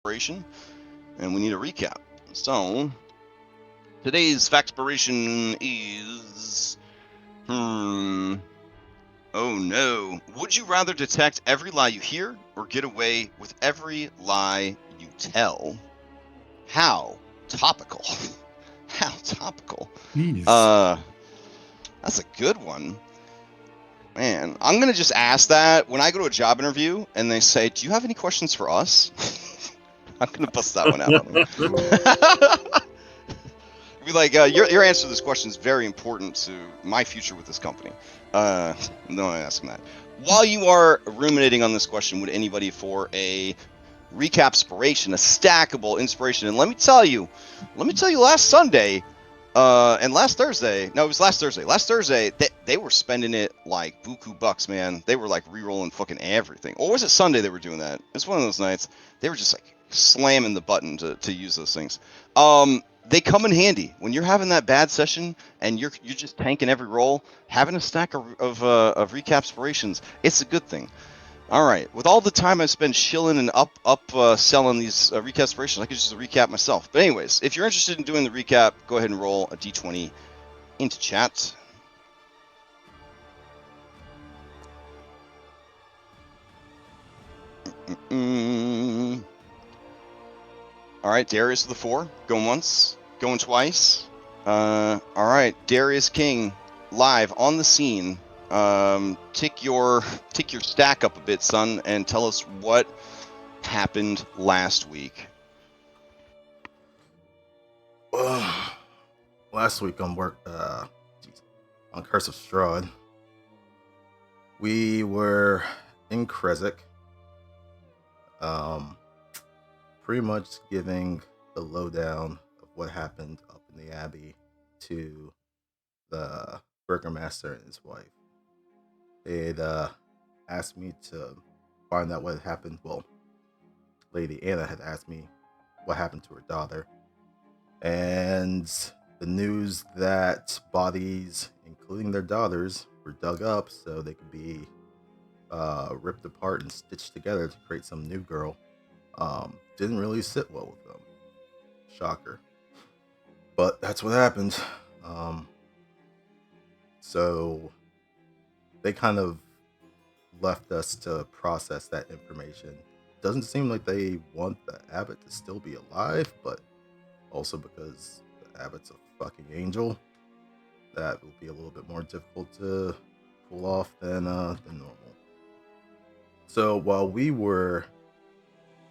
and we need a recap. So today's factspiration is oh no. Would you rather detect every lie you hear or get away with every lie you tell? How topical. How topical. Jeez. That's a good one. Man, I'm going to just ask that when I go to a job interview and they say, "Do you have any questions for us?" I'm going to bust that one out on them. Be like, your answer to this question is very important to my future with this company. No, I ask them that. While you are ruminating on this question, would anybody for a recap inspiration, a stackable inspiration? And let me tell you, last Sunday, and last Thursday, no, it was last Thursday. Last Thursday, they were spending it like buku bucks, man. They were like re-rolling fucking everything. Or was it Sunday they were doing that? It's one of those nights. They were just like slamming the button to use those things. They come in handy when you're having that bad session and you're just tanking every roll. Having a stack of recap inspirations, it's a good thing. All right. With all the time I spent chilling and selling these recap inspirations, I could just recap myself. But anyways, if you're interested in doing the recap, go ahead and roll a d20 into chat. All right, Darius with the 4, going once, going twice. All right, Darius King, live on the scene. Tick your stack up a bit, son, and tell us what happened last week. Last week on on Curse of Strahd, we were in Kresik, pretty much giving the lowdown of what happened up in the Abbey to the Burgermaster and his wife. They'd asked me to find out what had happened. Well, Lady Anna had asked me what happened to her daughter. And the news that bodies, including their daughters, were dug up so they could be ripped apart and stitched together to create some new girl didn't really sit well with them. Shocker. But that's what happened. So they kind of left us to process that information. Doesn't seem like they want the abbot to still be alive, but also because the abbot's a fucking angel, that will be a little bit more difficult to pull off than normal. So while we were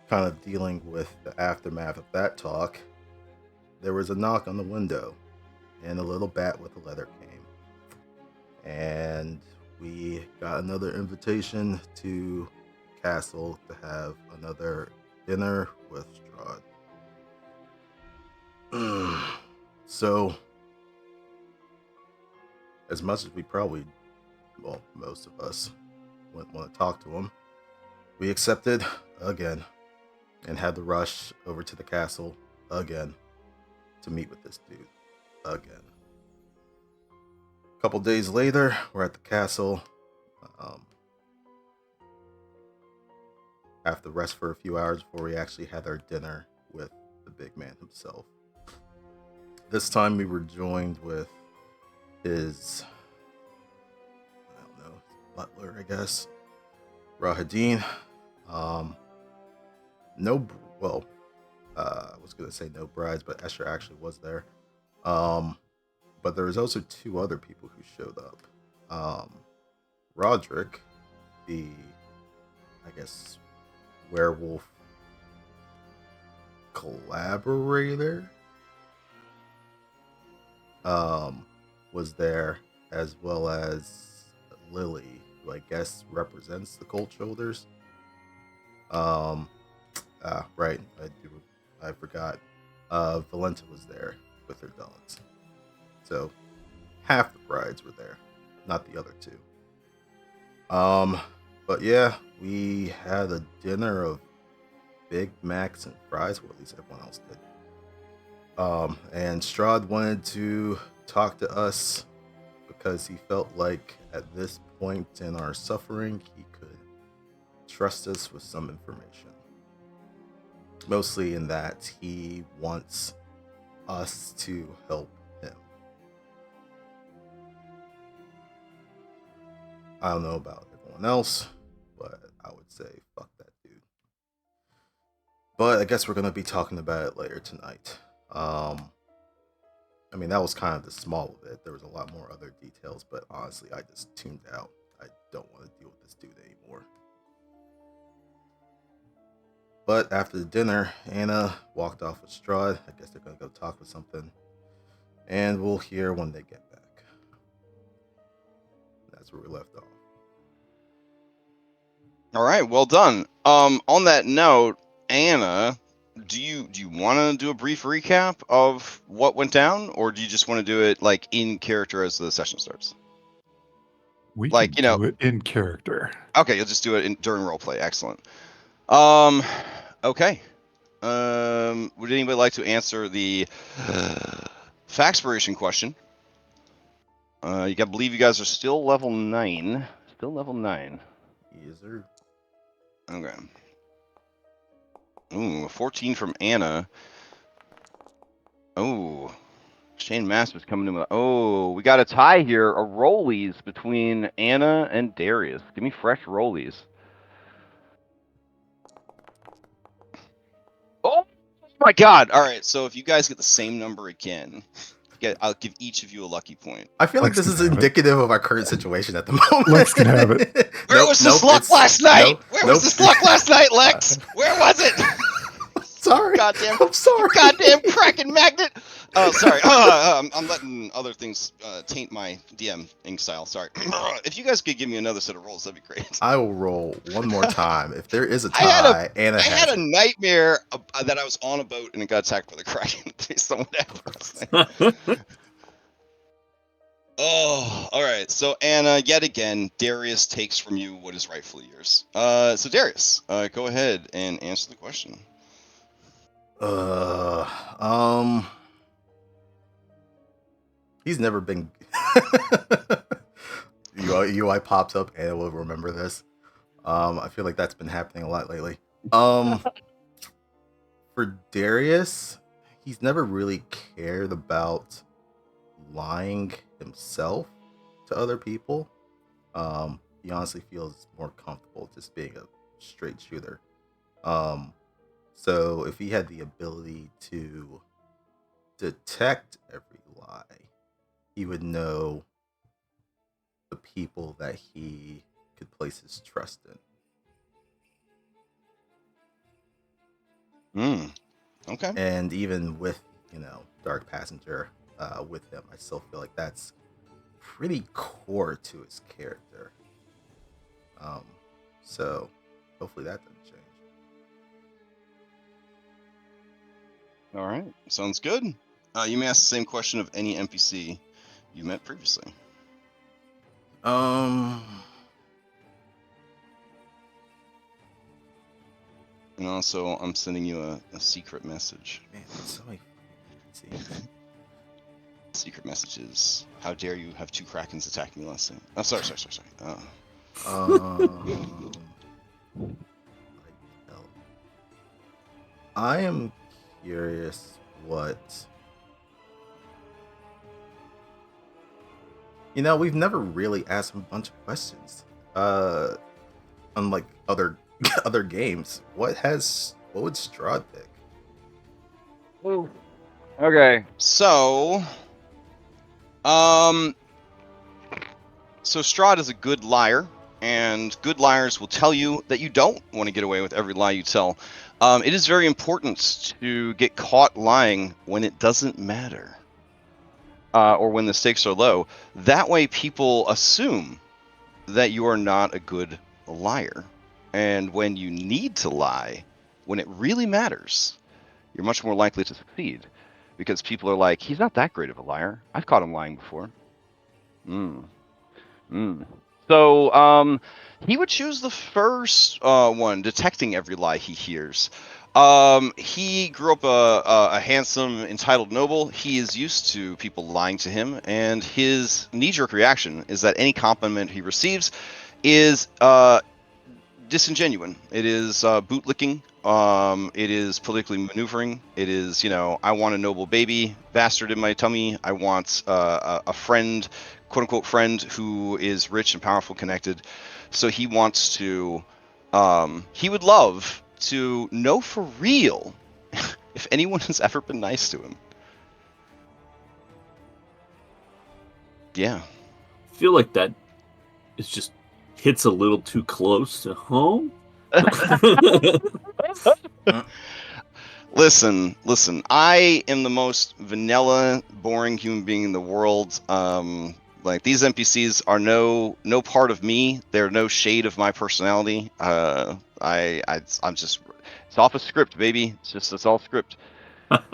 kind of dealing with the aftermath of that talk, there was a knock on the window, and a little bat with a letter came. And we got another invitation to Castle to have another dinner with Strahd. So, as much as we probably, well, most of us wouldn't want to talk to him, we accepted again and had to rush over to the castle again to meet with this dude again. A couple days later, we're at the castle. Have to rest for a few hours before we actually had our dinner with the big man himself. This time we were joined with his, I don't know, butler, I guess, Rahadin. I was going to say no brides, but Escher actually was there. But there was also 2 other people who showed up. Roderick, the, I guess, werewolf collaborator, was there, as well as Lily, who I guess represents the Cold Shoulders. Right, I forgot. Valenta was there with her dogs. So half the brides were there, not the other 2. But yeah, we had a dinner of Big Macs and fries, or at least everyone else did. And Strahd wanted to talk to us because he felt like at this point in our suffering, he could trust us with some information. Mostly in that he wants us to help him. I don't know about everyone else, but I would say fuck that dude. But I guess we're gonna be talking about it later tonight. I mean, that was kind of the small of it. There was a lot more other details, but honestly, I just tuned out. I don't want to deal with this dude anymore. But after the dinner, Anna walked off with Strahd. I guess they're gonna go talk with something, and we'll hear when they get back. That's where we left off. All right, well done. On that note, Anna, do you want to do a brief recap of what went down, or do you just want to do it like in character as the session starts? We Like, can do it in character. Okay, you'll just do it during roleplay. Excellent. Okay. Would anybody like to answer the Faxpiration question? I believe you guys are still level 9. Still level 9. Yes, sir. Okay. Ooh, 14 from Anna. Oh, Shane Masters coming in with. Oh, we got a tie here. A rollies between Anna and Darius. Give me fresh rollies. Oh my God! All right, so if you guys get the same number again, I'll give each of you a lucky point. I feel like Lex this is can have it. indicative of our current situation at the moment. Lex can have it. Where was this luck last night? Where was this luck last night, Lex? Where was it? Sorry. Goddamn! I'm sorry. Goddamn cracking magnet! Oh, sorry. I'm letting other things taint my DMing style. Sorry. If you guys could give me another set of rolls, that'd be great. I will roll one more time. If there is a I had a- tie, Anna I has had a it. nightmare that I was on a boat and it got attacked by the kraken based on what happened. Oh, all right. So Anna, yet again, Darius takes from you what is rightfully yours. So Darius, go ahead and answer the question. He's never been. UI pops up, and will remember this. I feel like that's been happening a lot lately. For Darius, he's never really cared about lying himself to other people. He honestly feels more comfortable just being a straight shooter. So if he had the ability to detect every lie, he would know the people that he could place his trust in. Okay. And even with, Dark Passenger with him, I still feel like that's pretty core to his character. So hopefully that doesn't change. All right. Sounds good. You may ask the same question of any NPC you met previously. And also, I'm sending you a secret message. Man, so many. Secret messages. How dare you have 2 krakens attack me last time? Oh, sorry. I am curious what. We've never really asked him a bunch of questions. Unlike other games, what would Strahd pick? Ooh. Okay, so Strahd is a good liar, and good liars will tell you that you don't want to get away with every lie you tell. It is very important to get caught lying when it doesn't matter, or when the stakes are low. That way, people assume that you are not a good liar, and when you need to lie, when it really matters, you're much more likely to succeed, because people are like, he's not that great of a liar. I've caught him lying before. So he would choose the first one, detecting every lie he hears. He grew up a handsome, entitled noble. He is used to people lying to him, and his knee-jerk reaction is that any compliment he receives is disingenuine. It is bootlicking. It is politically maneuvering. It is, I want a noble baby bastard in my tummy. I want a friend, quote unquote friend, who is rich and powerful, connected. So he wants to. He would love to know for real if anyone has ever been nice to him. Yeah. I feel like that is just hits a little too close to home. Listen. I am the most vanilla, boring human being in the world. Like these NPCs are no part of me. They're no shade of my personality. I'm just it's off a script, baby. It's all script.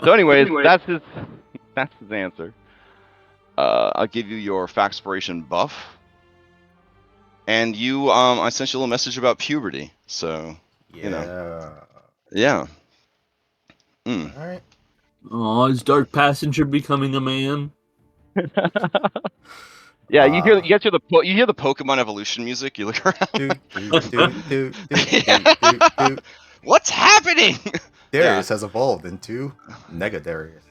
So, anyways, that's his answer. I'll give you your Faxpiration buff, and I sent you a little message about puberty. So yeah. All right. Oh, is Dark Passenger becoming a man? Yeah, you hear the Pokemon evolution music. You look around. What's happening? Darius has evolved into Nega Darius.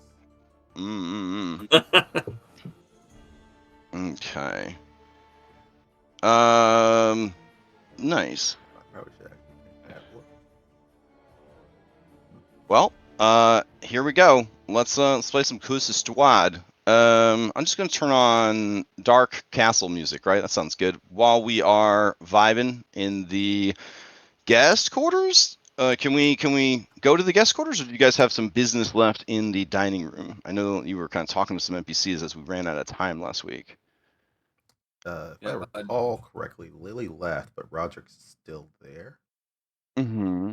Okay. Nice. Well, here we go. Let's play some Curse of Strahd. I'm just gonna turn on dark castle music, right? That sounds good. While we are vibing in the guest quarters, can we go to the guest quarters, or do you guys have some business left in the dining room? I know you were kind of talking to some NPCs as we ran out of time last week. If I recall correctly, Lily left, but Roderick's still there. Mm-hmm.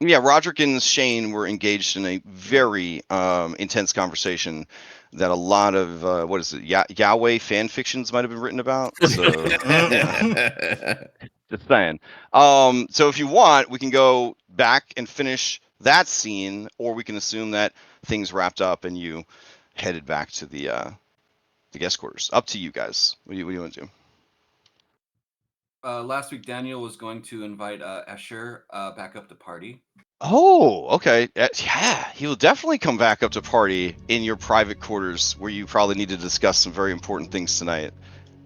Yeah, Roderick and Shane were engaged in a very intense conversation that a lot of Yahweh fan fictions might have been written about. So just saying. So if you want, we can go back and finish that scene, or we can assume that things wrapped up and you headed back to the guest quarters. Up to you guys. What do you want to do? Last week, Daniel was going to invite Escher back up to party. Oh, okay. Yeah, he will definitely come back up to party in your private quarters where you probably need to discuss some very important things tonight.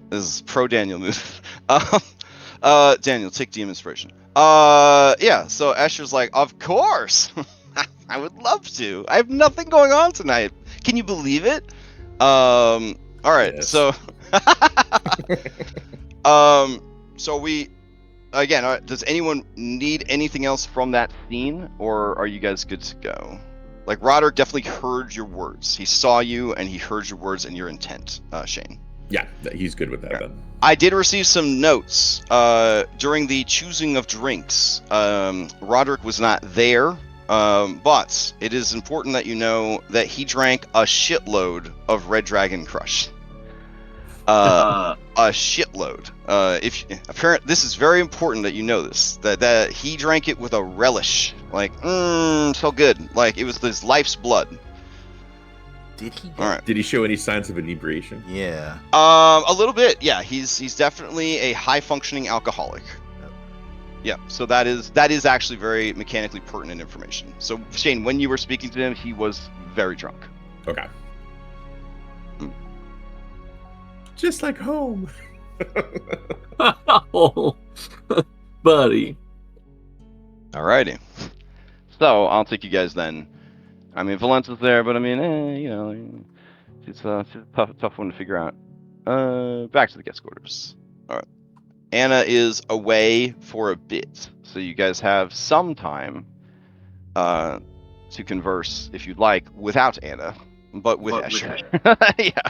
This is pro Daniel move. Daniel, take DM inspiration. Yeah, so Escher's like, of course! I would love to. I have nothing going on tonight. Can you believe it? Alright, Yes. so... so we... Again, does anyone need anything else from that scene, or are you guys good to go? Like, Roderick definitely heard your words. He saw you, and he heard your words and your intent, Shane. Yeah, he's good with that Okay. then. I did receive some notes during the choosing of drinks. Roderick was not there, but it is important that you know that he drank a shitload of Red Dragon Crush. A shitload. This is very important that you know this. That he drank it with a relish, like so good, like it was his life's blood. Did he? All right. Did he show any signs of inebriation? Yeah. A little bit. Yeah, he's definitely a high functioning alcoholic. Yeah, so that is actually very mechanically pertinent information. So Shane, when you were speaking to him, he was very drunk. Okay. Just like home. Oh, buddy. Alrighty. So I'll take you guys then. I mean, Valenza's there, but I mean, it's a tough one to figure out. Back to the guest quarters. All right. Anna is away for a bit, so you guys have some time to converse if you'd like without Anna, but with Escher. Yeah.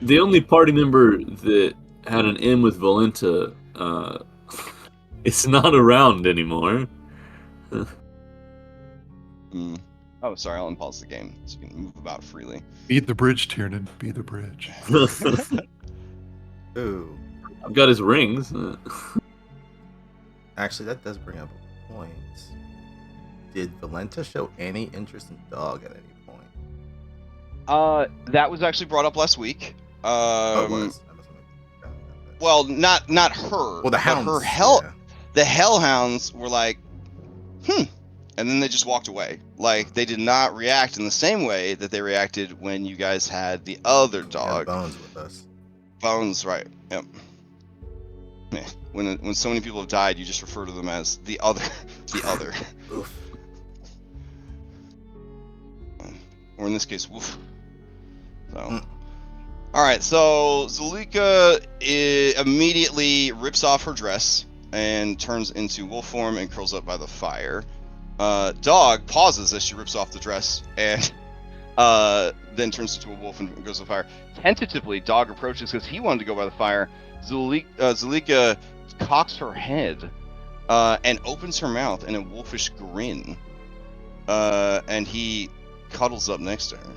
The only party member that had an M with Valenta, it's not around anymore. Oh, sorry. I'll unpause the game so you can move about freely. Be the bridge, Tiernan. Be the bridge. Ooh. I've got his rings. Actually, that does bring up a point. Did Valenta show any interest in Dog at any point? That was actually brought up last week. Oh, it was. Well, not her. Well, the hounds. Her help. Yeah. The hellhounds were like, and then they just walked away. Like, they did not react in the same way that they reacted when you guys had the other We had dog. Bones with us. Bones, right. Yep. Yeah. When so many people have died, you just refer to them as the other. The other. Oof. Or in this case, woof. So. Mm. Alright, so Zulika immediately rips off her dress and turns into wolf form and curls up by the fire. Dog pauses as she rips off the dress and then turns into a wolf and goes to the fire. Tentatively, Dog approaches because he wanted to go by the fire. Zulika cocks her head and opens her mouth in a wolfish grin. And he cuddles up next to her.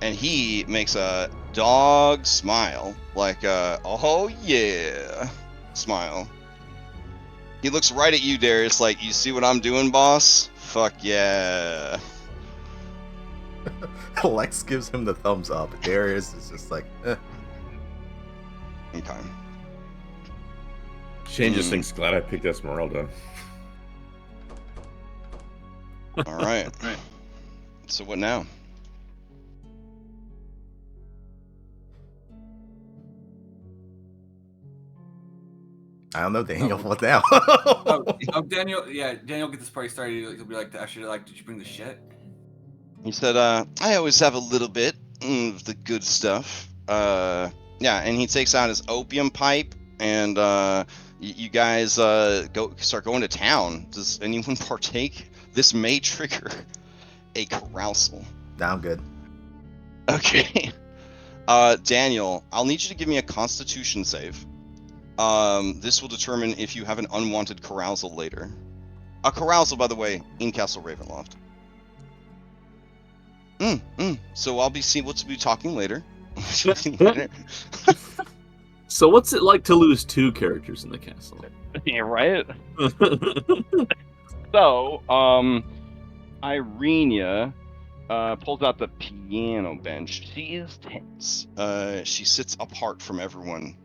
And he makes a dog smile, like a, oh yeah, smile. He looks right at you, Darius, like, you see what I'm doing, boss? Fuck yeah. Lex gives him the thumbs up. Darius is just like, eh. Okay. Shane just thinks, glad I picked Esmeralda. All right. So what now? I don't know, Daniel. What now? Oh, Daniel. Yeah, Daniel get this party started. He'll be like, "Asher, like, did you bring the shit?" He said, I always have a little bit of the good stuff. Yeah, and he takes out his opium pipe, and you guys start going to town. Does anyone partake? This may trigger a carousal. Nah, I'm good. Okay. Daniel, I'll need you to give me a Constitution save. This will determine if you have an unwanted carousal later. A carousal, by the way, in Castle Ravenloft. So we'll be talking later. So what's it like to lose 2 characters in the castle? Yeah, right? So, Irenia pulls out the piano bench. She is tense. She sits apart from everyone.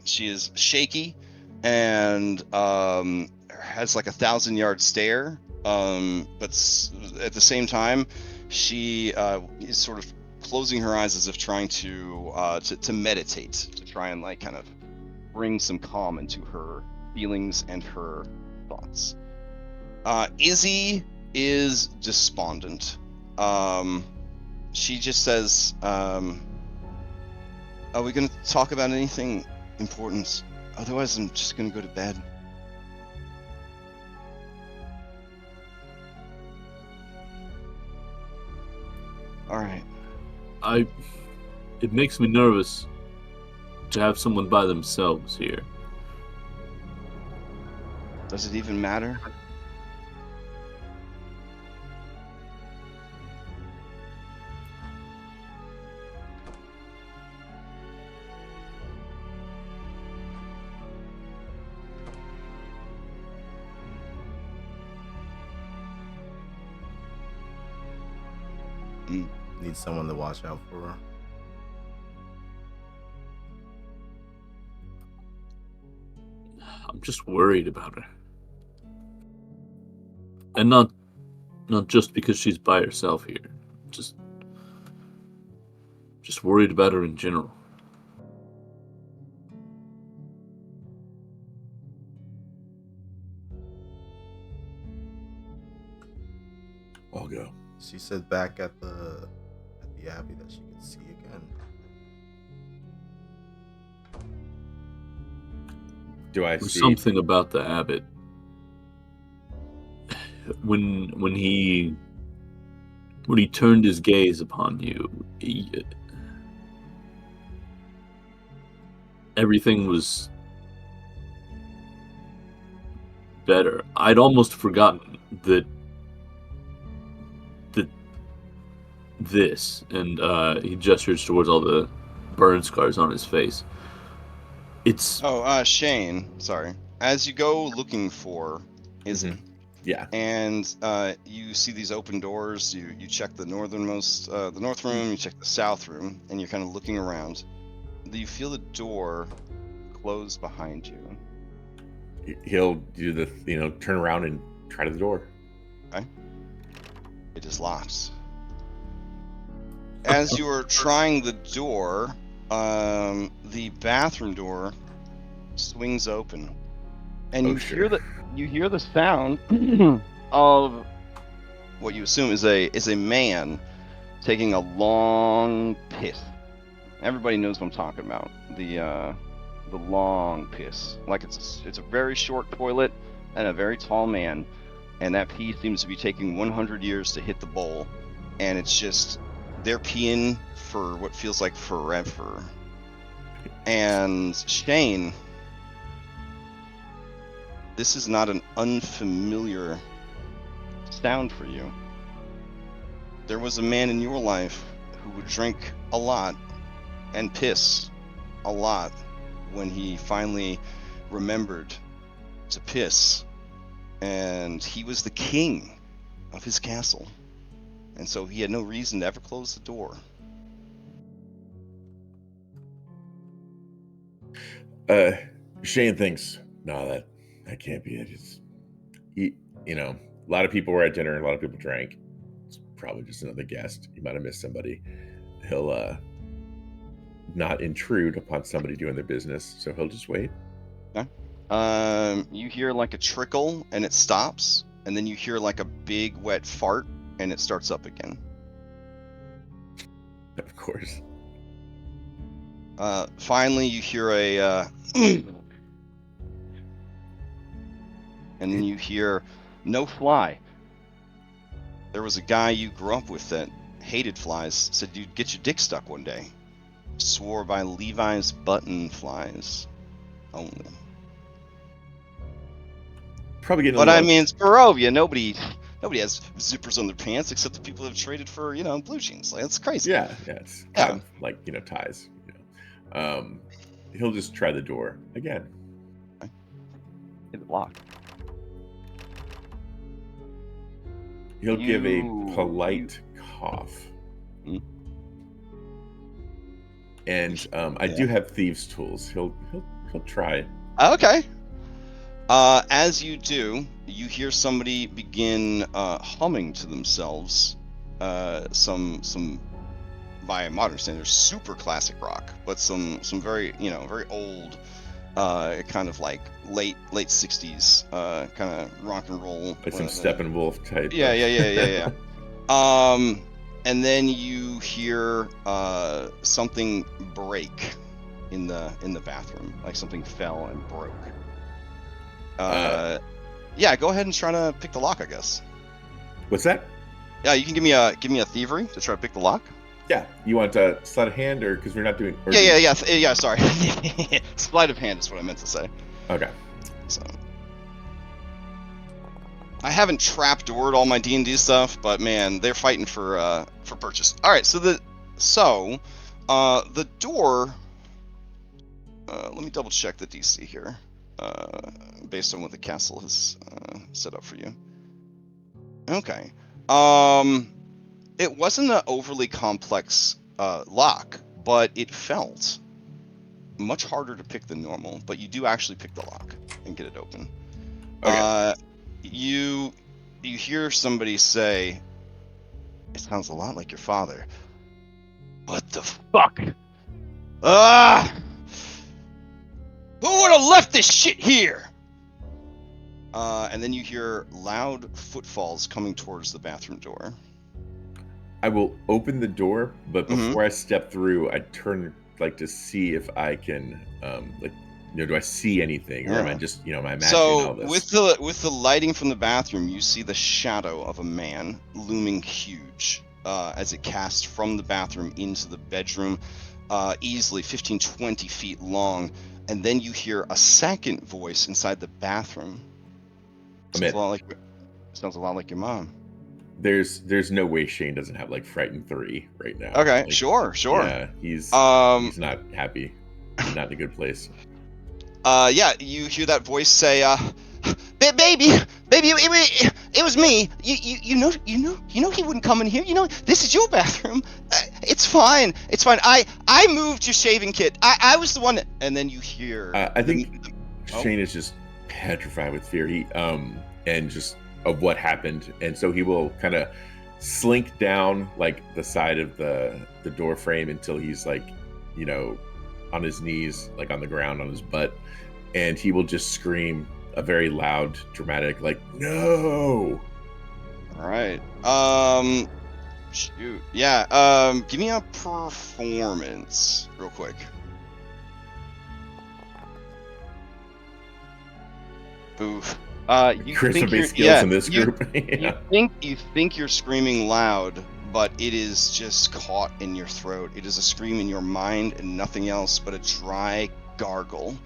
She is shaky and has like a 1,000-yard stare. But at the same time, she is sort of closing her eyes as if trying to meditate, to try and like kind of bring some calm into her feelings and her thoughts. Izzy is despondent. She just says, are we going to talk about anything important? Otherwise, I'm just going to go to bed. All right. It makes me nervous to have someone by themselves here. Does it even matter? Need someone to watch out for her. I'm just worried about her. And not just because she's by herself here. Just worried about her in general. I'll go. She said back at the Abbey that she could see again. Do I There's see something about the abbot. When he turned his gaze upon you, everything was better. I'd almost forgotten that this, and he gestures towards all the burn scars on his face. It's Shane, sorry. As you go looking for Izzy, Yeah. and you see these open doors, you check the north room, you check the south room, and you're kind of looking around. You feel the door close behind you. he'll do the turn around and try to the door. It is locked. As you are trying the door, the bathroom door swings open, and you hear the sound of what you assume is a man taking a long piss. Everybody knows what I'm talking about. The long piss, like it's a very short toilet and a very tall man, and that pee seems to be taking 100 years to hit the bowl, and it's just they're peeing for what feels like forever. And Shane, this is not an unfamiliar sound for you. There was a man in your life who would drink a lot and piss a lot when he finally remembered to piss, and he was the king of his castle, and so he had no reason to ever close the door. Shane thinks, no, that can't be it. A lot of people were at dinner, a lot of people drank. It's probably just another guest. He might have missed somebody. He'll not intrude upon somebody doing their business, so he'll just wait. You hear like a trickle and it stops, and then you hear like a big wet fart and it starts up again. Of course. Finally you hear a and then you hear, no fly. There was a guy you grew up with that hated flies, said you'd get your dick stuck one day. Swore by Levi's button flies only. Probably getting. But I mean, it's Barovia. Nobody has zippers on their pants except the people that have traded for blue jeans. Like, that's crazy. Yeah, it's kind of like ties. He'll just try the door again. It's locked. He'll give a polite cough. And I do have thieves' tools. He'll try. Okay. As you do, you hear somebody begin humming to themselves. Some by modern standards, super classic rock, but some very very old, kind of like late 60s kind of rock and roll. Like some Steppenwolf type. Yeah. And then you hear something break in the bathroom, like something fell and broke. Yeah, go ahead and try to pick the lock, I guess. What's that? Yeah, you can give me a thievery to try to pick the lock. Yeah, you want sleight of hand, or because we're not doing? Yeah. Sorry, sleight of hand is what I meant to say. Okay. So I haven't trapdoored all my D&D stuff, but man, they're fighting for purchase. All right, so the door. Let me double check the DC here, based on what the castle has set up for you. Okay. It wasn't an overly complex lock, but it felt much harder to pick than normal. But you do actually pick the lock and get it open. Okay. You hear somebody say, "It sounds a lot like your father." What the fuck? Who would have left this shit here? And then you hear loud footfalls coming towards the bathroom door. I will open the door, but before I step through, I turn to see if I can do I see anything, or am I just am I imagining all this? So with the lighting from the bathroom, you see the shadow of a man looming huge as it casts from the bathroom into the bedroom, easily 15-20 feet long, and then you hear a second voice inside the bathroom. Sounds a lot like your mom. There's no way Shane doesn't have Frightened 3 right now. Okay, sure. Yeah, he's not happy. He's not in a good place. Yeah, you hear that voice say, baby, it was me. You know he wouldn't come in here. This is your bathroom. It's fine. I moved your shaving kit. I was the one. And then you hear. I think Shane is just petrified with fear. He and just of what happened, and so he will kind of slink down like the side of the door frame until he's like, you know, on his knees, like on the ground on his butt, and he will just scream a very loud, dramatic, like "No!" All right. Shoot. Yeah. Give me a performance real quick. Oof. You Charisma think you're based skills in this you, group. Yeah. you think you're screaming loud, but it is just caught in your throat. It is a scream in your mind and nothing else but a dry gargle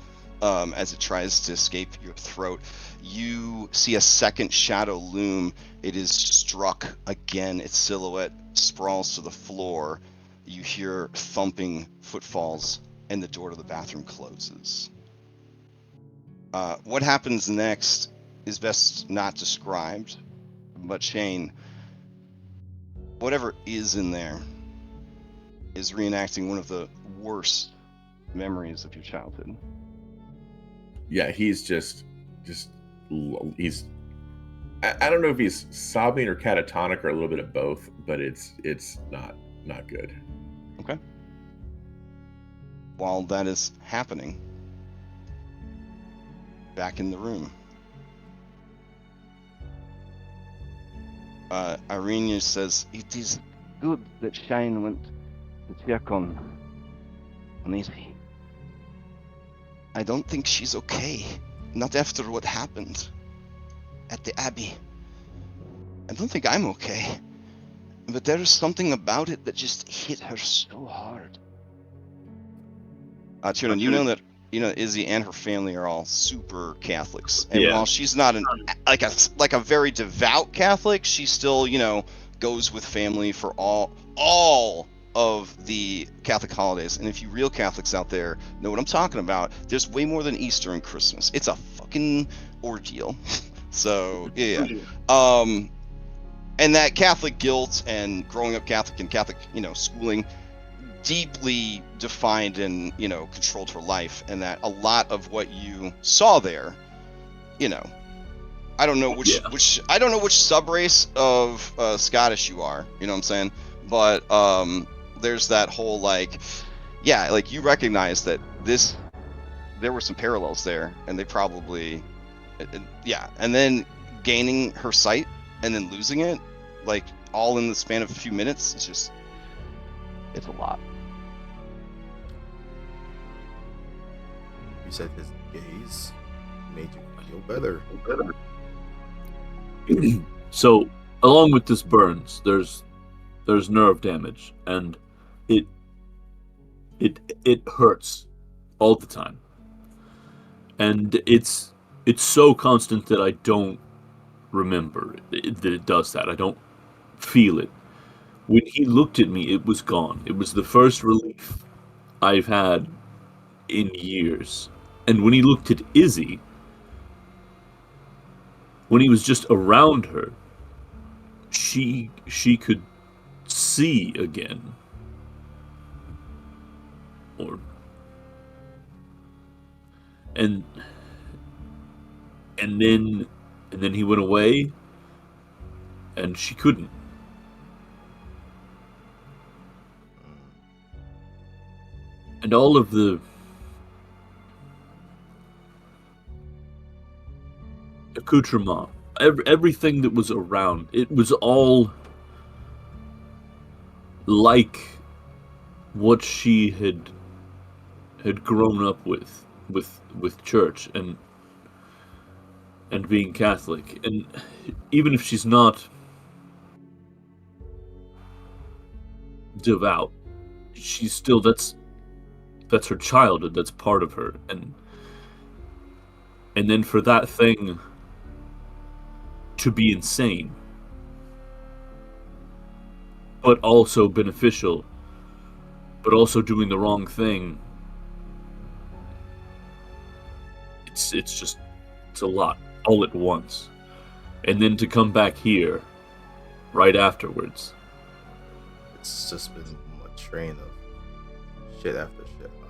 as it tries to escape your throat. You see a second shadow loom. It is struck again. Its silhouette sprawls to the floor. You hear thumping footfalls, and the door to the bathroom closes. What happens next is best not described, but Shane, whatever is in there is reenacting one of the worst memories of your childhood. Yeah, he's just he's I don't know if he's sobbing or catatonic or a little bit of both, but it's not good. Okay. While that is happening, back in the room, Irene says, "It is good that Shane went to check on Izzy. I don't think she's okay. Not after what happened at the Abbey. I don't think I'm okay. But there is something about it that just hit her so hard." Tiernan, you know Izzy and her family are all super Catholics, and Yeah. while she's not like a very devout Catholic, she still goes with family for all of the Catholic holidays. And if you real Catholics out there know what I'm talking about, there's way more than Easter and Christmas. It's a fucking ordeal. So yeah. And that Catholic guilt and growing up Catholic and Catholic schooling deeply defined and controlled her life, and that a lot of what you saw there, I don't know which sub race of Scottish you are, you know what I'm saying, but there's that whole like you recognize that there were some parallels there, and they probably and then gaining her sight and then losing it, like all in the span of a few minutes, it's a lot. You said his gaze made you feel better. So, along with this burns, there's nerve damage, and it hurts all the time, and it's so constant that I don't remember that it does that. I don't feel it. When he looked at me, it was gone. It was the first relief I've had in years. And when he looked at Izzy, when he was just around her, she could see again. And then he went away, and she couldn't. And all of the accoutrement, everything that was around, it was all like what she had grown up with church and being Catholic. And even if she's not devout, she's still that's her childhood. That's part of her. And then for that thing to be insane, but also beneficial, but also doing the wrong thing, it's a lot all at once. And then to come back here right afterwards. It's just been a train of shit after shit, huh?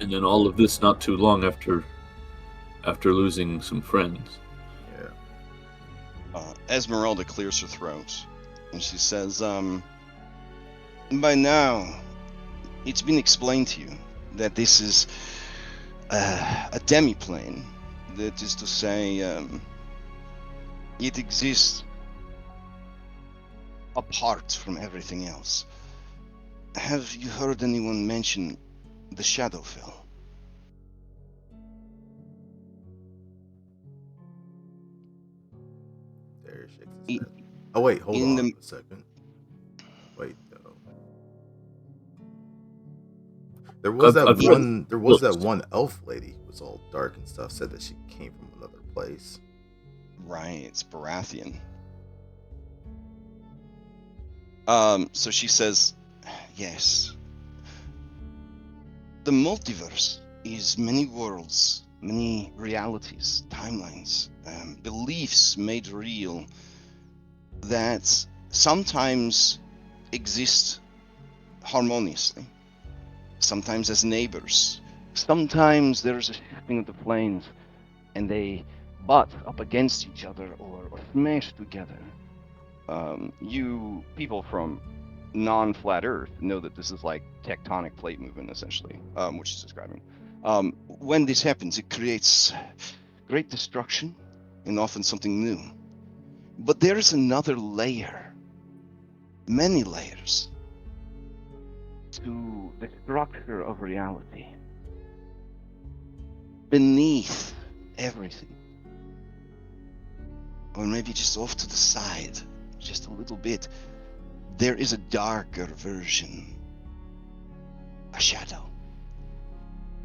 And then all of this not too long after losing some friends. Yeah. Esmeralda clears her throat, and she says, by now, it's been explained to you that this is a demiplane. That is to say, it exists apart from everything else. Have you heard anyone mention the Shadowfell? There shakes his I- head. Oh wait, hold in on the a second. Wait though. There was that I've read one. There was that books. one elf lady who was all dark and stuff. Said that she came from another place. Right, it's Baratheon. So she says, yes. The multiverse is many worlds, many realities, timelines, beliefs made real that sometimes exist harmoniously, sometimes as neighbors. Sometimes there's a shifting of the planes and they butt up against each other or smash together. You people from non-flat Earth know that this is like tectonic plate movement, essentially, which is describing. When this happens, it creates great destruction and often something new. But there is another layer, many layers, to the structure of reality. Beneath everything, or maybe just off to the side, just a little bit, there is a darker version, a shadow.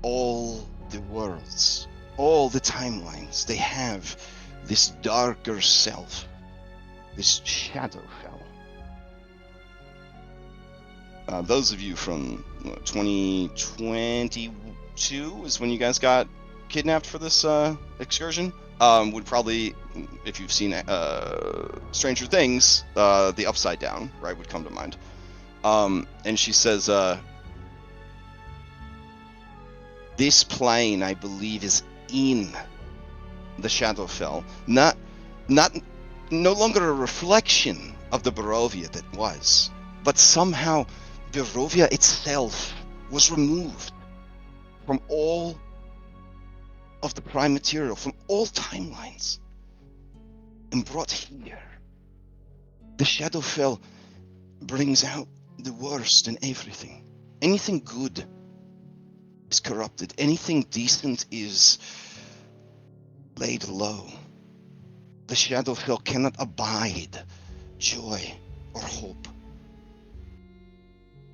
All the worlds, all the timelines, they have this darker self, this shadow fell. Those of you from 2022 is when you guys got kidnapped for this excursion. Would probably, if you've seen Stranger Things, the Upside Down, right, would come to mind. And she says, this plane, I believe, is in the Shadowfell, no longer a reflection of the Barovia that was, but somehow Barovia itself was removed from all of the prime material, from all timelines, and brought here. The Shadowfell brings out the worst in everything. Anything good is corrupted. Anything decent is laid low. The Shadowfell cannot abide joy or hope.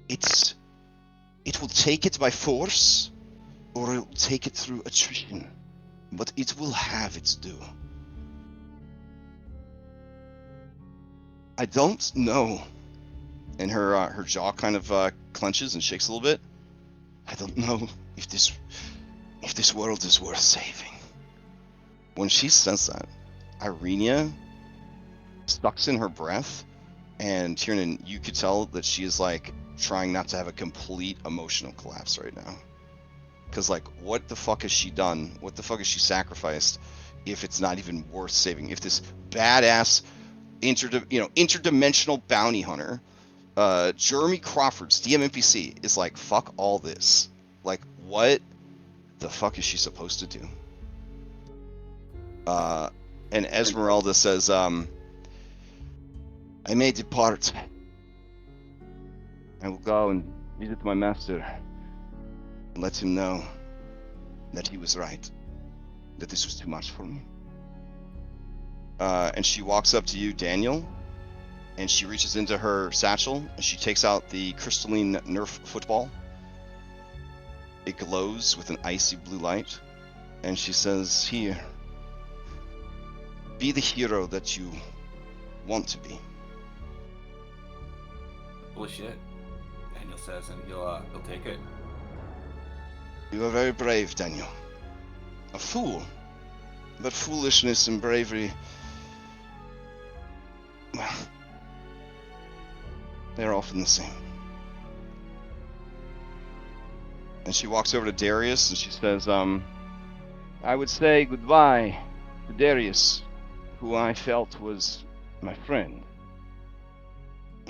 It will take it by force, or it will take it through attrition, but it will have its due. I don't know, and her jaw kind of clenches and shakes a little bit. I don't know if this world is worth saving. When she says that, Irenia sucks in her breath, and Tiernan, you could tell that she is like trying not to have a complete emotional collapse right now. Because like, what the fuck has she done? What the fuck has she sacrificed if it's not even worth saving? If this badass interdimensional bounty hunter, Jeremy Crawford's DM NPC, is like, fuck all this. Like, what the fuck is she supposed to do? And Esmeralda says, I may depart. I will go and visit my master and let him know that he was right, that this was too much for me. And she walks up to you, Daniel, and she reaches into her satchel and she takes out the crystalline Nerf football. It glows with an icy blue light, and she says, here, be the hero that you want to be. Holy shit. Daniel says, and he'll take it. You are very brave, Daniel. A fool. But foolishness and bravery, well, they're often the same. And she walks over to Darius and she says, I would say goodbye to Darius, who I felt was my friend.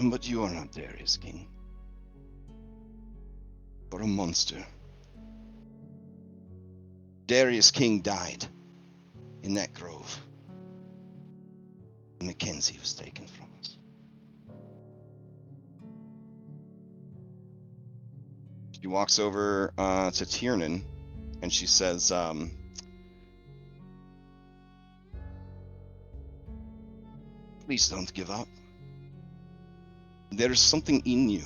But you are not Darius, King. You're a monster. Darius King died in that grove. Mackenzie was taken from us. She walks over to Tiernan and she says, please don't give up. There is something in you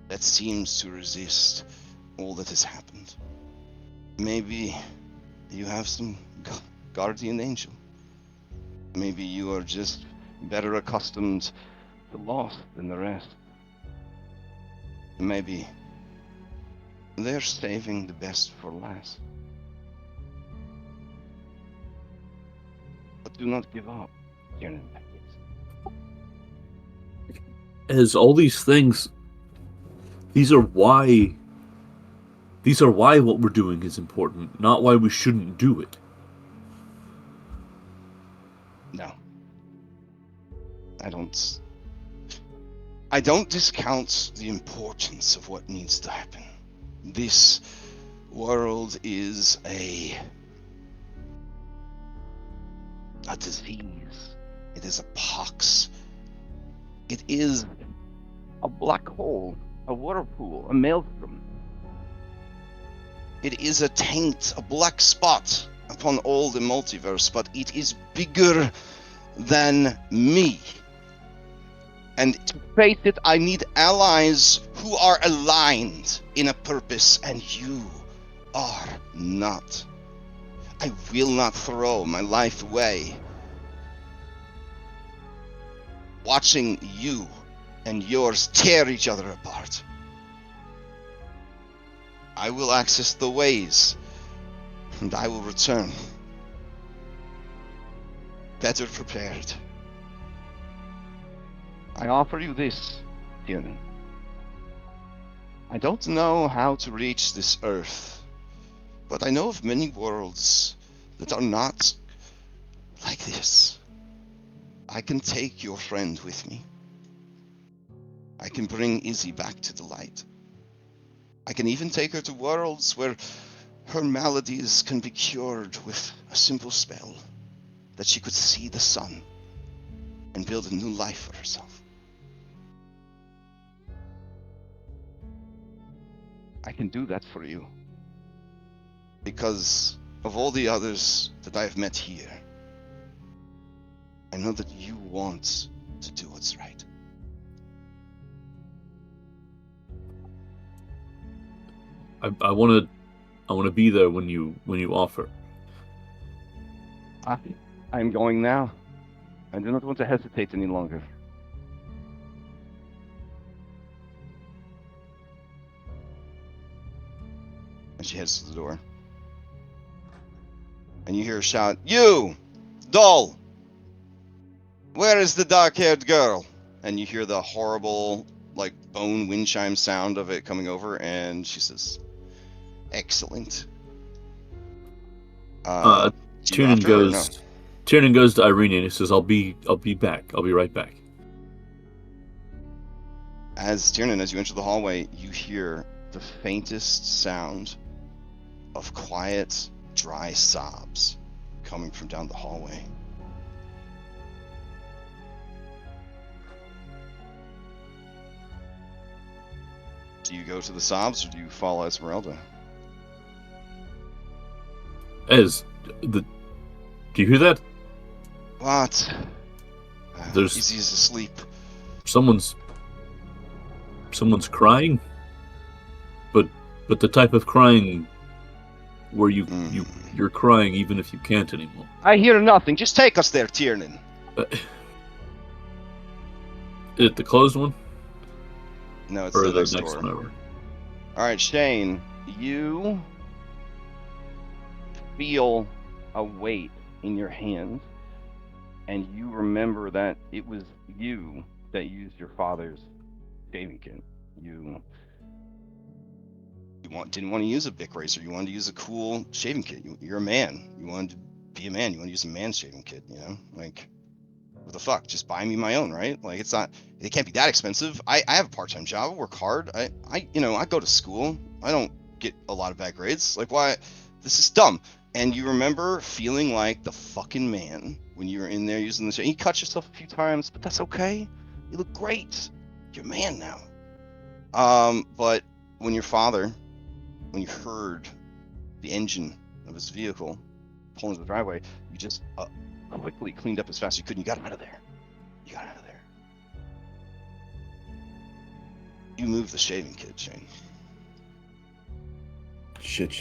that seems to resist all that has happened. Maybe you have some guardian angel. Maybe you are just better accustomed to loss than the rest. Maybe they're saving the best for last. But do not give up, Tiernan. As all these things, these are why what we're doing is important, not why we shouldn't do it. No. I don't discount the importance of what needs to happen. This world is a disease. It is a pox. It is a black hole, a whirlpool, a maelstrom. It is a taint, a black spot upon all the multiverse, but it is bigger than me. And to face it, I need allies who are aligned in a purpose, and you are not. I will not throw my life away watching you and yours tear each other apart. I will access the ways, and I will return better prepared. I offer you this, Tiernan. I don't know how to reach this earth, but I know of many worlds that are not like this. I can take your friend with me. I can bring Izzy back to the light. I can even take her to worlds where her maladies can be cured with a simple spell, that she could see the sun and build a new life for herself. I can do that for you because of all the others that I've met here. I know that you want to do what's right. I want to be there when you offer. I'm going now. I do not want to hesitate any longer. And she heads to the door. And you hear a shout, "You! Doll! Where is the dark-haired girl?" And you hear the horrible, like, bone wind chime sound of it coming over, and she says, "Excellent." Tiernan goes to Irene and he says, I'll be back. I'll be right back. As Tiernan, as you enter the hallway, you hear the faintest sound of quiet, dry sobs coming from down the hallway. Do you go to the sobs, or do you follow Esmeralda? Do you hear that? What? There's Izzy's asleep. Someone's crying, but the type of crying where you're crying even if you can't anymore. I hear nothing. Just take us there, Tiernan. Is it the closed one? No, it's or the the next one door. over? All right, Shane, you feel a weight in your hands, and you remember that it was you that used your father's shaving kit. You didn't want to use a Bic razor. You wanted to use a cool shaving kit. You're a man. You wanted to be a man. You want to use a man's shaving kit. You know, like, what the fuck? Just buy me my own, right? Like, it can't be that expensive. I have a part-time job. I work hard. I go to school. I don't get a lot of bad grades. Like, why? This is dumb. And you remember feeling like the fucking man when you were in there using the shit. You cut yourself a few times, but that's okay. You look great. You're a man now. But when you heard the engine of his vehicle pull into the driveway, you just quickly cleaned up as fast as you could, and you got out of there. You moved the shaving kit, Shane. Shit.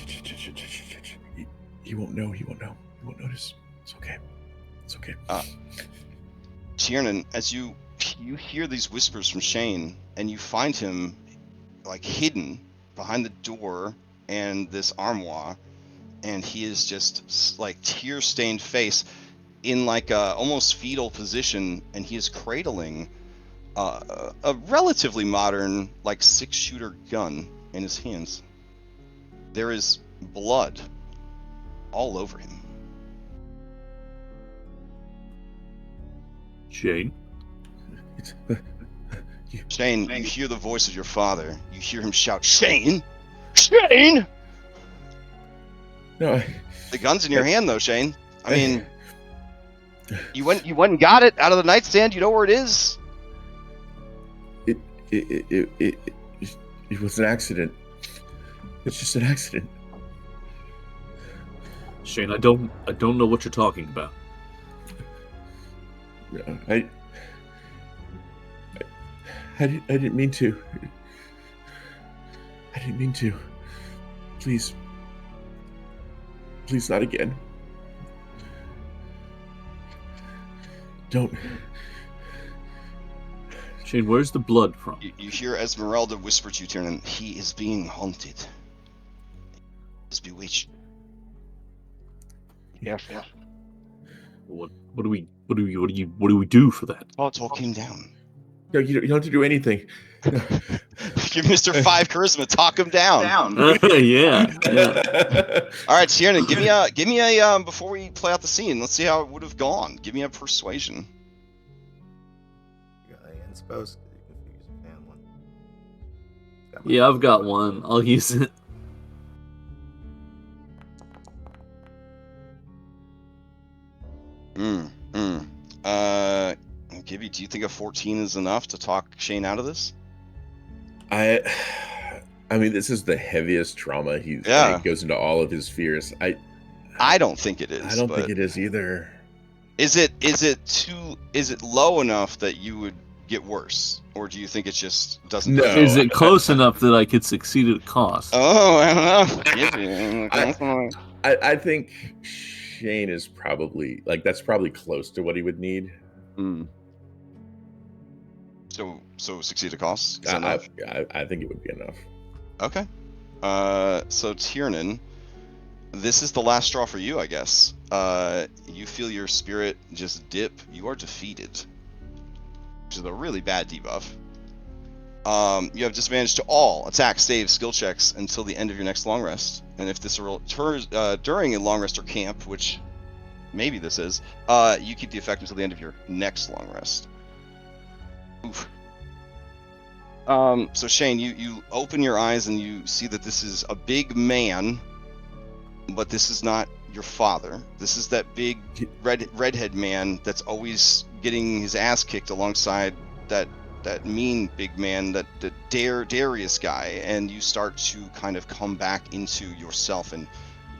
He won't know. He won't notice. It's okay. Tiernan, as you hear these whispers from Shane, and you find him like hidden behind the door and this armoire, and he is just like tear-stained face in like a almost fetal position, and he is cradling a relatively modern like 6-shooter gun in his hands. There is blood all over him. Shane? Shane, you hear the voice of your father. You hear him shout, Shane! Shane! No. The gun's in your hand, though, Shane. I mean, you went and got it out of the nightstand. You know where it is? It was an accident. It's just an accident. Shane, I don't know what you're talking about. I didn't mean to. I didn't mean to. Please, not again. Don't. Shane, where's the blood from? You hear Esmeralda whisper to you, Tiernan, he is being haunted. He's bewitched. Yeah. What do we do for that? Oh, talk him down. No, you don't have to do anything. Give Mr. 5 charisma, talk him down. Yeah. All right, Tiernan, give me a before we play out the scene. Let's see how it would have gone. Give me a persuasion. You got any inspos? You can use a fan one. Yeah, I've got one. I'll use it. Gibby, do you think a 14 is enough to talk Shane out of this? I mean, this is the heaviest trauma. He goes into all of his fears. I don't think it is. I don't think it is either. Is it low enough that you would get worse, or do you think it just doesn't? No. Is it close enough that I could succeed at a cost? Oh, I don't know. I think Shane is probably that's probably close to what he would need. So succeed at cost? I think it would be enough. Okay. So Tiernan, this is the last straw for you, I guess. You feel your spirit just dip. You are defeated, which is a really bad debuff. You have disadvantage to all attack, save, skill checks until the end of your next long rest. And if this occurs during a long rest or camp, which maybe this is, you keep the effect until the end of your next long rest. Oof. So Shane, you open your eyes and you see that this is a big man, but this is not your father. This is that big redhead man that's always getting his ass kicked alongside that mean big man, that Darius guy, and you start to kind of come back into yourself and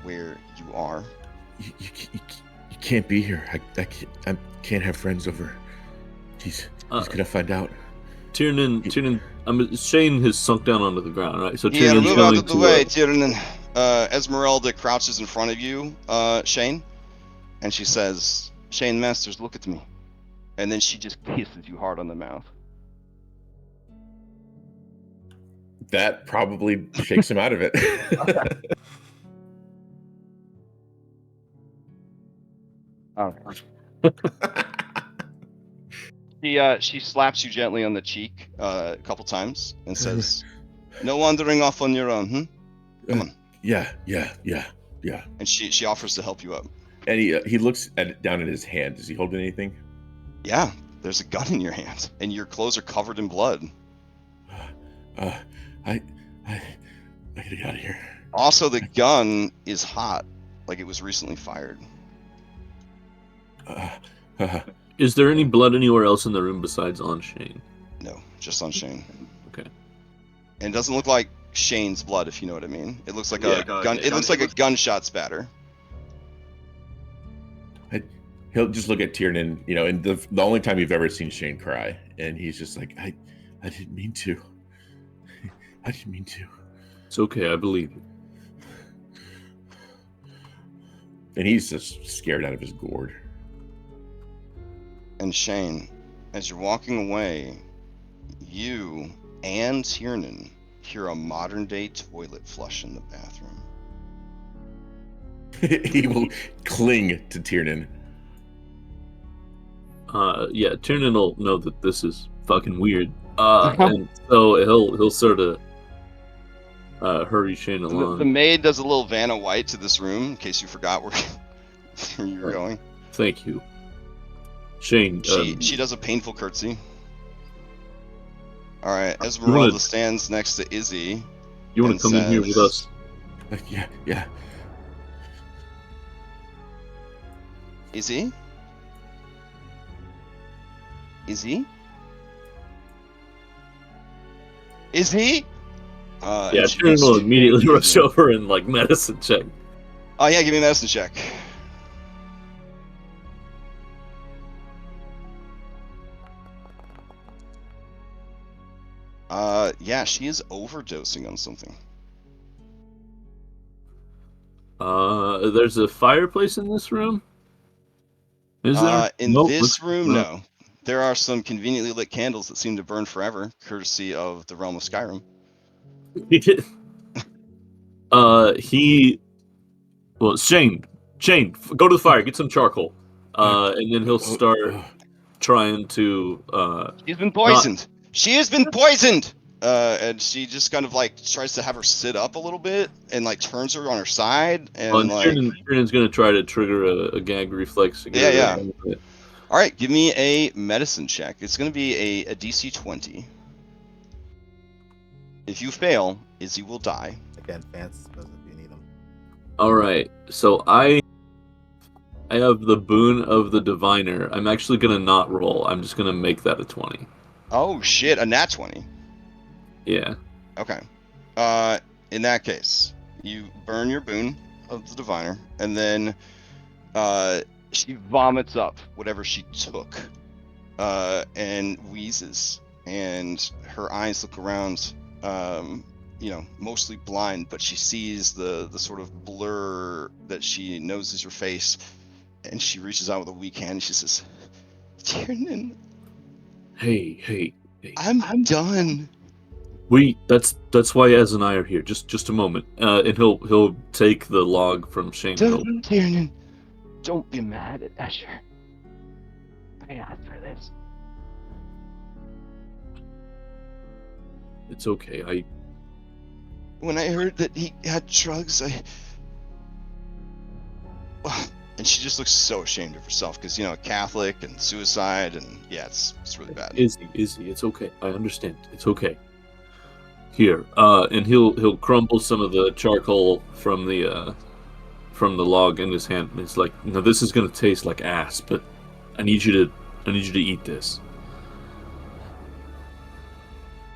where you are. You can't be here. I can't have friends over. He's gonna find out. Tiernan, Shane has sunk down onto the ground, right? So Yeah, Tiernan's move going out of the way, Tiernan. Esmeralda crouches in front of you, Shane, and she says, Shane Masters, look at me. And then she just kisses you hard on the mouth. That probably shakes him out of it. All right. She slaps you gently on the cheek a couple times and says, "No wandering off on your own, Come on. Yeah. And she offers to help you up. And he looks down at his hand. Is he holding anything? Yeah, there's a gun in your hand, and your clothes are covered in blood. I gotta get out of here. Also, the gun is hot, like it was recently fired. Is there any blood anywhere else in the room besides on Shane? No, just on Shane. Okay. And it doesn't look like Shane's blood, if you know what I mean. It looks like Yeah. a gun. It looks like a gunshot spatter. He'll just look at Tiernan, and the only time you've ever seen Shane cry, and he's just like, I didn't mean to. I didn't mean to. It's okay, I believe you. And he's just scared out of his gourd. And Shane, as you're walking away, you and Tiernan hear a modern-day toilet flush in the bathroom. He will cling to Tiernan. Yeah, Tiernan will know that this is fucking weird. And so he'll sort of hurry Shane along. The maid does a little Vanna White to this room, in case you forgot where you were going. Thank you. Shane, She does a painful curtsy. All right, Esmeralda stands next to Izzy. You want to come in here with us? Yeah. Izzy? Izzy? Izzy? Yeah, Tiernan will immediately rush over and medicine check. Oh yeah, give me a medicine check. Yeah, she is overdosing on something. There's a fireplace in this room? Is there? In Nope, this room, no. There are some conveniently lit candles that seem to burn forever, courtesy of the realm of Skyrim. Shane, go to the fire, get some charcoal. And then he'll start trying to, She's been poisoned! She has been poisoned! And she just kind of tries to have her sit up a little bit and turns her on her side and Tiernan's gonna try to trigger a gag reflex. Yeah. All right, give me a medicine check. It's gonna be a DC 20. If you fail, Izzy will die. Again, fancy spells if you need them. All right, so I have the boon of the diviner. I'm actually gonna not roll. I'm just gonna make that a 20. Oh shit, a nat 20. Yeah. Okay. In that case, you burn your boon of the diviner, and then she vomits up whatever she took, and wheezes, and her eyes look around, mostly blind, but she sees the sort of blur that she knows is your face, and she reaches out with a weak hand, and she says, Tiernan, Hey. I'm done. That's why Ez and I are here. Just a moment. And he'll take the log from Shane. Tiernan, don't be mad at Escher. I asked for this. It's okay. When I heard that he had drugs, and she just looks so ashamed of herself because Catholic and suicide, and yeah, it's really bad. Izzy, it's okay. I understand. It's okay. Here, and he'll crumble some of the charcoal from the log in his hand. And it's like, no, this is gonna taste like ass, but I need you to eat this.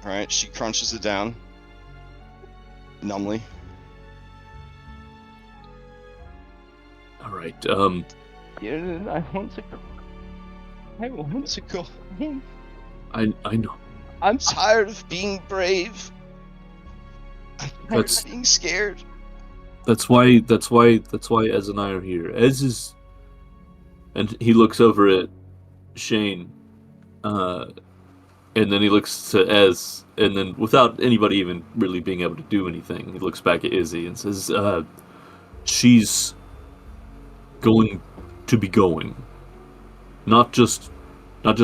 All right, she crunches it down numbly. All right. Yeah, I want to go home. I know. I'm tired of being brave. I'm tired of being scared. That's why Ez and I are here. Ez is, and he looks over at Shane, and then he looks to Ez, and then without anybody even really being able to do anything, he looks back at Izzy and says, she's going to be going. Not just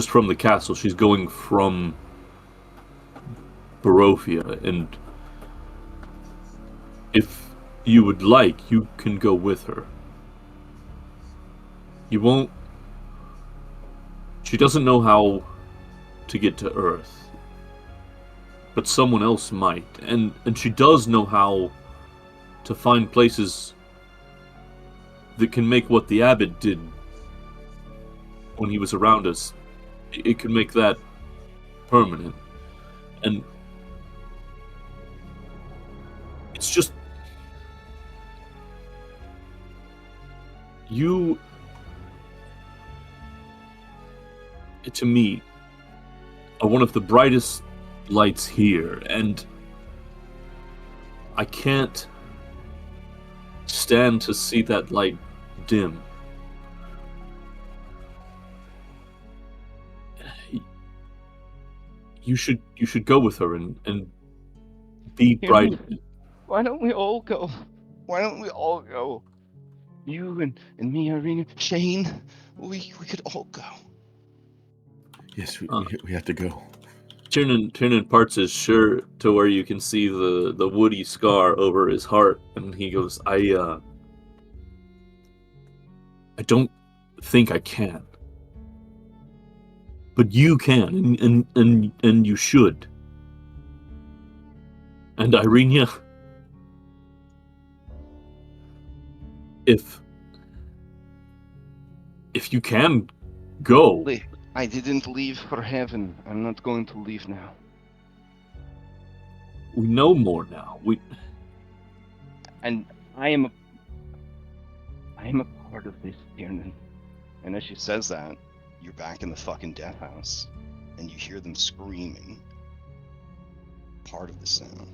from the castle, she's going from Barovia, and If you would like, you can go with her. You won't... She doesn't know how to get to Earth, but someone else might. And she does know how to find places that can make what the abbot did when he was around us. It can make that permanent. And it's just... You... To me, are one of the brightest lights here, and I can't stand to see that light dim. You should go with her and be bright. Why don't we all go? Why don't we all go? You and me, Irene, Shane, we could all go. Yes, we have to go. Tiernan parts his shirt to where you can see the woody scar over his heart, and he goes, I don't think I can. But you can, and you should. And Irenia, if you can go. I didn't leave for heaven. I'm not going to leave now. We know more now. And I am a part of this, Tiernan. And as she says that, you're back in the fucking death house, and you hear them screaming. Part of the sound.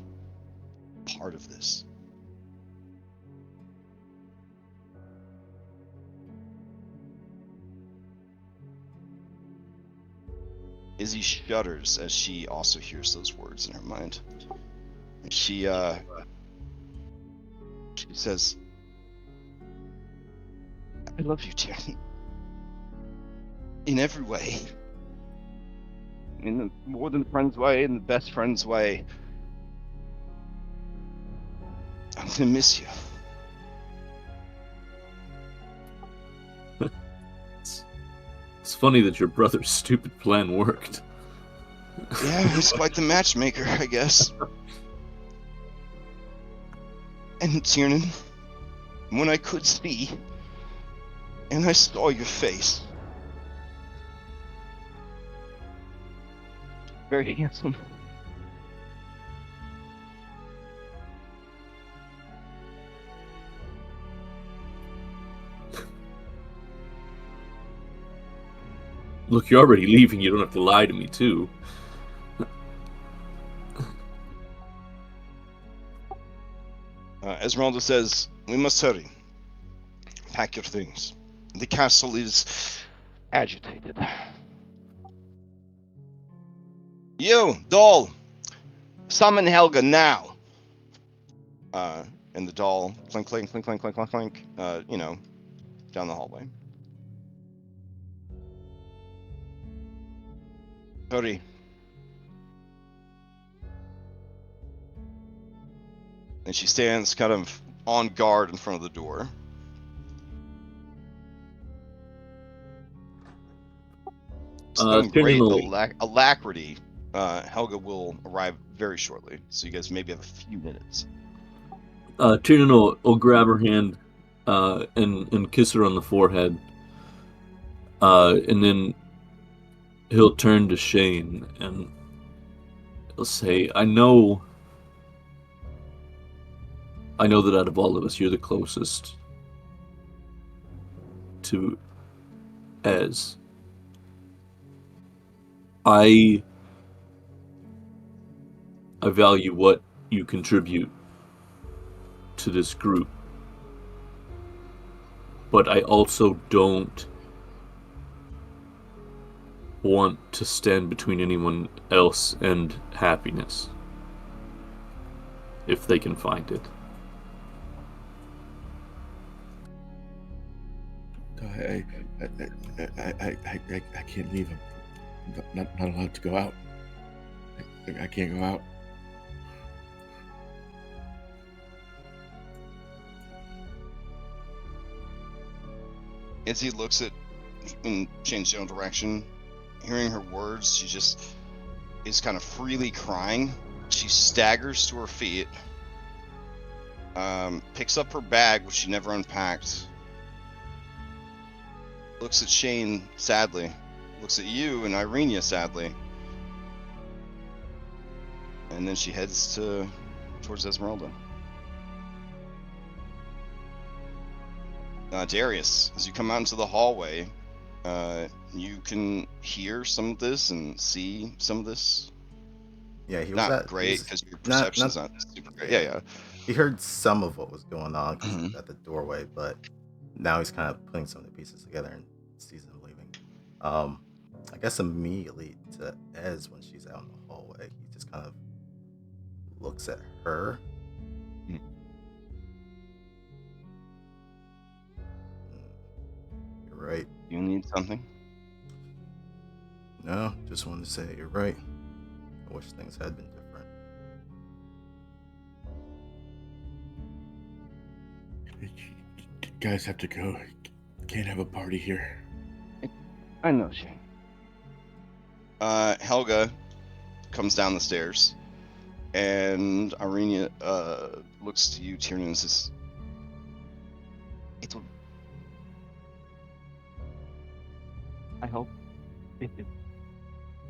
Part of this. Izzy shudders as she also hears those words in her mind. And she says, I love you, Tiernan. In every way. In the more than friend's way, in the best friend's way. I'm gonna miss you. It's funny that your brother's stupid plan worked. Yeah, he's quite the matchmaker, I guess. And Tiernan, when I could see, and I saw your face. Very handsome. Look, you're already leaving. You don't have to lie to me, too. Esmeralda says, we must hurry. Pack your things. The castle is agitated. You, doll! Summon Helga now! And the doll, clink, clink, clink, clink, clink, clink, clink, down the hallway. Hurry. And she stands kind of on guard in front of the door. So great alacrity. Helga will arrive very shortly, so you guys maybe have a few minutes. Tiernan will grab her hand and kiss her on the forehead. And then he'll turn to Shane and he'll say, I know that out of all of us, you're the closest to Ez. I value what you contribute to this group, but I also don't want to stand between anyone else and happiness, if they can find it. I can't leave him. Not allowed to go out. I can't go out. As he looks at in Shane's general direction, hearing her words, she just is kind of freely crying. She staggers to her feet, picks up her bag, which she never unpacked, looks at Shane sadly, looks at you and Irenia sadly, and then she heads towards Esmeralda. Darius, as you come out into the hallway, you can hear some of this and see some of this. Yeah, he was Not at great he's- because your perception's not super great. Yeah, yeah. He heard some of what was going on 'cause Mhm. at the doorway, but now he's kind of putting some of the pieces together and sees him leaving. I guess immediately to Ez when she's out in the hallway, he just kind of looks at her. Mhm. You're right. You need something? No, just wanted to say you're right. I wish things had been different. Guys have to go. Can't have a party here. I know, Shane. Helga comes down the stairs, and Irenia looks to you, Tiernan, and says, I hope it is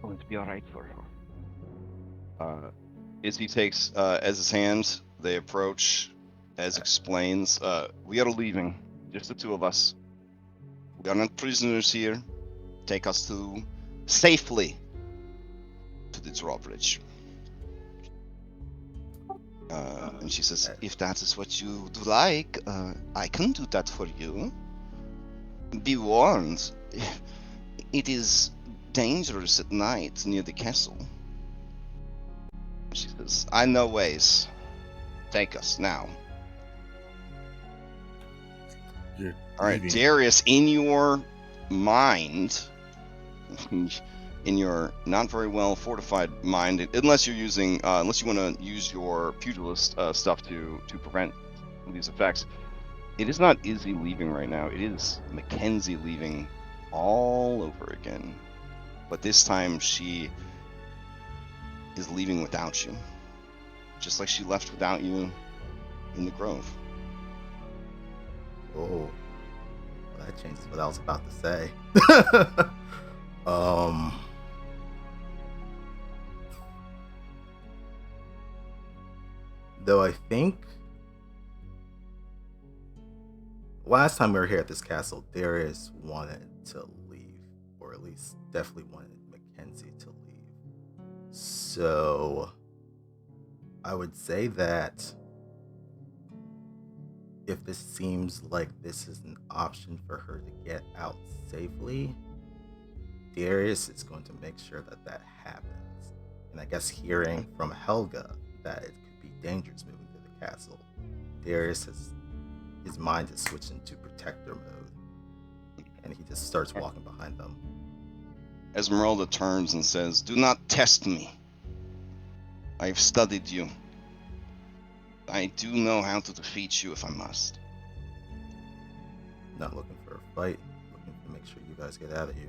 going to be alright for her. As he takes Ez's hand, they approach. Ez explains, we are leaving, just the two of us. We are not prisoners here. Take us to safely to the drawbridge. And she says, if that is what you would like, I can do that for you. Be warned, it is dangerous at night near the castle. She says, I know ways. Take us now. You're All right, leaving. Darius, in your mind, in your not very well fortified mind, unless you're using, unless you want to use your pugilist stuff to prevent these effects, it is not Izzy leaving right now. It is Mackenzie leaving all over again. But this time she is leaving without you, just like she left without you in the grove. Oh, well, that changes what I was about to say. Though I think last time we were here at this castle, Darius wanted to leave, or at least definitely wanted Mackenzie to leave. So I would say that if this seems like this is an option for her to get out safely, Darius is going to make sure that that happens. And I guess hearing from Helga that it could be dangerous moving through the castle, Darius has his mind is switched into protector mode, and he just starts walking behind them. Esmeralda turns and says, do not test me. I have studied you. I do know how to defeat you if I must. Not looking for a fight, looking to make sure you guys get out of here.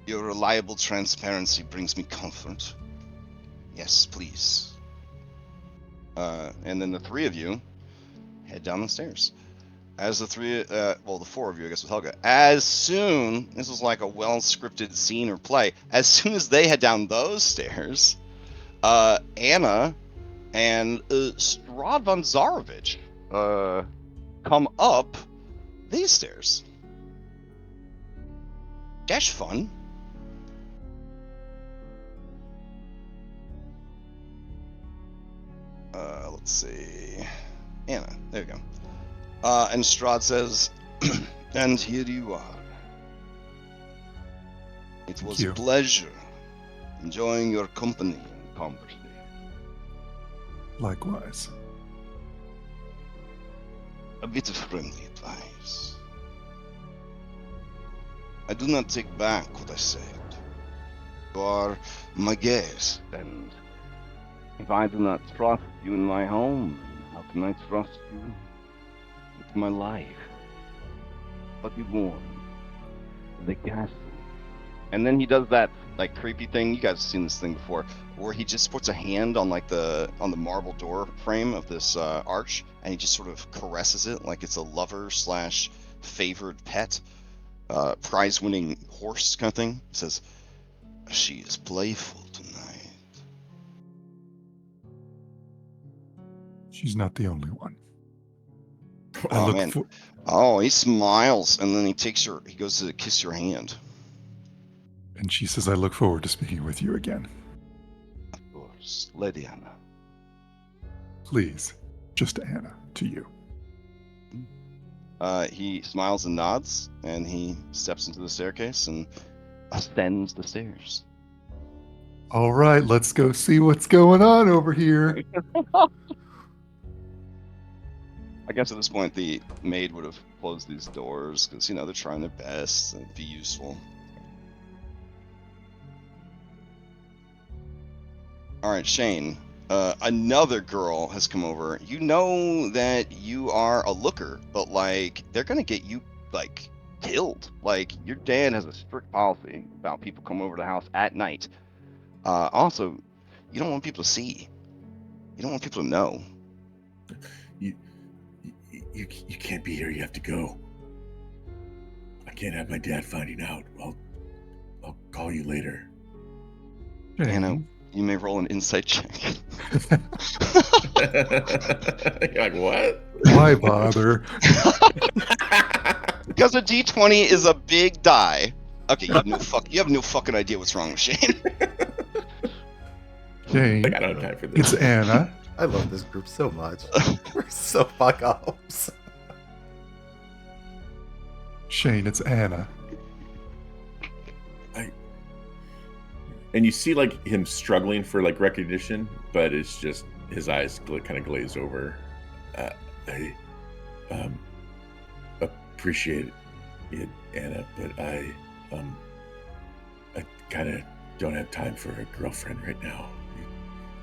Your reliable transparency brings me comfort. Yes, please. And then the three of you head down the stairs. As the the four of you, I guess, with Helga. As soon, this was like a well-scripted scene or play. As soon as they head down those stairs, Anna and Strahd von Zarovich come up these stairs. That's fun. Let's see. Anna, there you go. And Strahd says, and here you are. It was a you. pleasure enjoying your company and conversation. Likewise. A bit of friendly advice. I do not take back what I said. You are my guest, and if I do not trust you in my home, how can I trust you It's my life. But be warned. The castle. And then he does that like creepy thing. You guys have seen this thing before, where he just puts a hand on like the marble door frame of this arch, and he just sort of caresses it like it's a lover slash favored pet, prize-winning horse kind of thing. He says, "She is playful tonight." She's not the only one. I Oh look man. for. Oh, he smiles, and then he goes to kiss your hand. And she says, I look forward to speaking with you again. Of course, Lady Anna. Please, just Anna, to you. He smiles and nods, and he steps into the staircase and ascends the stairs. All right, let's go see what's going on over here. I guess at this point the maid would have closed these doors because they're trying their best and be useful. All right, Shane. Another girl has come over. You know that you are a looker, but they're gonna get you killed. Your dad has a strict policy about people coming over to the house at night. Also, you don't want people to see. You don't want people to know. You can't be here. You have to go. I can't have my dad finding out. I'll call you later. Anna, you may roll an insight check. You're like, what? Why bother? Because a D20 is a big die. Okay, you have no fucking idea what's wrong with Shane. Shane, Like, I don't have time for this. it's Anna. I love this group so much. We're so fuck ups. Shane, it's Anna. And you see him struggling for recognition, but it's just his eyes kind of glaze over. I appreciate it, Anna, but I kind of don't have time for a girlfriend right now.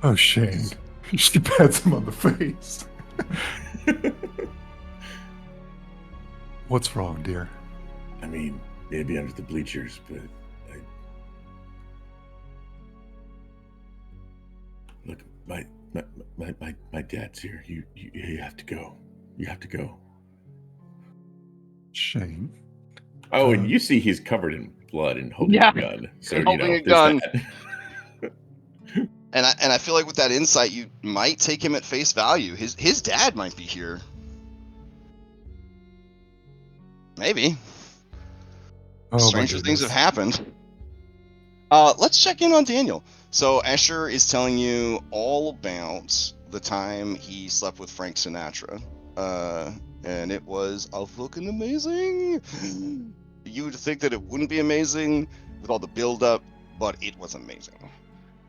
Oh, Shane. She pats him on the face. What's wrong, dear? I mean, maybe under the bleachers, but look, my dad's here. You have to go. You have to go. Shane. Oh, and you see he's covered in blood and holding a gun. So Holding a there's gun. that. And I feel like with that insight, you might take him at face value. His dad might be here. Maybe. Oh, Stranger my things have goodness. happened. Let's check in on Daniel. So Asher is telling you all about the time he slept with Frank Sinatra. And it was fucking amazing. You would think that it wouldn't be amazing with all the build-up, but it was amazing.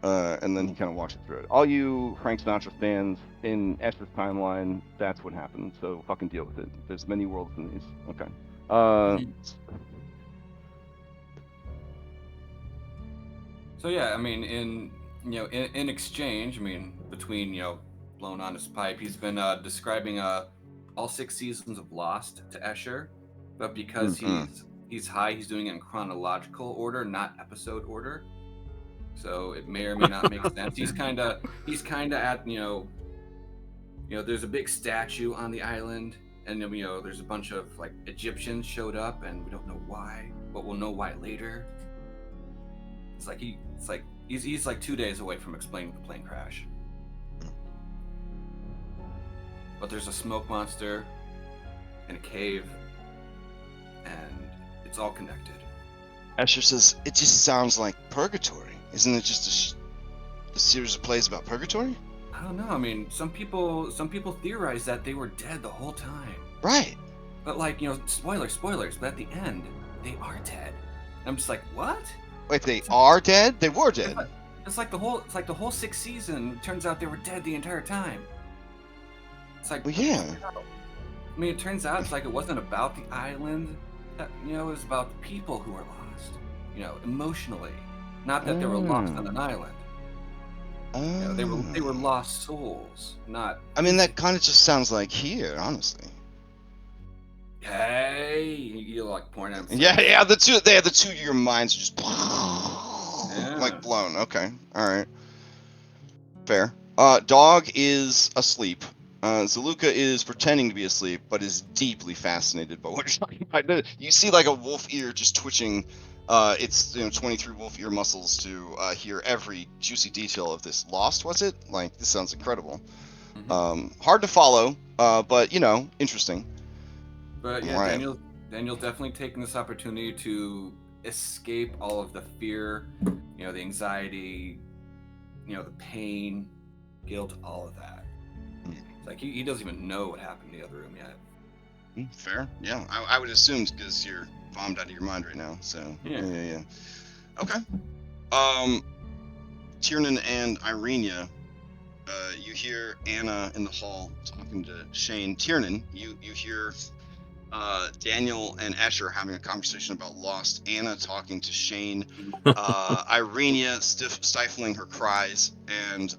And then he kind of walks you through it. All you Frank Sinatra fans in Asher's timeline, that's what happened. So fucking deal with it. There's many worlds in these. Okay. So yeah, I mean, in exchange, I mean, between blowing on his pipe, he's been describing all 6 seasons of Lost to Escher, but because he's high, he's doing it in chronological order, not episode order. So it may or may not make sense. He's kind of at there's a big statue on the island, and there's a bunch of Egyptians showed up, and we don't know why, but we'll know why later. He's 2 days away from explaining the plane crash. But there's a smoke monster in a cave, and it's all connected. Asher says, it just sounds like purgatory. Isn't it just a series of plays about purgatory? I don't know. I mean, some people theorize that they were dead the whole time. Right. But spoilers, but at the end, they are dead. I'm just like, what? Wait, they are dead? They were dead. It's like the whole 6th season. Turns out they were dead the entire time. It's like, well, yeah. I mean, it turns out it's it wasn't about the island. It was about the people who were lost. Emotionally, not that they were lost on an island. They were lost souls, not. I mean, that kind of just sounds like here, honestly. Hey, you like point at him. Yeah. The two of your minds are just Yeah. like blown. Okay, all right, fair. Dog is asleep. Zaluka is pretending to be asleep, but is deeply fascinated by what you're talking about. You see like a wolf ear just twitching. It's 23 wolf ear muscles to hear every juicy detail of this. Lost, was it? Like, this sounds incredible. Hard to follow, but interesting. But yeah, Right. Daniel's definitely taking this opportunity to escape all of the fear, the anxiety, the pain, guilt, all of that. It's like he doesn't even know what happened in the other room yet. Fair. Yeah, I would assume because you're bombed out of your mind right now. So yeah. Okay. Tiernan and Irenia, you hear Anna in the hall talking to Shane. Tiernan, you hear Daniel and Escher having a conversation about Lost. Anna talking to Shane. Irenia stifling her cries, and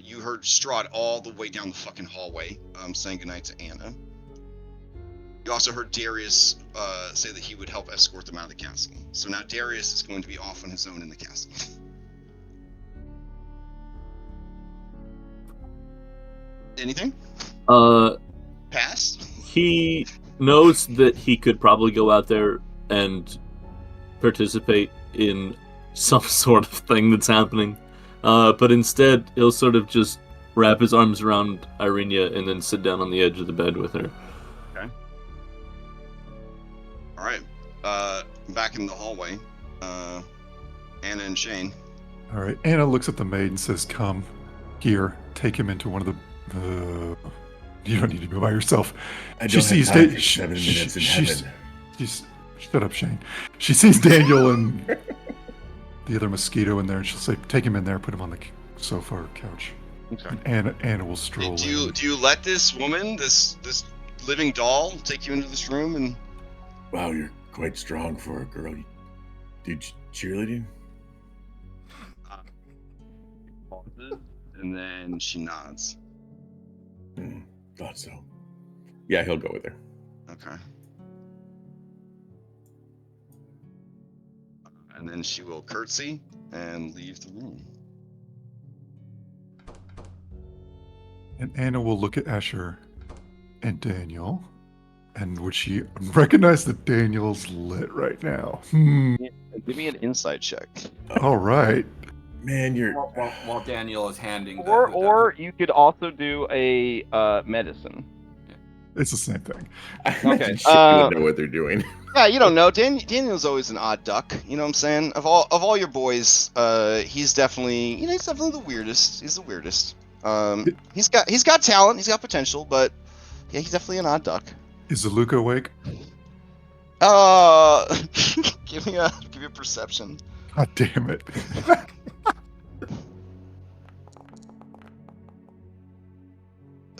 you heard Strahd all the way down the fucking hallway saying goodnight to Anna. You also heard Darius say that he would help escort them out of the castle. So now Darius is going to be off on his own in the castle. Anything? Pass? He knows that he could probably go out there and participate in some sort of thing that's happening. But instead, he'll sort of just wrap his arms around Irenia and then sit down on the edge of the bed with her. Okay. All right. Back in the hallway, Anna and Shane. All right. Anna looks at the maid and says, "Come here. Take him into one of the. You don't need to go by yourself." I don't have time for 7 minutes in heaven. Shut up, Shane. She sees Daniel and the other mosquito in there, and she'll say, "Take him in there. Put him on the sofa or couch." Okay. And Anna will stroll in. Do you let this woman, this living doll, take you into this room and? Wow, you're quite strong for a girl. You do cheerleading? Pauses, and then she nods. Thought so. Yeah, he'll go with her. Okay. And then she will curtsy and leave the room. And Anna will look at Escher and Daniel. And would she recognize that Daniel's lit right now? Give me an insight check. All right. Man, you're... While Daniel is handing Or you could also do a medicine. It's the same thing. Okay. She doesn't know what they're doing. Yeah, you don't know. Daniel's always an odd duck. You know what I'm saying? Of all your boys, he's definitely the weirdest. He's the weirdest. He's got talent. He's got potential, but yeah, he's definitely an odd duck. Is Zaluka awake? Give me a perception. God damn it.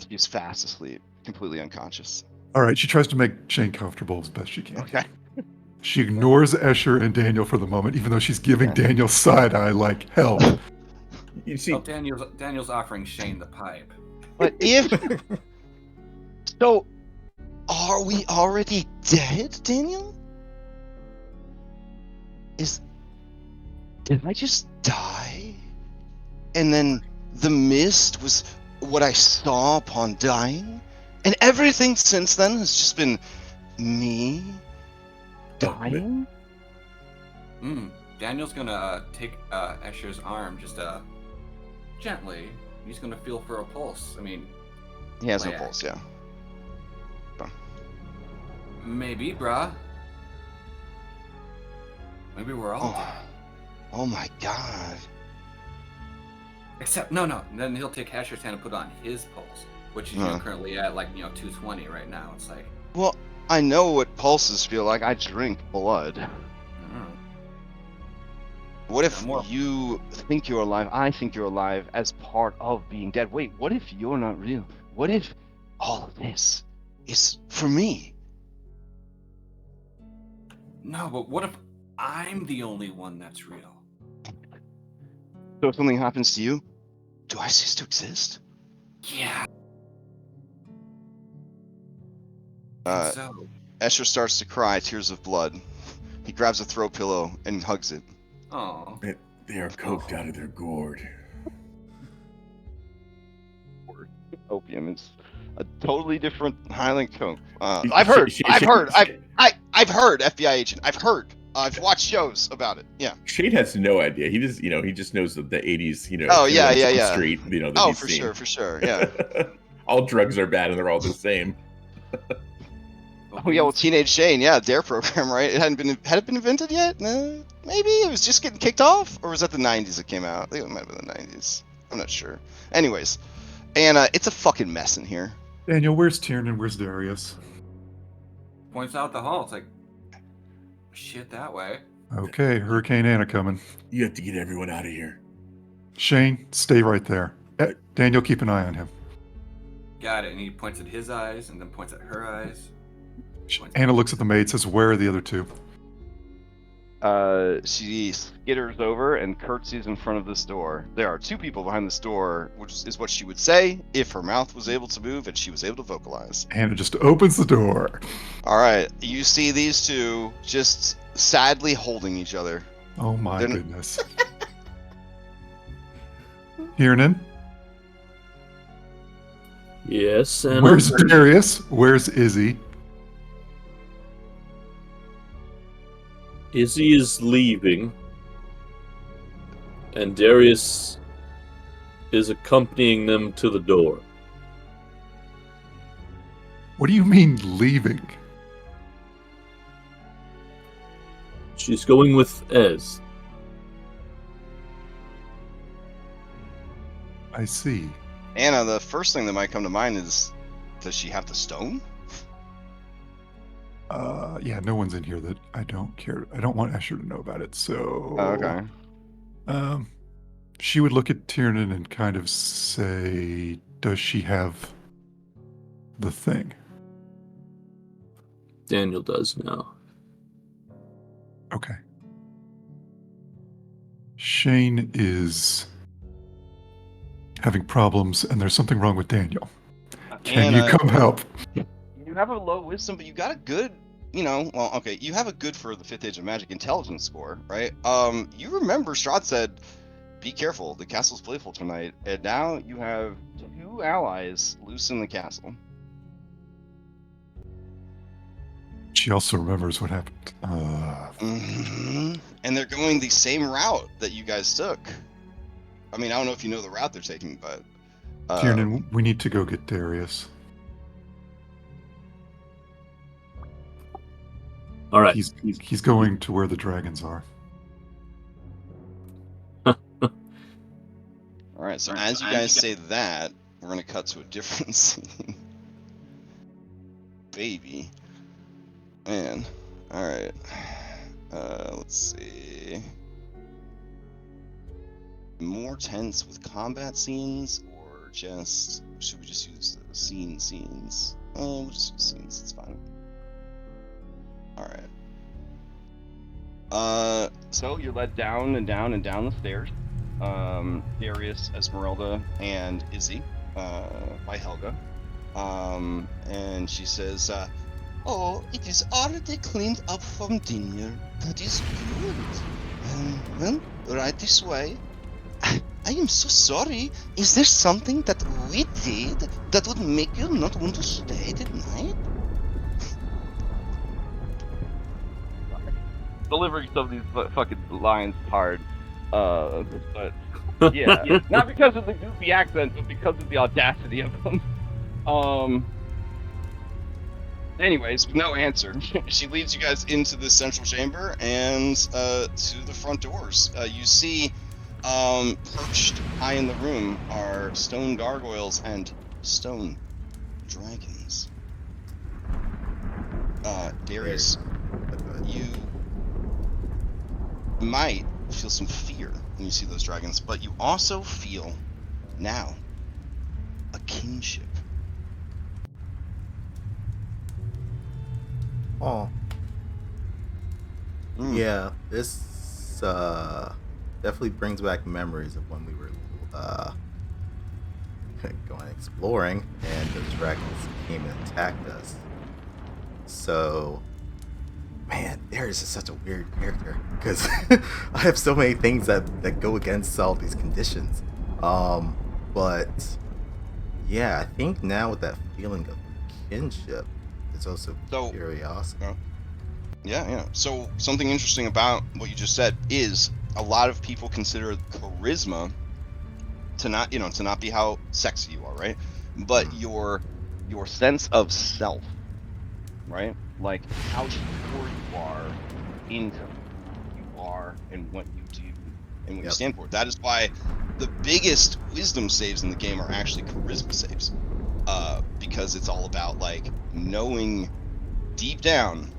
She's fast asleep, completely unconscious. All right, she tries to make Shane comfortable as best she can. Okay. She ignores Escher and Daniel for the moment, even though she's giving Daniel side eye like help. You see, Daniel's offering Shane the pipe. But so, are we already dead, Daniel? Did I just die? And then the mist was what I saw upon dying? And everything since then has just been me dying? Daniel's gonna take Escher's arm just gently. He's gonna feel for a pulse. I mean, He has no pulse, yeah. maybe, bruh. Maybe we're all dead. Oh my god. Except, no. Then he'll take Escher's hand and put on his pulse, which is currently at 220 right now. It's like, Well, I know what pulses feel like. I drink blood. What if you think you're alive, I think you're alive as part of being dead? Wait, what if you're not real? What if all of this is for me? no, but what if I'm the only one that's real? So if something happens to you, do I cease to exist? Yeah. Uh, So Escher starts to cry, tears of blood. He grabs a throw pillow and hugs it. Oh. They are coked out of their gourd. Opium. It's A totally different Highland Coke. I've heard FBI agent. I've heard. I've watched shows about it. Yeah. Shade has no idea. He just knows the 80s, Oh, yeah, 21 yeah, Jump yeah. Street, that Oh, he's for seen. sure. Yeah. All drugs are bad and they're all the same. Oh yeah, well, Teenage Shane, yeah, Dare program, right? Had it been invented yet? No, maybe it was just getting kicked off, or was that the '90s it came out? I think it might have been the '90s. I'm not sure. Anyways, and it's a fucking mess in here. Daniel, where's Tiernan? Where's Darius? Points out the hall. It's like, shit that way. Okay, Hurricane Anna coming. You have to get everyone out of here. Shane, stay right there. Daniel, keep an eye on him. Got it. And he points at his eyes and then points at her eyes. Anna looks at the maid, says, "Where are the other two?" she skitters over and curtsies in front of this door. There are two people behind this door, which is what she would say if her mouth was able to move and she was able to vocalize. Anna just opens the door. All right, you see these two just sadly holding each other. Oh my They're goodness. Tiernan, Yes, and where's Darius? Where's Izzy? Izzy is leaving, and Darius is accompanying them to the door. What do you mean leaving? She's going with Ez. I see. Anna, the first thing that might come to mind is, does she have the stone? Yeah, no one's in here that I don't care. I don't want Escher to know about it, so... Oh, okay. She would look at Tiernan and kind of say, does she have the thing? Daniel does now. Okay. Shane is having problems, and there's something wrong with Daniel. Can you Anna, come help? You have a low wisdom, but you got a good, you have a good for the 5th Age of Magic intelligence score, right? You remember Strahd said, be careful, the castle's playful tonight, and now you have 2 allies loose in the castle. She also remembers what happened. And they're going the same route that you guys took. I mean, I don't know if you know the route they're taking, but... Tiernan, we need to go get Darius. All right. He's going to where the dragons are. Alright, so as you guys say that, we're going to cut to a different scene. Baby. Man. Alright. Let's see. More tense with combat scenes, or just... Should we just use the scenes? We'll just use scenes, it's fine. Alright. So you're led down and down and down the stairs. Darius, Esmeralda, and Izzy, by Helga. And she says, oh, it is already cleaned up from dinner. That is good. Well, right this way. I am so sorry. Is there something that we did that would make you not want to stay tonight? Delivering some of these fucking lines hard. But yeah, not because of the goofy accent, but because of the audacity of them. Anyways, with no answer, she leads you guys into the central chamber and to the front doors. You see, perched high in the room are stone gargoyles and stone dragons. Darius, you might feel some fear when you see those dragons, but you also feel now a kinship. Oh. Yeah, this definitely brings back memories of when we were going exploring and those dragons came and attacked us. So, man, Darius is such a weird character because I have so many things that go against all these conditions. But yeah, I think now with that feeling of kinship, it's also So, curiosity. yeah. So something interesting about what you just said is a lot of people consider charisma to not, to not be how sexy you are, right? But Mhm. your sense of self, right? Like how sure you are into who you are and what you do and what you Yep. stand for. That is why the biggest wisdom saves in the game are actually charisma saves. Because it's all about like knowing deep down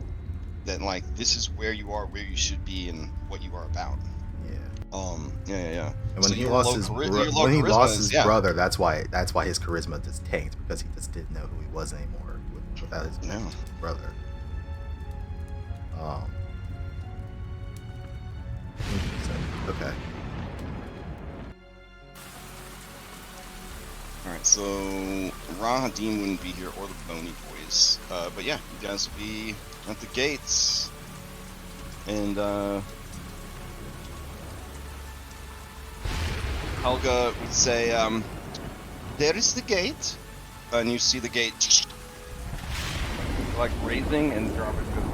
that like this is where you are, where you should be, and what you are about. Yeah. Yeah. And So your low charisma is brother, that's why his charisma just tanked because he just didn't know who he was anymore without his Yeah. brother. Interesting. Okay. All right. So Rahadim wouldn't be here or the Bony Boys, but yeah, you guys will be at the gates, and Helga would say, "There is the gate," and you see the gate like raising, and the drawbridge goes.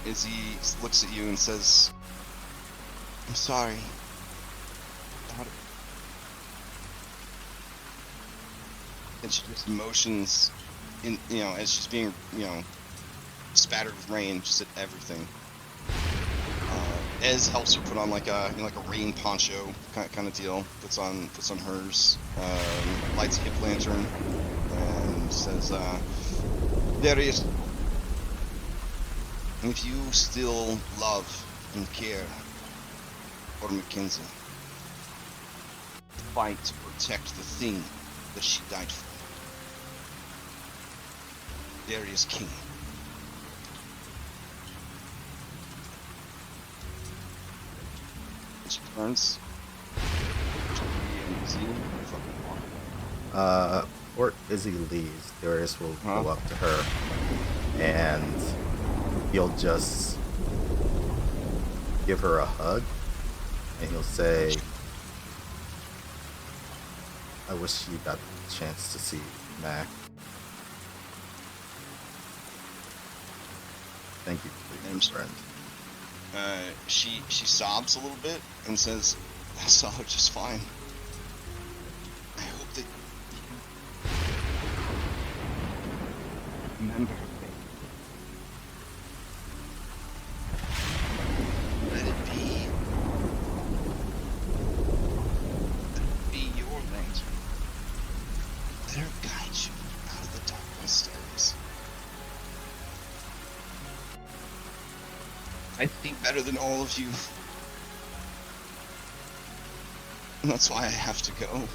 As he looks at you and says, "I'm sorry." And she just motions in, as she's being, spattered with rain, just at everything. Ez helps her put on like a rain poncho kind of deal. Puts on hers. Lights a hip lantern and says, "There is. If you still love and care for Mackenzie, fight to protect the thing that she died for. There is king." And she turns. Before Izzy leaves, Darius will Huh? go up to her and he'll just give her a hug and he'll say, "I wish you got the chance to see Mac. Thank you for being a friend." She sobs a little bit and says, "I saw her just fine. I hope that you remember her fate. Let it be. Let it be your lantern. Let her guide you out of the darkness, Darius. I think better than all of you. And that's why I have to go."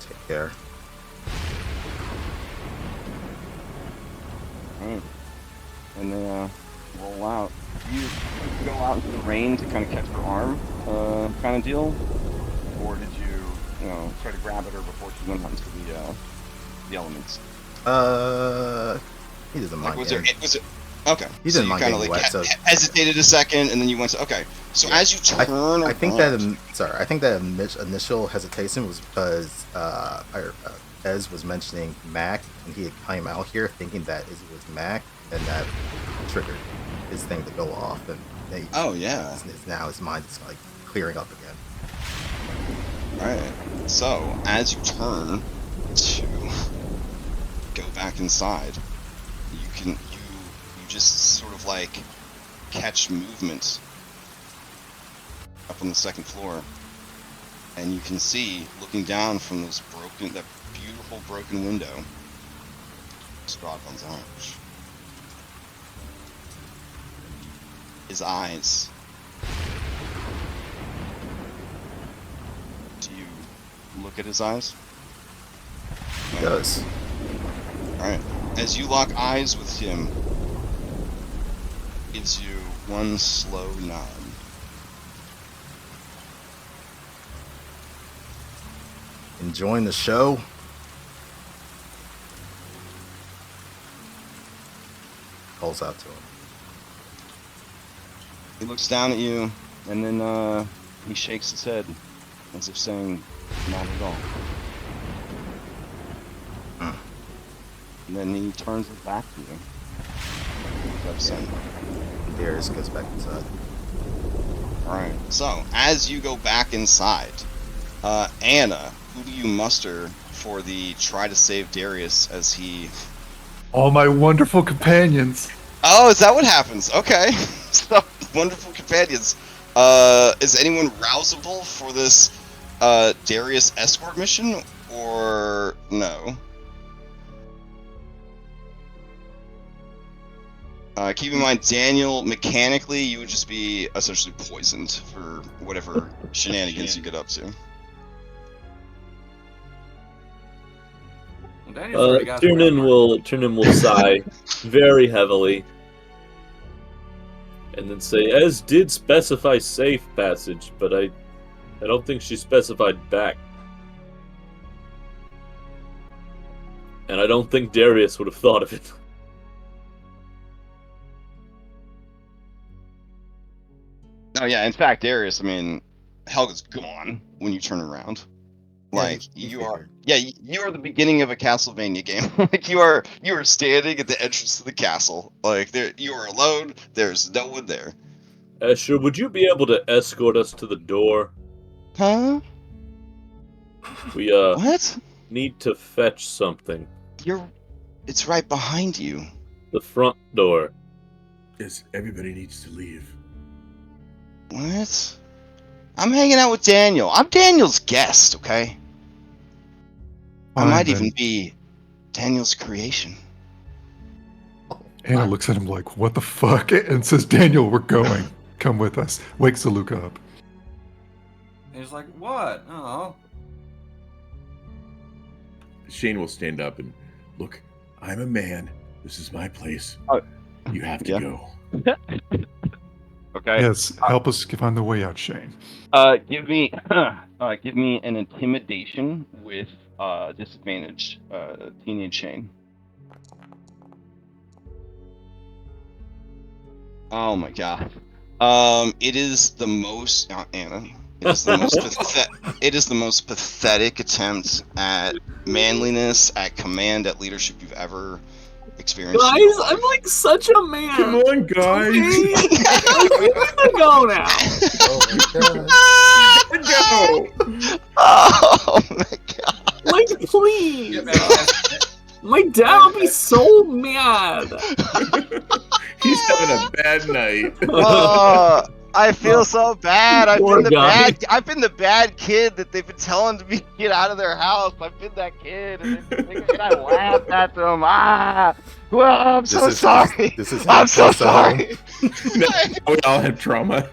Take care. Alright. And they roll out. You go out into the rain to kind of catch her arm, kind of deal? Or did you, try to grab at her before she went out into the elements? He doesn't mind. Was it? Okay. He So didn't you mind kind of getting like wet, so hesitated a second, and then you went to, okay. So as you turn I think around- I think that initial hesitation was because Ez was mentioning Mac, and he had come out here thinking that Izzy was Mac, and that triggered his thing to go off, and Oh, yeah. now his mind is like clearing up again. Alright. So, as you turn to go back inside, you just sort of like catch movement up on the second floor, and you can see, looking down from that beautiful broken window, Strahd Arch. His eyes. Do you look at his eyes? He does. Alright. As you lock eyes with him, gives you, one slow nod. Enjoying the show. Calls out to him. He looks down at you, and then he shakes his head, as if saying, "Not at all." And then he turns his back to you. Kept saying, Darius goes back inside. Alright, so as you go back inside, Anna, who do you muster for the try to save Darius as he... All my wonderful companions. Oh, is that what happens? Okay. So, wonderful companions. Is anyone rousable for this Darius escort mission, or no? Keep in mind, Daniel, mechanically, you would just be essentially poisoned for whatever shenanigans you get up to. Well, Daniel's already got his Tiernan will sigh very heavily, and then say, "As did specify safe passage, but I don't think she specified back, and I don't think Darius would have thought of it." Oh yeah, in fact, Darius, I mean, Helga's gone when you turn around. Like, you are the beginning of a Castlevania game. Like, you are standing at the entrance to the castle. Like, you are alone, there's no one there. Asher, would you be able to escort us to the door? Huh? We What? need to fetch something. It's right behind you. The front door. Yes, everybody needs to leave. What? I'm hanging out with Daniel. I'm Daniel's guest, okay? I Fine, might then. even be Daniel's creation. Anna looks at him like, what the fuck? And says, Daniel, we're going. Come with us. Wakes Aluka up. And he's like, what? Oh. Shane will stand up and look. I'm a man. This is my place. Oh, You have to yeah. go. Okay. Yes, help us find the way out, Shane. Give me an intimidation with disadvantage. Teenage Shane. Oh my god. It is the most Anna. It is the most it is the most pathetic attempt at manliness, at command, at leadership you've ever experienced. in your Guys, life. I'm like such a man. Come on, guys. We gotta go now. Oh my god. Go. Oh my god. Like, please. Get back, guys. My dad would be so mad. He's having a bad night. Oh, I feel so bad. Poor guy. I've been the bad kid that they've been telling to be get out of their house. I've been that kid, and I laughed at them. Well, I'm so sorry. This is I'm so sorry. We all have trauma.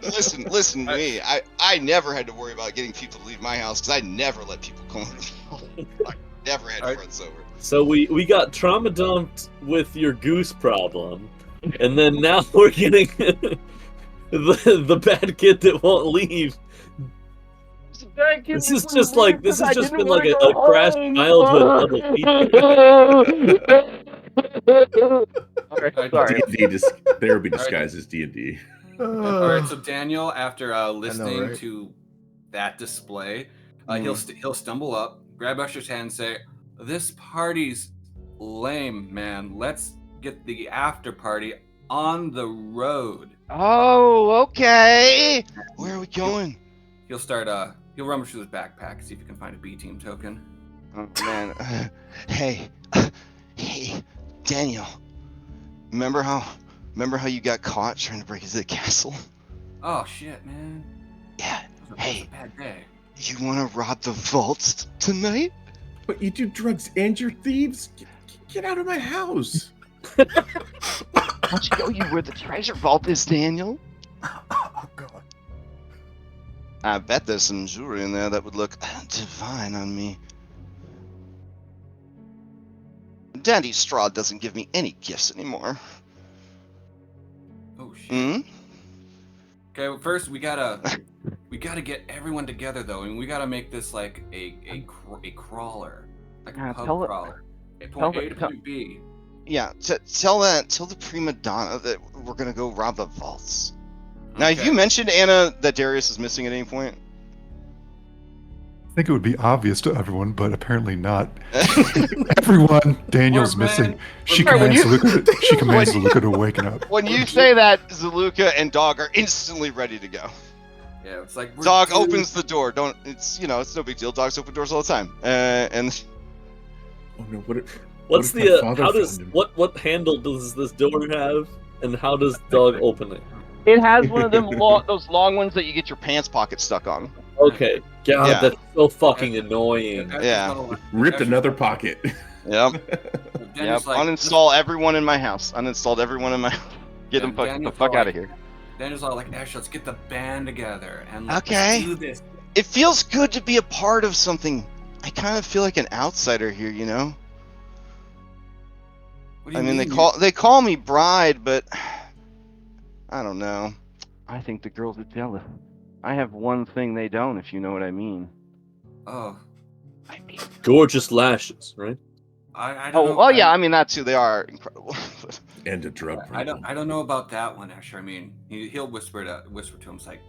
Listen to me. I never had to worry about getting people to leave my house because I never let people come over. I never had friends over. So we got trauma dumped with your goose problem, and then now we're getting the bad kid that won't leave. This has just been like a crash childhood level feature. Okay, sorry. D&D therapy disguised as D&D. Alright, so Daniel, after listening right? to that display, he'll stumble up, grab Usher's hand and say, "This party's lame, man. Let's get the after party on the road." Oh, okay. Where are we going? He'll start he'll rummage through his backpack, see if he can find a B-team token. Oh man. Hey, Daniel. Remember how you got caught trying to break into the castle? Oh shit, man. Yeah. That was Hey. a bad day. You want to rob the vaults tonight? But you do drugs and you're thieves? Get out of my house. Why don't you go where the treasure vault is, Daniel? Oh god. I bet there's some jewelry in there that would look divine on me. Dandy Strahd doesn't give me any gifts anymore. Oh shit. Hmm? Okay, well, first we gotta get everyone together though, and we gotta make this like a crawler, like a Yeah, pub tell it- crawler. tell Point the- A to tell- point B. Yeah, tell the prima donna that we're gonna go rob the vaults. Now, have you Okay. mentioned, Anna, that Darius is missing at any point? I think it would be obvious to everyone, but apparently not. Everyone, Daniel's Or, man, missing. She Alright, when commands you- Zaluka. She commands Zaluka to waken up. When you say that, Zaluka and Dog are instantly ready to go. Yeah, it's like we're Dog due- opens the door. Don't. It's it's no big deal. Dogs open doors all the time. And Oh no! What if What's my the father how does found him? what handle does this door have, and how does dog open it? it has one of them those long ones that you get your pants pocket stuck on. Okay, God, Yeah. that's so fucking annoying. Esther's Yeah. gonna, like- Ripped Esther's another gonna- pocket. Yep. Daniel's like, Uninstall everyone in my house. Uninstalled everyone in my. Get them the Daniel's fuck all out of like- here. Daniel's all like, Ash, let's get the band together and let's Okay. do this. It feels good to be a part of something. I kind of feel like an outsider here, you know. What do I you mean, mean? they call me bride, but I don't know. I think the girls are jealous. I have one thing they don't, if you know what I mean. Oh, Gorgeous lashes, right? I don't Oh, know. well, yeah. I mean, that too. They are incredible. And a drug problem. I don't know about that one, Asher. I mean, he'll whisper to him. It's like,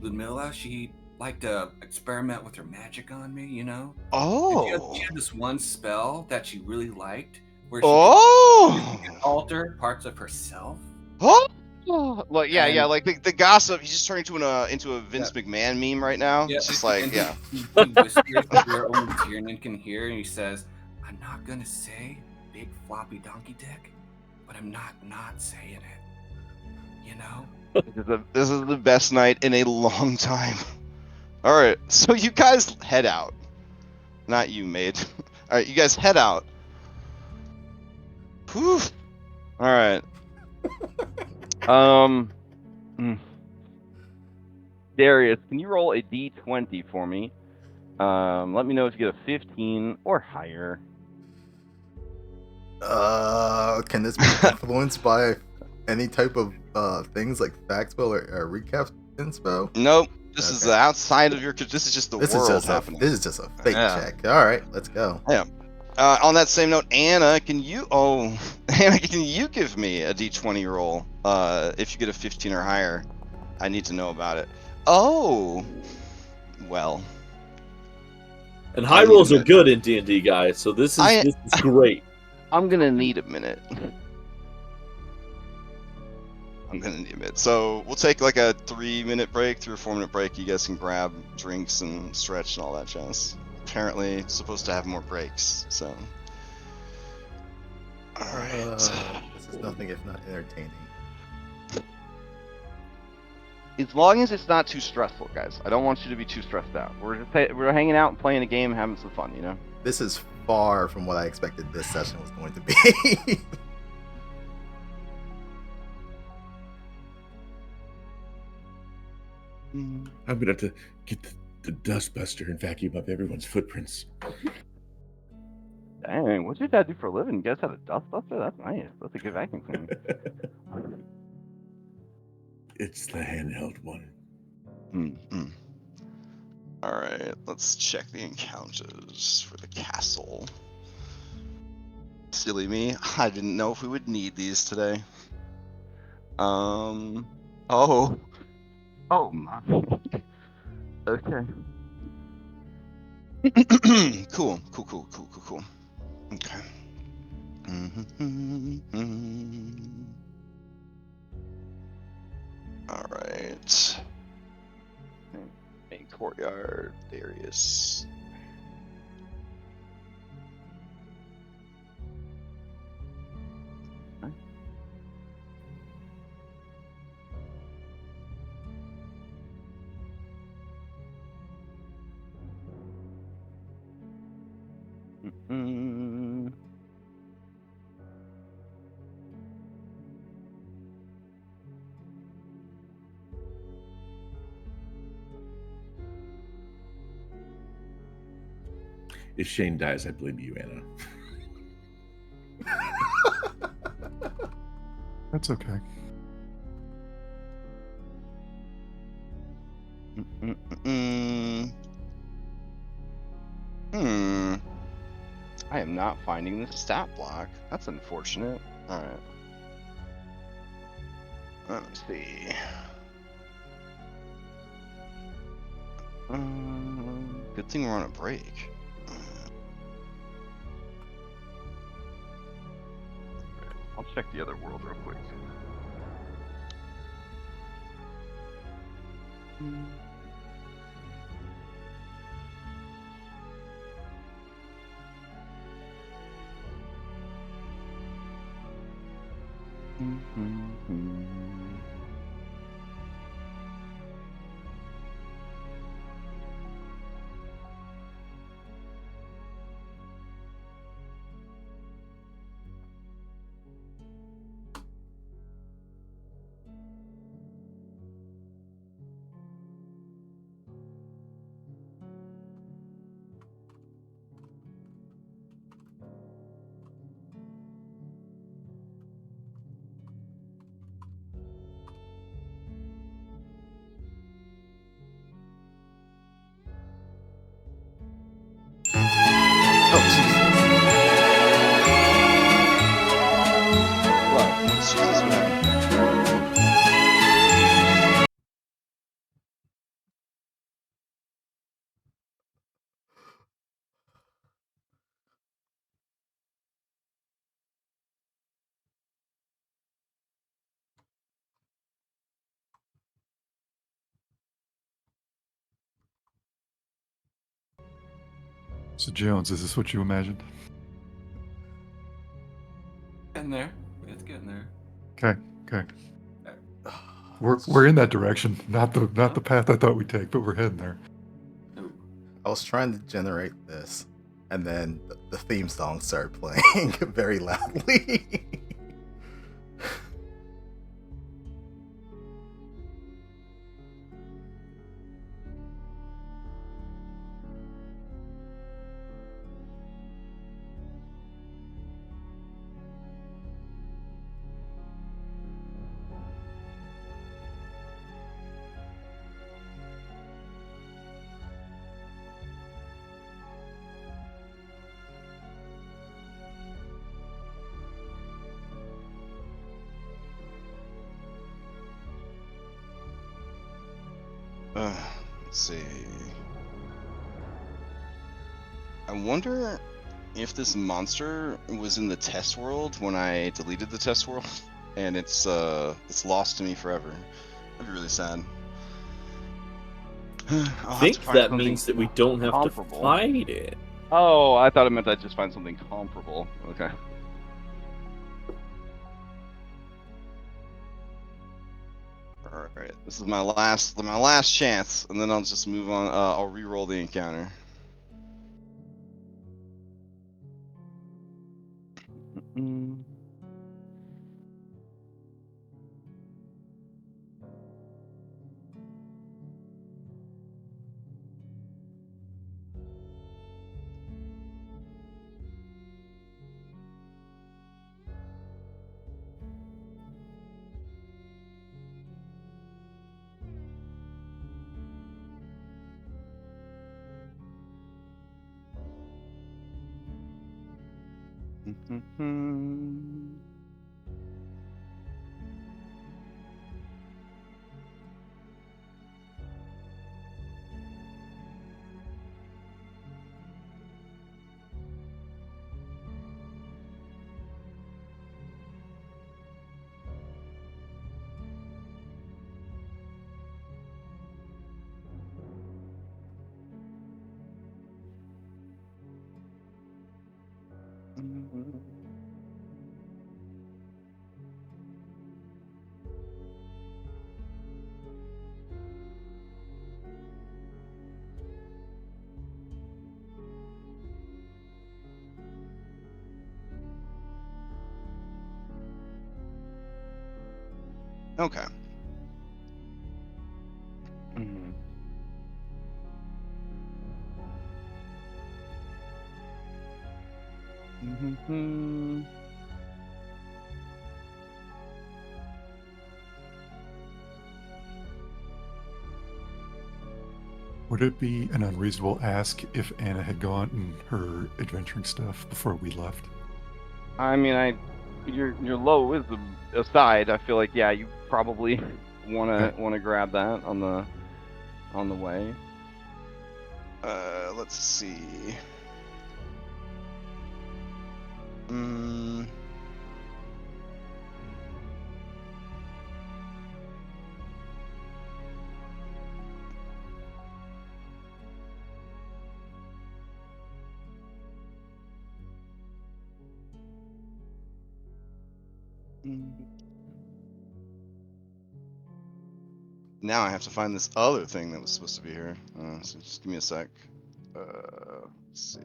Ludmilla, she liked to experiment with her magic on me, you know. And she had this one spell that she really liked, where she could alter parts of herself. Oh. Well, yeah, And- like the gossip. He's just turning into a Vince McMahon meme right now. Yeah. It's just like, And yeah. He whispers where only Tiernan can hear, and he says, "I'm not gonna say big floppy donkey dick, but I'm not saying it. You know." This is the best night in a long time. All right, so you guys head out. Not you, maid. All right, you guys head out. Whew. All right. Darius, can you roll a d20 for me? Let me know if you get a 15 or higher. Can this be influenced by any type of things like fact spell or recap inspo? Nope. This is Okay. outside of your. This is just the This world is just happening. this is just a fake Yeah. check. All right, let's go. On that same note, Anna, can you? Oh, Anna, can you give me a d20 roll? If you get a 15 or higher, I need to know about it. Oh, well. And high rolls are good in D&D, guys. So this is great. I'm gonna need a minute. I'm gonna need a minute. So we'll take like a 3-minute break, 3 or 4-minute break. You guys can grab drinks and stretch and all that jazz. Apparently, it's supposed to have more breaks. So, all right. This is nothing if not entertaining. As long as it's not too stressful, guys. I don't want you to be too stressed out. We're hanging out and playing a game, having some fun, you know. This is far from what I expected this session was going to be. I'm gonna have to get the dustbuster and vacuum up everyone's footprints. Dang, what's your dad do for a living? You guys have a dustbuster? That's nice. That's a good vacuum cleaner. It's the handheld one. All right, let's check the encounters for the castle. Silly me, I didn't know if we would need these today. Oh. Oh my. Okay. Cool. Okay. All right. Main courtyard, Darius. If Shane dies, I blame you, Anna. That's okay. not finding the stat block. That's unfortunate. Alright. Let me see. Good thing we're on a break. I'll check the other world real quick. Oh, Jesus. What's Jesus? What happened? So Jones, is this what you imagined? Getting there. It's getting there. Okay. We're in that direction. Not the path I thought we'd take, but we're heading there. Ooh. I was trying to generate this, and then the theme song started playing very loudly. Let's see. I wonder if this monster was in the test world when I deleted the test world, and it's lost to me forever. That'd be really sad. I think that means that we don't have comparable. to fight it. Oh, I thought it meant I'd just find something comparable. Okay. All right, this is my last chance, and then I'll just move on. I'll re-roll the encounter. Okay. Would it be an unreasonable ask if Anna had gotten her adventuring stuff before we left? I mean, your low wisdom aside, I feel like yeah, you probably wanna grab that on the way. Let's see. Mm. Now I have to find this other thing that was supposed to be here. So just give me a sec. Let's see.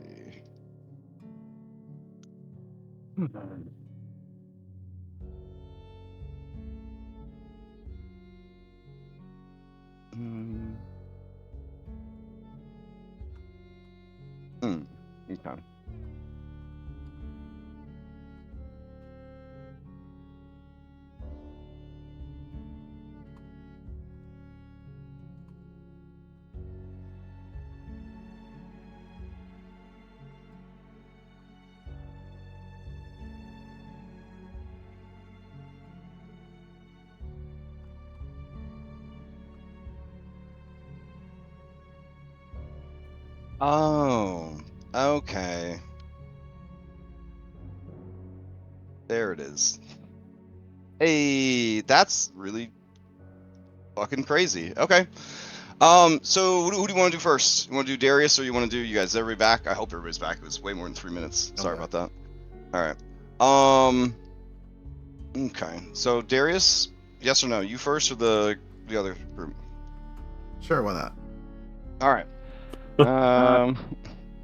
Okay. Oh, okay. There it is. Hey, that's really fucking crazy. Okay. So who do you want to do first? You want to do Darius or you want to do you guys? Everybody back? I hope everybody's back. It was way more than 3 minutes. Sorry back. about that. All right. Okay. So Darius, yes or no? You first or the other group? Sure, why not? All right.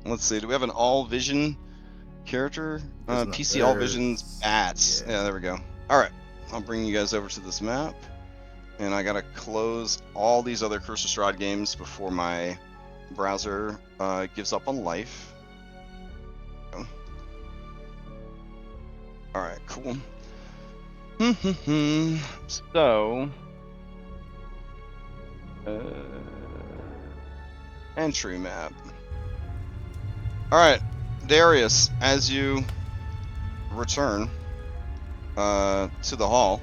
Let's see. Do we have an all vision character? There's no- PC all visions there's- bats. Yeah, there we go. All right. I'll bring you guys over to this map. And I gotta close all these other Curse of Strahd games before my browser gives up on life. Alright, cool. So... entry map. Alright, Darius, as you return to the hall,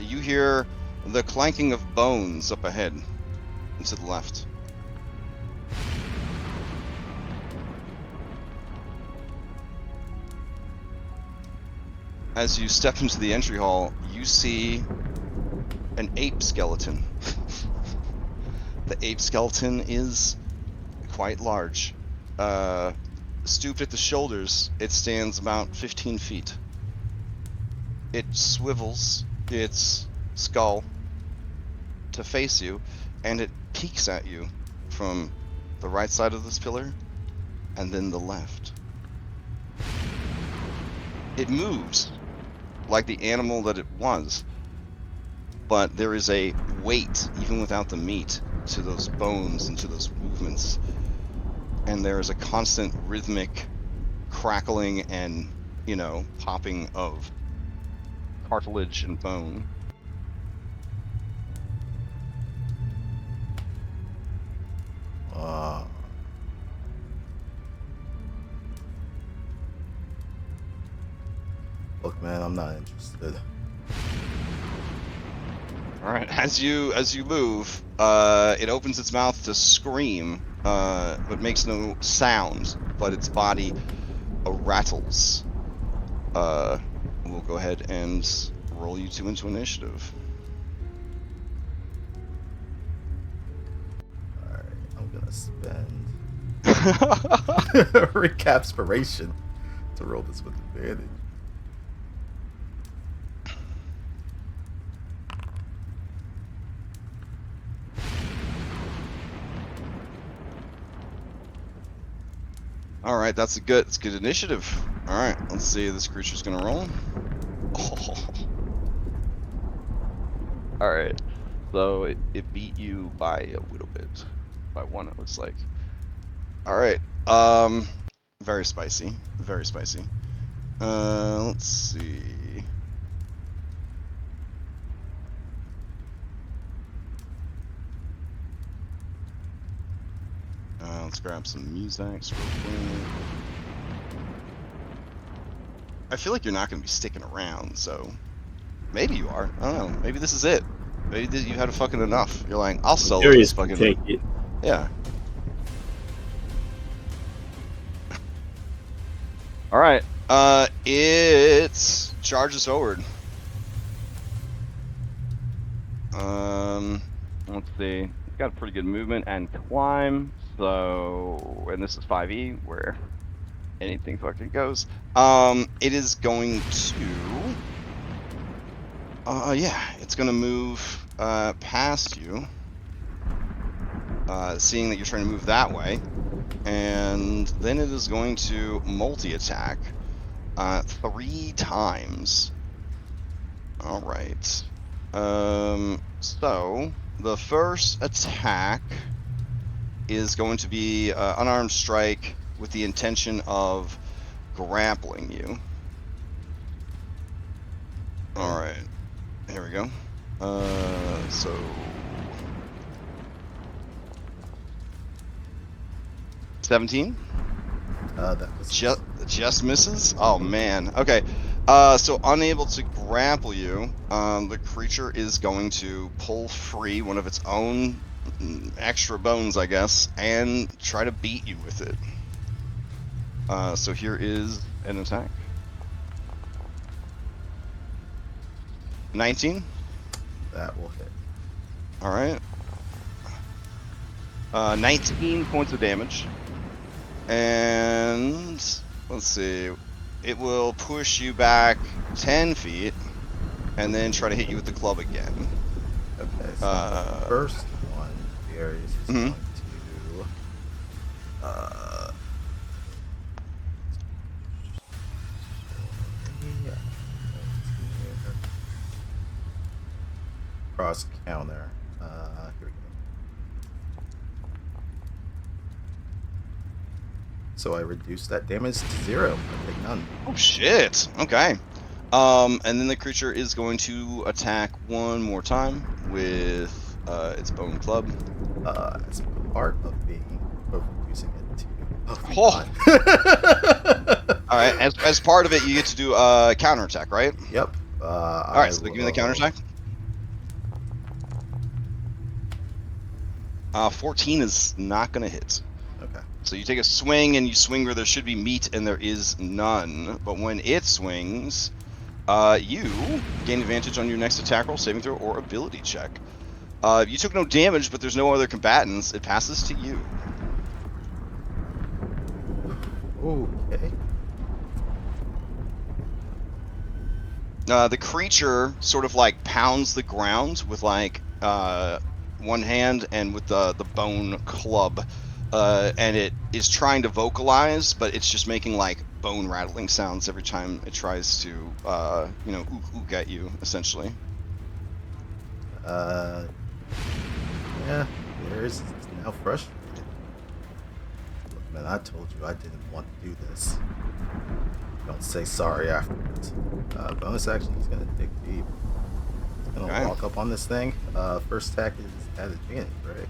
you hear the clanking of bones up ahead and to the left. As you step into the entry hall, you see an ape skeleton. The ape skeleton is quite large. Stooped at the shoulders, it stands about 15 feet. It swivels its skull to face you, and it peeks at you from the right side of this pillar and then the left. It moves like the animal that it was, but there is a weight, even without the meat, to those bones and to those movements. And there is a constant rhythmic crackling and, popping of cartilage and bone. Look, man, I'm not interested. All right, as you move, it opens its mouth to scream, but makes no sound. But its body rattles. We'll go ahead and roll you two into initiative. All right, I'm gonna spend recapspiration to roll this with advantage. All right, it's good initiative. All right, let's see. This creature's gonna roll. Oh. All right, so it beat you by a little bit, by one. It looks like. All right, very spicy, very spicy. Let's see. Let's grab some music real quick. I feel like you're not going to be sticking around, so maybe you are. I don't know. Maybe this is it. Maybe you had a fucking enough. You're like, I'll solo this Curious to fucking. take it. Yeah. All right. It charges forward. Let's see. It's got a pretty good movement and climb. So, and this is 5e, where anything fucking goes. It is going to. Yeah, it's gonna move past you. Seeing that you're trying to move that way, and then it is going to multi-attack 3 times. All right. So the first attack is going to be unarmed strike with the intention of grappling you. All right. Here we go. So 17. That was Just misses. Oh man. Okay. So unable to grapple you, the creature is going to pull free one of its own extra bones, I guess, and try to beat you with it. So here is an attack. 19. that will hit. All right. 19 points of damage. And let's see. It will push you back 10 feet and then try to hit you with the club again. Okay, so the first one, Darius is Mhm. going to cross counter. Here we go. So I reduced that damage to 0. I take none. Oh shit. Okay. And then the creature is going to attack one more time with its bone club. As part of reducing it to Oh. All right. As part of it, you get to do a counterattack, right? Yep. All right. So give me the counterattack. 14 is not going to hit. Okay. So you take a swing and you swing where there should be meat and there is none. But when it swings, you gain advantage on your next attack roll, saving throw, or ability check. You took no damage, but there's no other combatants. It passes to you. Okay. The creature sort of like pounds the ground with like one hand and with the bone club, and it is trying to vocalize, but it's just making like bone rattling sounds every time it tries to ook at you, essentially. Yeah, Darius is now frustrated. Look, man, I told you I didn't want to do this. Don't say sorry afterwards. Bonus action, he's gonna dig deep. He's gonna Okay. walk up on this thing. First attack is at advantage, right?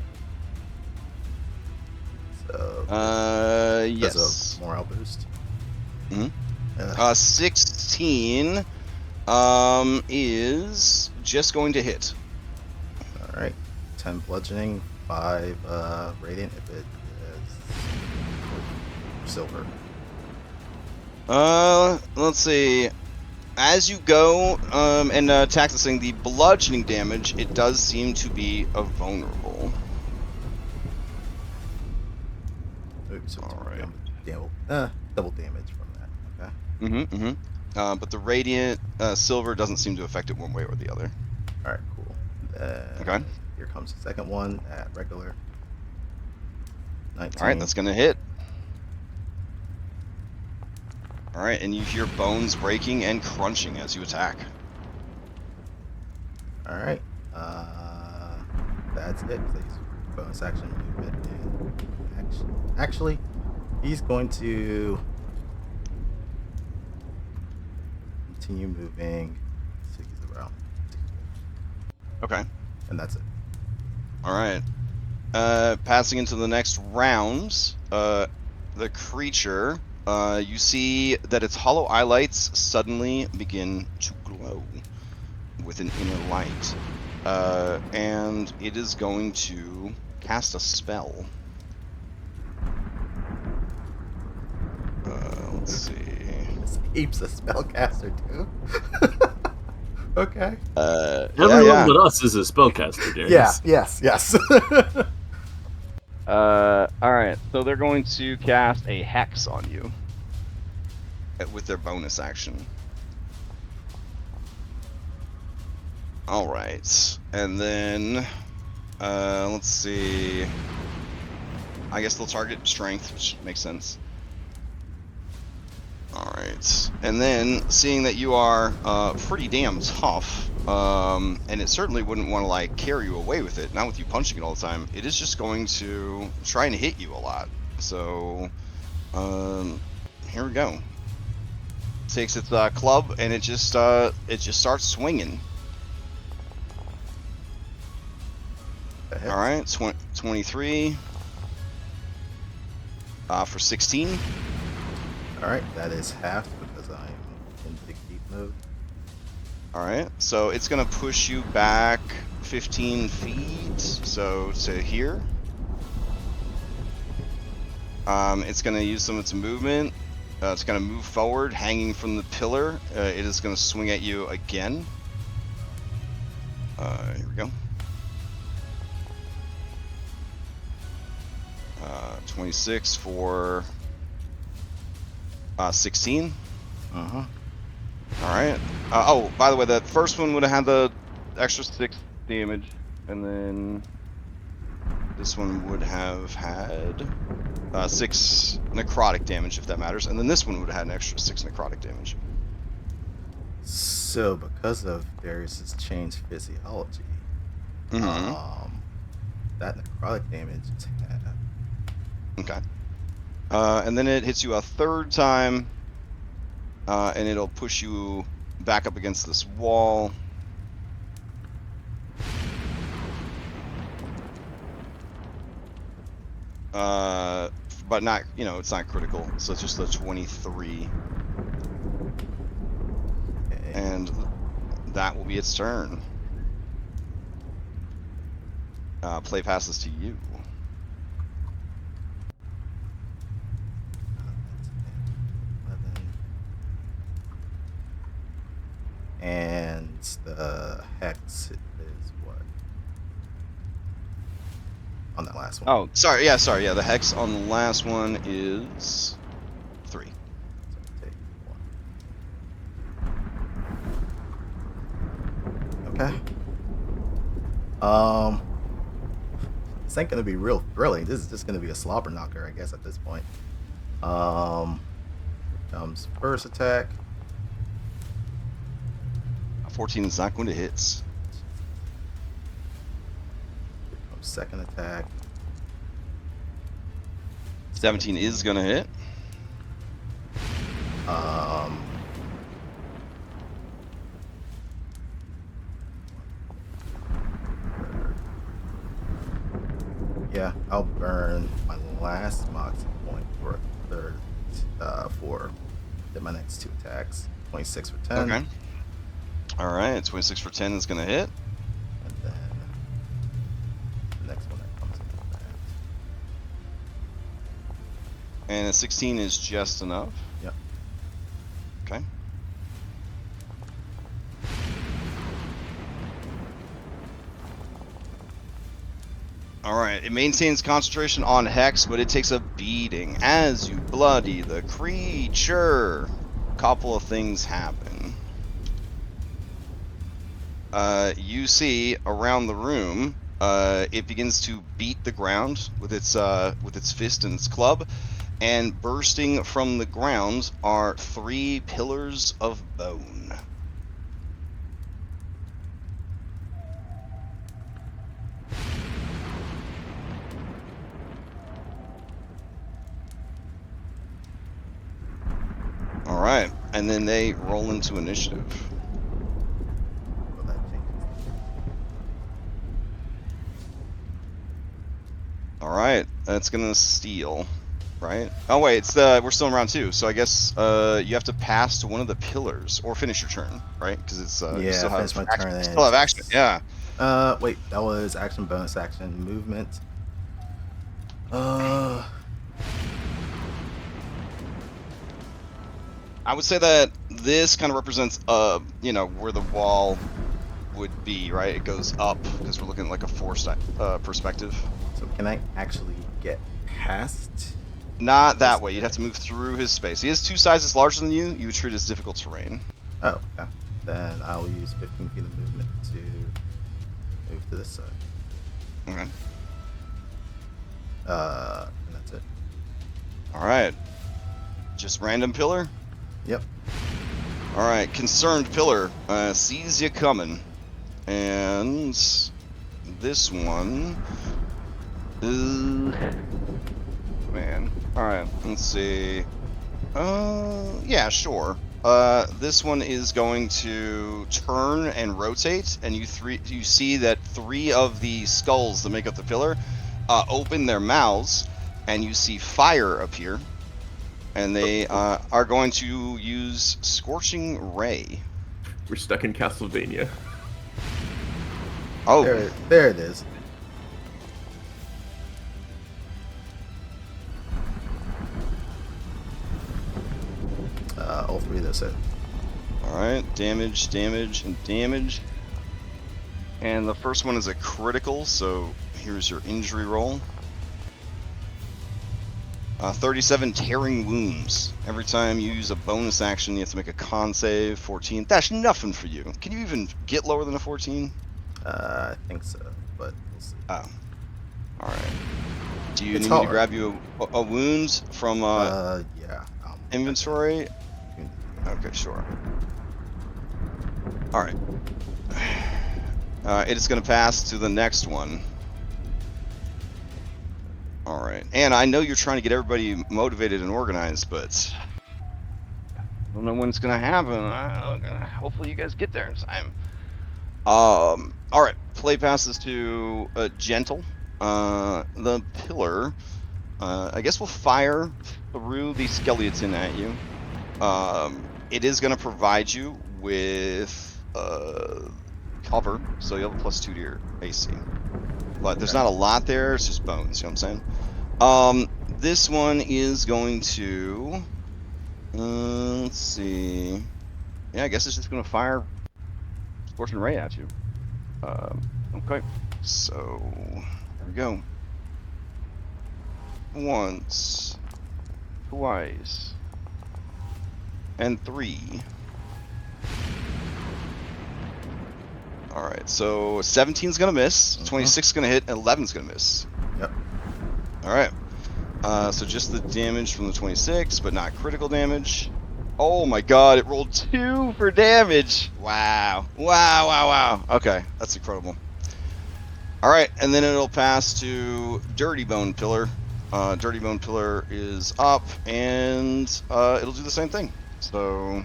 So Yes. because of morale boost. Mhm. 16 is just going to hit. All right, 10 bludgeoning, 5 radiant if it is silver. Let's see. As you go and attack this thing, the bludgeoning damage, it does seem to be a vulnerable. Oops, so it's All right. double damage from that. Okay. But the radiant silver doesn't seem to affect it one way or the other. All right, cool. Then Okay. here comes the second one at regular. 19. All right, that's gonna hit. All right, and you hear bones breaking and crunching as you attack. All right. That's it. Please. Bonus action movement and action. Actually, he's going to continue moving. So he's around. Okay. And that's it. All right. Passing into the next round, the creature, you see that its hollow eyelights suddenly begin to glow with an inner light. And it is going to cast a spell. Let's see. Escape's a spellcaster too. Okay. Everyone but us is a spellcaster, Darius. Yeah. Yes. All right. So they're going to cast a hex on you. With their bonus action. All right, and then let's see. I guess they'll target strength, which makes sense. All right, and then seeing that you are pretty damn tough, and it certainly wouldn't want to like carry you away with it. Not with you punching it all the time. It is just going to try and hit you a lot. So here we go. Takes its club and it just starts swinging. All right, 23 for 16. All right, that is half because I'm in big deep mode. All right, so it's gonna push you back 15 feet, so to here. It's gonna use some of its movement. It's gonna move forward, hanging from the pillar. It is gonna swing at you again. Here we go. 26 for 16. Uh-huh. All right. Oh, by the way, the first one would have had the extra 6 damage, and then this one would have had 6 necrotic damage, if that matters, and then this one would have had an extra 6 necrotic damage. So, because of Darius's changed physiology, that necrotic damage is half. Okay. And then it hits you a third time, and it'll push you back up against this wall. But not, it's not critical, so it's just a 23. Okay. And that will be its turn. Play passes to you. And the hex is what? On that last one. Oh, sorry. Yeah, the hex on the last one is 3. So take 1. Okay. This ain't gonna be real thrilling. This is just gonna be a slobber knocker, I guess, at this point. Here comes first attack. 14 is not going to hit. Here comes second attack. 17 is going to hit. Yeah, I'll burn my last moxie point for a third, for my next 2 attacks. 26 for 10. Okay. All right, 26 for 10 is going to hit. And then the next one that comes into that. And a 16 is just enough. Yep. Okay. All right, it maintains concentration on Hex, but it takes a beating as you bloody the creature. A couple of things happen. You see around the room, it begins to beat the ground with its fist and its club, and bursting from the ground are 3 pillars of bone. All right, and then they roll into initiative. Well, that changes. All right, that's gonna steal, right? Oh wait, it's we're still in round 2, so I guess you have to pass to one of the pillars or finish your turn, right? Because it's you Yeah, still have finish my action. turn. You And still have action. Yeah. wait, that was action, bonus action, movement. Uh, I would say that this kind of represents where the wall would be, right? It goes up because we're looking at like a forced perspective. so can I actually get past? Not that This way. You'd guy? have to move through his space. He is 2 sizes larger than you. You would treat it as difficult terrain. Oh, okay. Then I'll use 15 feet of movement to move to this side. Okay. And that's it. All right. Just random pillar. Yep. All right. Concerned pillar sees you coming, and this one. Man. All right. Let's see. Yeah, sure. This one is going to turn and rotate, and you see that 3 of the skulls that make up the pillar open their mouths, and you see fire appear, and they are going to use Scorching Ray. We're stuck in Castlevania. Oh, There it is. All 3 of those hit. all right. Damage, damage, and damage. And the first one is a critical, so here's your injury roll. 37 tearing wounds. Every time you use a bonus action, you have to make a con save. 14. That's nothing for you. Can you even get lower than a 14? I think so, but we'll see. Oh. All right. Do you It's need me to hard. grab you a wound from Yeah. inventory? Okay, sure. All right. It is going to pass to the next one. All right. And I know you're trying to get everybody motivated and organized, but I don't know when it's going to happen. Hopefully you guys get there in time. All right. Play passes to Gentle. The pillar, I guess we'll fire through the skeleton at you. It is going to provide you with cover, so you have a +2 to your AC. But there's not a lot there, it's just bones, you know what I'm saying? This one is going to, let's see. Yeah, I guess it's just going to fire Scorching Ray at you. Okay, so there we go. Once, twice, and 3. All right, so 17's gonna miss, 26's gonna hit, and 11's gonna miss. Yep. All right. So just the damage from the 26, but not critical damage. Oh my god, it rolled 2 for damage. Wow. Wow, wow, wow. Okay, that's incredible. All right, and then it'll pass to Dirty Bone Pillar. Dirty Bone Pillar is up, and it'll do the same thing. So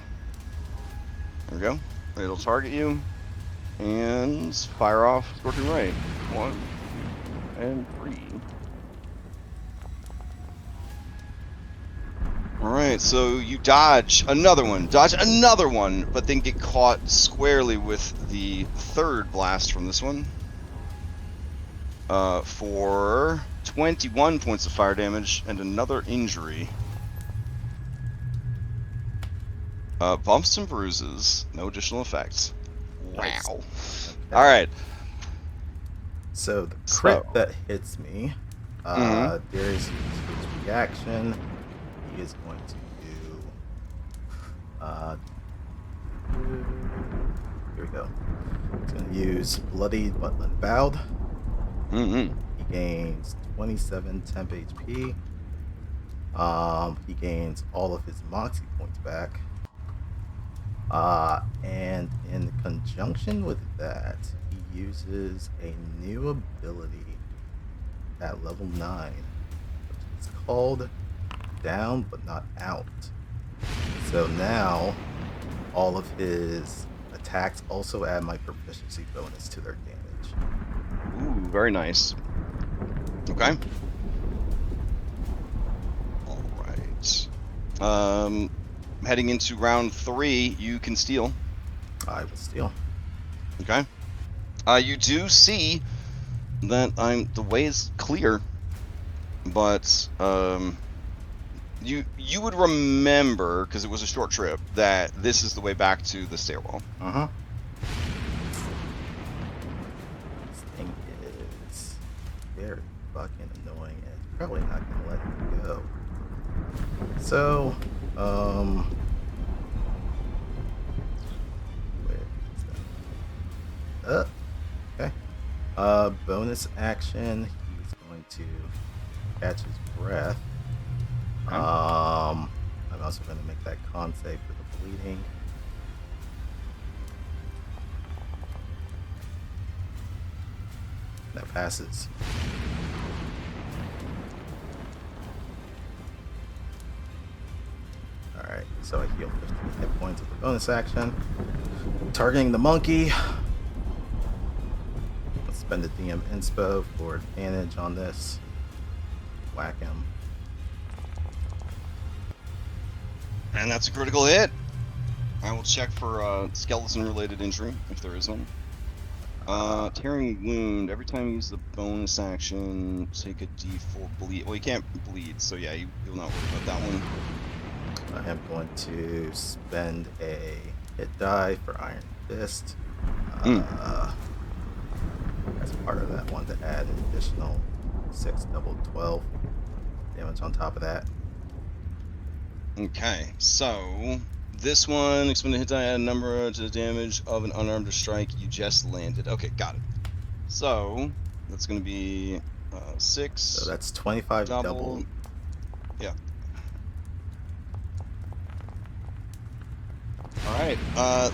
there we go. It'll target you and fire off Scorching Ray. 1, 2, and 3. Alright, so you dodge another one, but then get caught squarely with the 3rd blast from this one. For 21 points of fire damage and another injury. Bumps and bruises, no additional effects. Nice. Wow. Okay. Alright. So the crit So- that hits me, Darius uses his reaction. He is going to do. Here we go. He's going to use Bloodied but Unbowed. Mm-hmm. He gains 27 temp HP. He gains all of his Moxie points back. And in conjunction with that, he uses a new ability at level 9, which is called Down But Not Out. So now, all of his attacks also add my proficiency bonus to their damage. Ooh, very nice. Okay. right. Heading into round 3, you can steal. I will steal. Okay. You do see that the way is clear, but you would remember, because it was a short trip, that this is the way back to the stairwell. Uh-huh. This thing is very fucking annoying and it's probably not gonna let me go. So, where is that? Okay. Bonus action, he's going to catch his breath. Okay. I'm also going to make that con save for the bleeding. That passes. Alright, so I heal 15 hit points with the bonus action. Targeting the monkey. Let's spend the DM inspo for advantage on this. Whack him. And that's a critical hit. I will check for skeleton-related injury, if there is one. Tearing wound. Every time you use the bonus action, take a d4 bleed. Well, you can't bleed, so yeah, you'll not worry about that one. I am going to spend a hit die for Iron Fist. As part of that one to add an additional 6 double 12 damage on top of that. Okay, so this one, expend a hit die, add a number to the damage of an unarmed strike you just landed. Okay, got it. So that's going to be 6. So that's 25 double. Yeah. All right.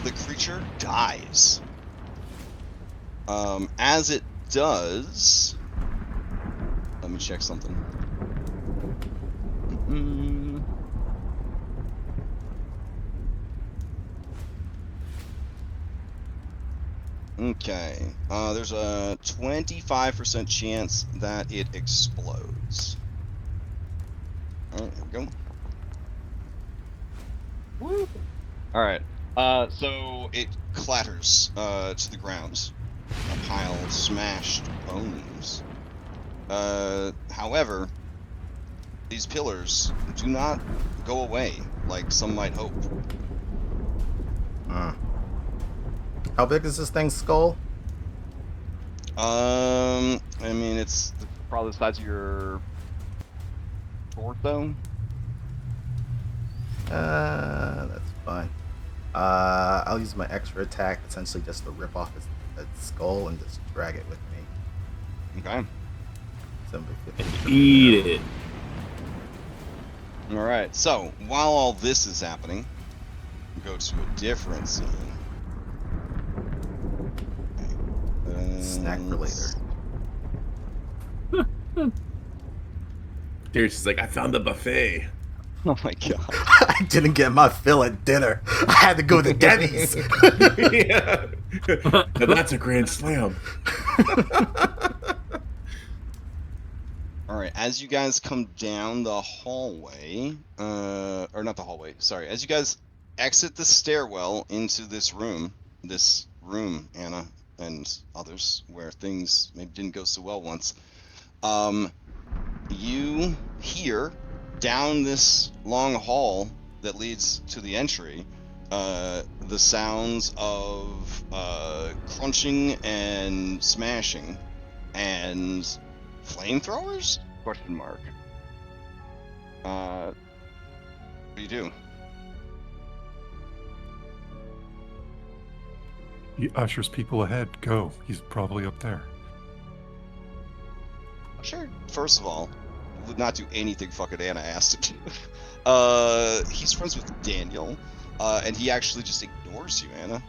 The creature dies. As it does, let me check something. Okay. There's a 25% chance that it explodes. All right, there we go. Woo! All right. So it clatters to the ground. A pile of smashed bones. However, these pillars do not go away like some might hope. How big is this thing's skull? I mean, it's probably the size of your torso. That's fine. I'll use my extra attack, essentially just to rip off its skull and just drag it with me. Okay. Eat it. All right. So while all this is happening, we'll go to a different scene. Snack for later. Darius is like, I found the buffet. Oh my god. I didn't get my fill at dinner. I had to go to Denny's. Yeah. Now that's a grand slam. All right, as you guys come down the hallway, or not the hallway, sorry, as you guys exit the stairwell into this room, Anna, and others, where things maybe didn't go so well once, you hear down this long hall that leads to the entry, the sounds of crunching and smashing and flamethrowers? Question mark. What do you do? He ushers people ahead. Go. He's probably up there. Sure. First of all, would not do anything fucking Anna asked him to. He's friends with Daniel, and he actually just ignores you, Anna.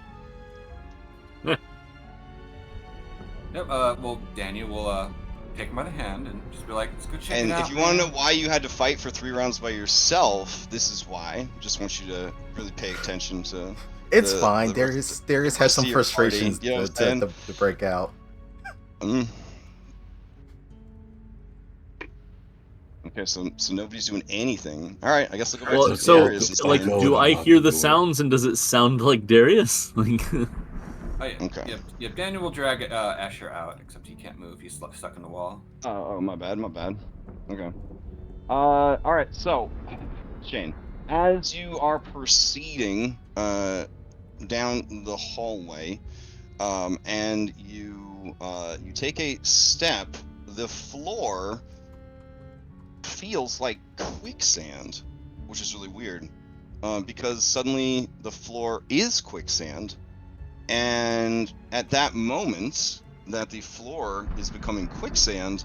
Yep. Well, Daniel will take him by the hand and just be like, "Let's go check And it out." if you want to know why you had to fight for 3 rounds by yourself, this is why. Just want you to really pay attention to. It's fine. Darius has some frustrations you know to break out. Okay. Okay, so nobody's doing anything. All right, I guess I'll go back Well, to so Darius. like, do I hear the sounds and does it sound like Darius? Like, Oh, yeah. Okay. Yep. Daniel will drag Asher out, except he can't move. He's stuck in the wall. Oh, my bad. Okay. All right. So, Shane, as you are proceeding down the hallway, and you take a step, the floor feels like quicksand, which is really weird, because suddenly the floor is quicksand, and at that moment that the floor is becoming quicksand,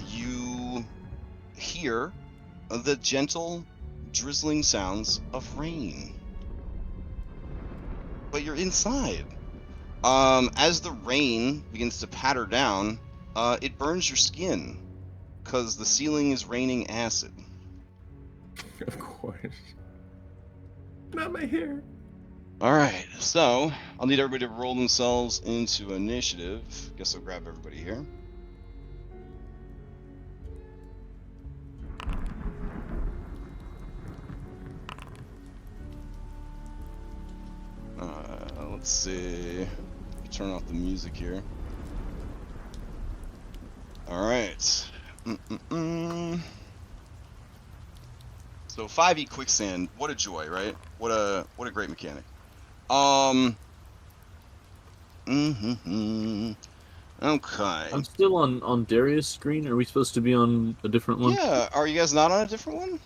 you hear the gentle drizzling sounds of rain. But you're inside. As the rain begins to patter down, it burns your skin because the ceiling is raining acid. Of course. Not my hair. All right, so I'll need everybody to roll themselves into initiative. Guess I'll grab everybody here. Let's see. Turn off the music here. All right. So 5e quicksand. What a joy, right? What a great mechanic. Okay. I'm still on Darius' screen. Are we supposed to be on a different one? Yeah. Are you guys not on a different one?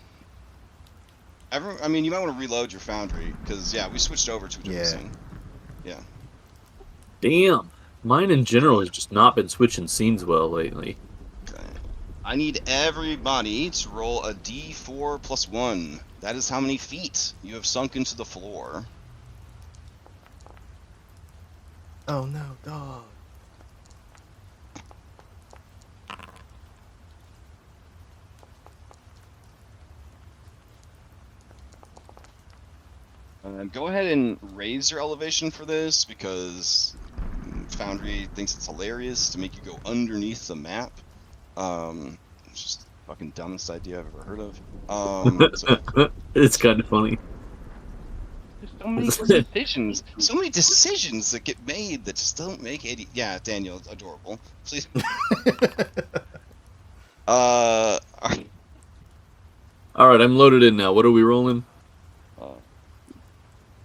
I mean, you might want to reload your Foundry because we switched over to a different scene. Yeah. Damn. Mine in general has just not been switching scenes well lately. Okay. I need everybody to roll a d4 plus 1. That is how many feet you have sunk into the floor. Oh no, dog. Go ahead and raise your elevation for this because Foundry thinks it's hilarious to make you go underneath the map. It's just the fucking dumbest idea I've ever heard of. So It's kind of funny. there's so many decisions that get made that just don't make any. Yeah, Daniel, adorable. Please. All right, I'm loaded in now. What are we rolling?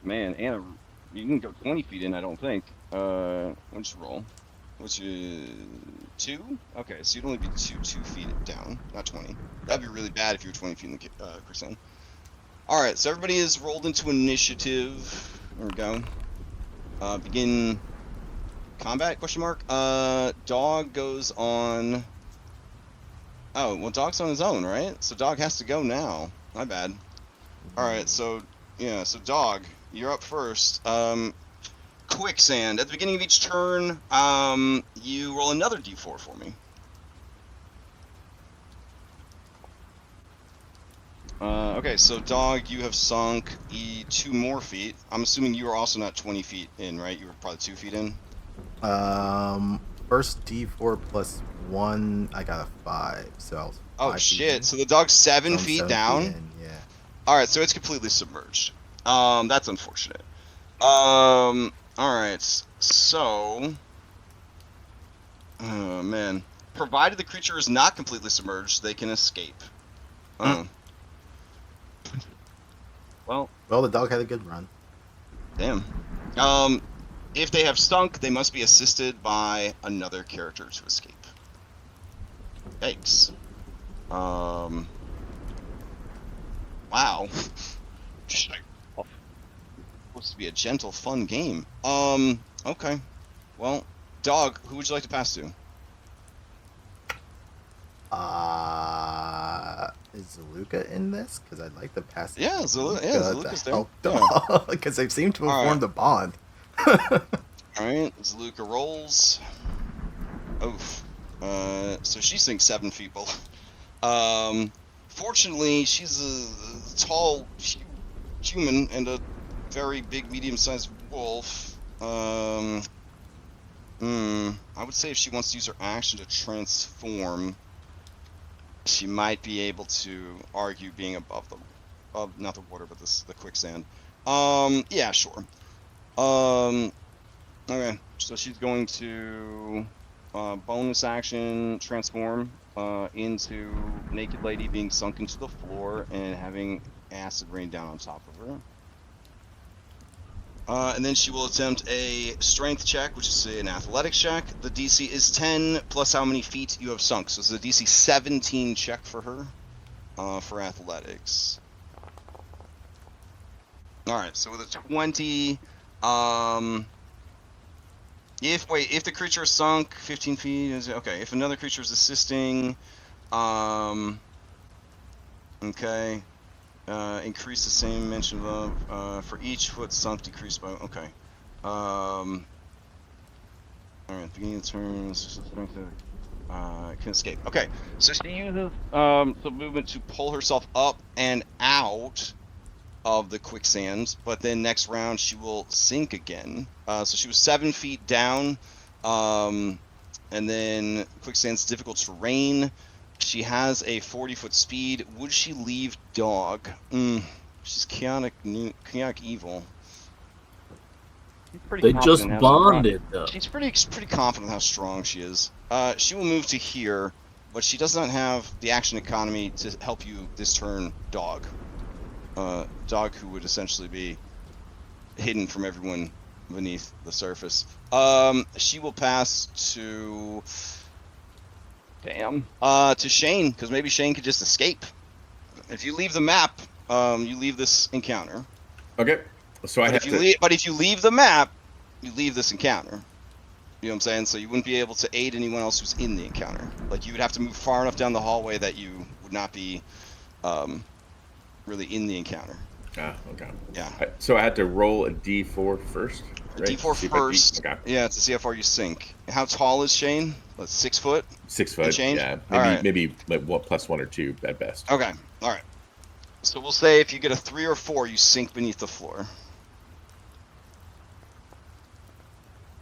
Man, Anna, you can go 20 feet in, I don't think. What'd you roll? What's your 2? Okay, so you'd only be 2 feet down, not 20. That'd be really bad if you were 20 feet in the quicksand. All right, so everybody is rolled into initiative. There we go. Begin combat? Question mark. Dog goes on. Oh, well, Dog's on his own, right? So Dog has to go now. My bad. All right, so so Dog, you're up first. Quicksand. At the beginning of each turn, you roll another d4 for me. Okay, so Dog, you have sunk 2 more feet. I'm assuming you are also not 20 feet in, right? You were probably 2 feet in. First D4 plus 1, I got a 5. So I was Oh 5 feet shit! in. So the dog's 7 I'm feet 7 down. in, yeah. All right, so it's completely submerged. That's unfortunate. All right, so, oh man, provided the creature is not completely submerged, they can escape. Well, the dog had a good run. damn. If they have stunk, they must be assisted by another character to escape. Yikes. Wow. Supposed to be a gentle, fun game. Okay. Well, Dog, who would you like to pass to? Is Zaluka in this? Because I'd like to pass it. Yeah, Zaluka's there. Because they seem to have All formed a bond. Alright, Zaluka rolls. Oof. So she sinks 7 feet below. Fortunately, she's a tall human and a very big, medium-sized wolf. I would say if she wants to use her action to transform, she might be able to argue being above the, not the water, but the quicksand. Yeah, sure. Okay, so she's going to bonus action transform into naked lady being sunk into the floor and having acid rain down on top of her. And then she will attempt a strength check, which is an athletics check. The DC is 10 plus how many feet you have sunk. So it's a DC 17 check for her for athletics. All right, so with a 20, if the creature is sunk 15 feet, is okay. If another creature is assisting, okay. Increase the same mention of for each foot sunk, decrease by okay. All right, beginning of the turn, can escape. Okay, so she uses some movement to pull herself up and out of the quicksand, but then next round she will sink again. So she was 7 feet down, and then quicksand's difficult terrain. She has a 40-foot speed. Would she leave dog? She's chaotic evil. She's pretty They confident just in how strong- bonded, though. She's pretty confident how strong she is. She will move to here, but she does not have the action economy to help you this turn, dog. Dog who would essentially be hidden from everyone beneath the surface. She will pass to... Damn. To Shane, because maybe Shane could just escape. If you leave the map, you leave this encounter. Okay. So But if you leave the map, you leave this encounter. You know what I'm saying? So you wouldn't be able to aid anyone else who's in the encounter. Like you would have to move far enough down the hallway that you would not be really in the encounter. Ah, okay. Yeah. So I had to roll a D4 first. A Right? D4 See if I beat- first. Okay. Yeah, to see how far you sink. How tall is Shane? 6 foot? 6 foot. change? Yeah. All right. Maybe like +1 or 2 at best. Okay. All right. So we'll say if you get a 3 or 4, you sink beneath the floor.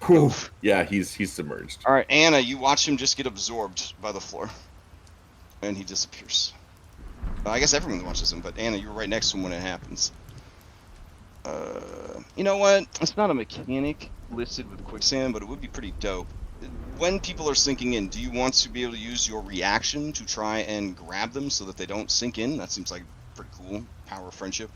Whew. Yeah, he's submerged. All right, Anna, you watch him just get absorbed by the floor, and he disappears. I guess everyone watches him, but Anna, you were right next to him when it happens. You know what? It's not a mechanic listed with quicksand, but it would be pretty dope. When people are sinking in, do you want to be able to use your reaction to try and grab them so that they don't sink in? That seems like pretty cool. Power of friendship.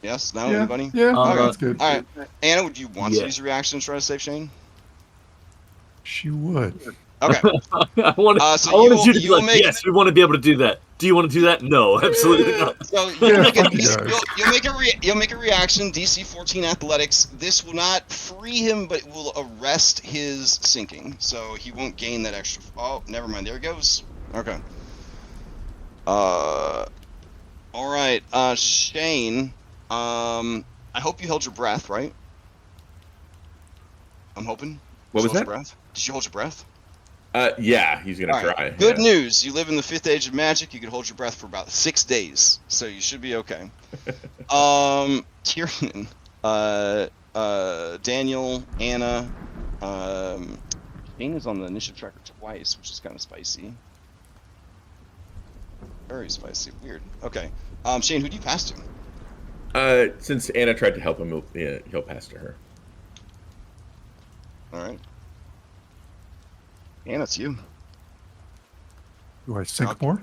Yes? No? Anybody? Yeah, Okay. that's good. All right. Anna, would you want Yeah. to use your reaction to try to save Shane? She would. Okay. I wanted, So I wanted you to be you'll like, make- yes, we want to be able to do that. Do you want to do that? No, absolutely not. So Yeah, you'll fuck you you'll make a reaction. DC 14 athletics. This will not free him, but it will arrest his sinking. So he won't gain that extra. Oh, never mind. There he goes. Okay. All right. Shane. I hope you held your breath, right? I'm hoping. What Did was you hold that? your breath? Did you hold your breath? Yeah, he's gonna All right. try. Good yeah. news. You live in the 5th age of magic. You can hold your breath for about 6 days, so you should be okay. Tyrion, Daniel, Anna, Shane is on the initiative tracker twice, which is kind of spicy. Very spicy. Weird. Okay. Shane, who do you pass to? Since Anna tried to help him, he'll pass to her. All right. Anna, it's you. Do I sink more?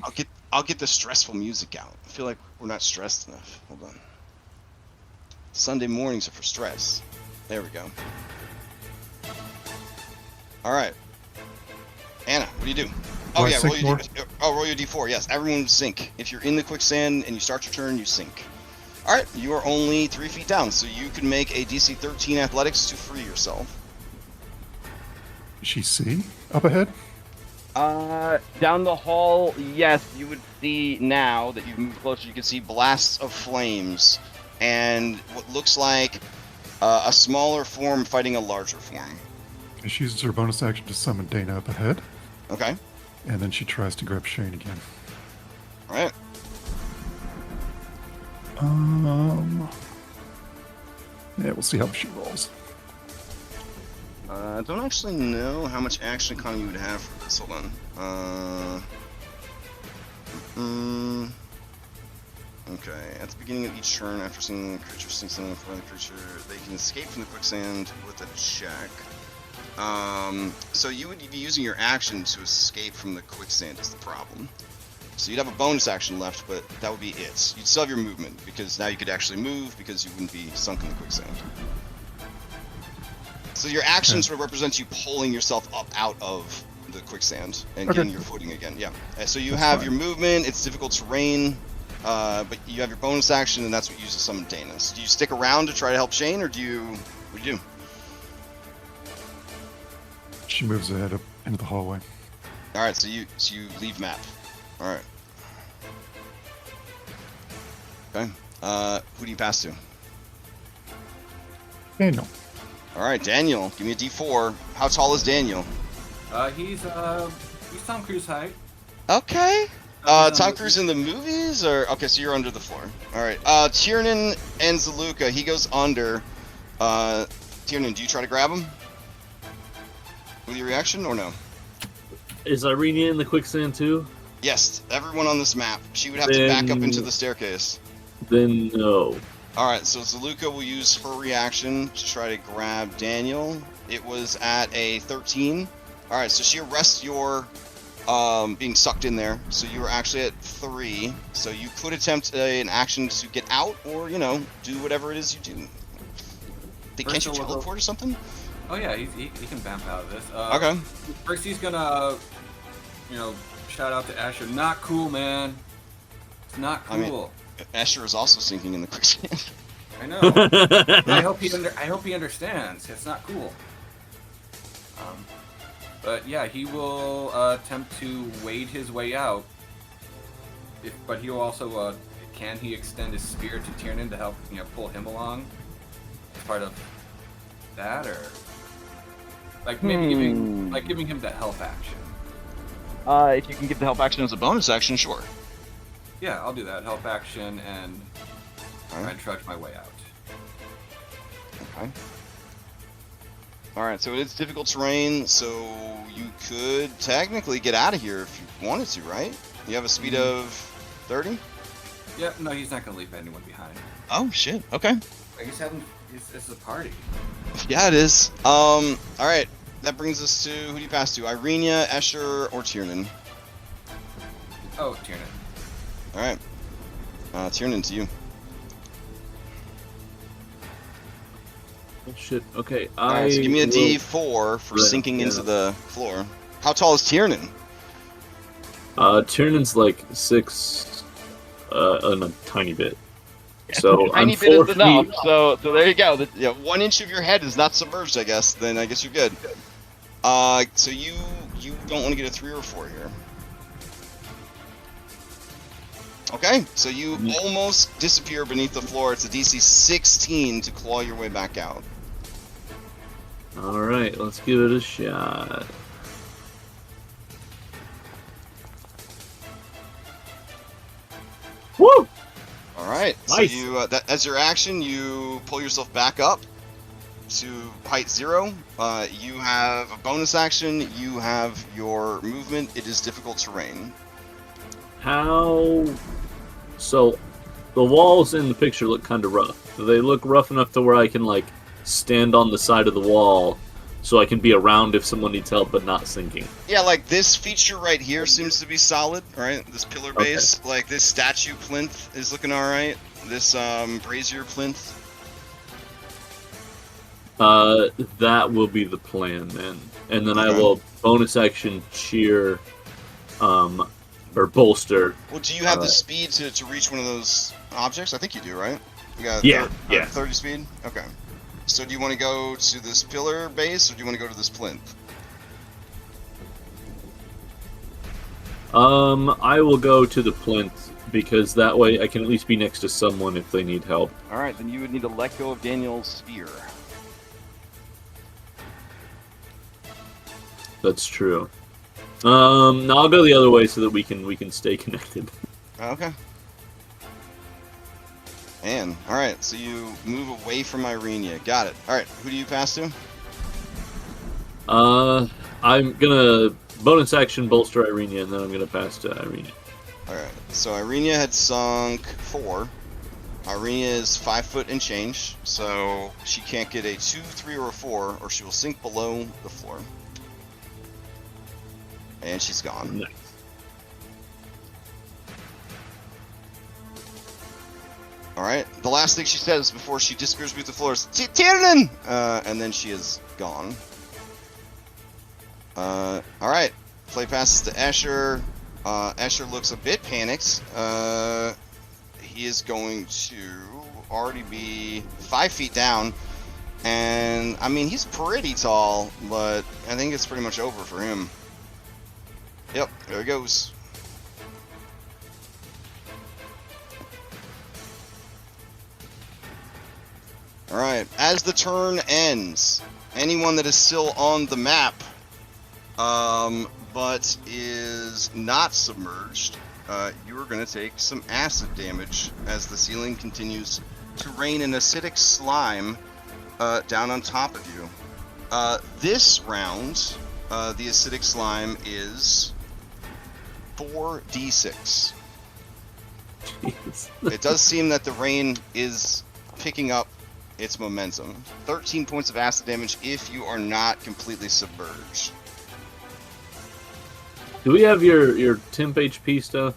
I'll get the stressful music out. I feel like we're not stressed enough. Hold on. Sunday mornings are for stress. There we go. All right. Anna, what do you do? Oh I yeah, sink more? roll your d4. Yes, everyone sink. If you're in the quicksand and you start your turn, you sink. All right, you are only 3 feet down, so you can make a DC 13 athletics to free yourself. Does she see up ahead? Down the hall, yes, you would see now that you've moved closer, you can see blasts of flames and what looks like a smaller form fighting a larger form. And she uses her bonus action to summon Dana up ahead, Okay, and then she tries to grab Shane again. all right. Yeah, we'll see how she rolls. I don't actually know how much action economy you would have for this. Hold on. Okay, at the beginning of each turn, after seeing the creature sink something for the creature, they can escape from the quicksand with a check. So you would be using your action to escape from the quicksand is the problem. So you'd have a bonus action left, but that would be it. You'd still have your movement, because now you could actually move, because you wouldn't be sunk in the quicksand. So your action sort of represents you pulling yourself up out of the quicksand and getting your footing again. Yeah. So you have your movement, it's difficult terrain, but you have your bonus action, and that's what you use to summon Danis. Do you stick around to try to help Shane, or what do you do? She moves ahead up into the hallway. All right, so you leave map. All right. Okay. Who do you pass to? Daniel. All right, Daniel. Give me a D4. How tall is Daniel? He's Tom Cruise height. Okay. Tom Cruise in the movies, or okay, so you're under the floor. All right. Tiernan and Zaluka. He goes under. Tiernan, do you try to grab him with your reaction, or no? Is Irenia in the quicksand too? Yes, everyone on this map. She would have to back up into the staircase. Then no. Alright, so Zaluka will use her reaction to try to grab Daniel. It was at a 13. Alright, so she arrests your being sucked in there. So you were actually at 3. So you could attempt an action to get out, or, you know, do whatever it is you do. Can't you teleport or something? Oh yeah, he can vamp out of this. Okay. First he's gonna, shout out to Asher. Not cool, man. It's not cool. I mean, Asher is also sinking in the quicksand. I know. I hope he understands. It's not cool. But yeah, he will attempt to wade his way out. But he will also can he extend his spear to Tiernan to help pull him along? As part of that, or like maybe giving him the help action. If you can give the help action as a bonus action, sure. Yeah, I'll do that. Help action and try and trudge my way out. Okay. Alright, so it's difficult terrain, so you could technically get out of here if you wanted to, right? You have a speed of 30? Yeah, no, he's not gonna leave anyone behind. Oh shit, okay. This is a party. Yeah, it is. Alright, that brings us to, who do you pass to? Irenia, Escher, or Tiernan? Oh, Tiernan. Alright. Tiernan, to you. Oh shit. Okay. Alright, so give me a D4 for sinking into the floor. How tall is Tiernan? Tiernan's like 6, and a tiny bit. So tiny I'm bit 4 is enough. feet. So there you go. 1 inch of your head is not submerged, I guess. Then I guess you're good. So you don't want to get a 3 or 4 here. Okay, so you almost disappear beneath the floor. It's a DC 16 to claw your way back out. All right, let's give it a shot. Woo! All right. Nice. So you, as your action, you pull yourself back up to height 0. You have a bonus action. You have your movement. It is difficult terrain. How? So, the walls in the picture look kind of rough. Do they look rough enough to where I can like stand on the side of the wall, so I can be around if someone needs help, but not sinking? Yeah, like this feature right here seems to be solid, right? This pillar base, like this statue plinth is looking all right. This brazier plinth. That will be the plan then, and then I will bonus action cheer, or bolster. Well, do you have the speed to reach one of those objects? I think you do, right? You got 30 speed. Okay. So do you want to go to this pillar base, or do you want to go to this plinth? I will go to the plinth, because that way I can at least be next to someone if they need help. All right, then you would need to let go of Daniel's spear. That's true. No, I'll go the other way so that we can stay connected. Okay. And all right, so you move away from Irenia. Got it. All right, who do you pass to? I'm gonna bonus action bolster Irenia, and then I'm gonna pass to Irenia. Alright, so Irenia had sunk 4. Irenia is 5 foot and change, so she can't get a 2, 3, or a 4, or she will sink below the floor. And she's gone. Nice. Alright, the last thing she says before she disappears beneath the floor is Tiernan! And then she is gone. Alright, play passes to Escher. Escher looks a bit panicked. He is going to already be 5 feet down. And, I mean, he's pretty tall, but I think it's pretty much over for him. Yep, there he goes. Alright, as the turn ends, anyone that is still on the map, but is not submerged, you are going to take some acid damage as the ceiling continues to rain an acidic slime down on top of you. This round, the acidic slime is 4d6. Jeez. It does seem that the rain is picking up its momentum. 13 points of acid damage if you are not completely submerged. Do we have your temp HP stuff?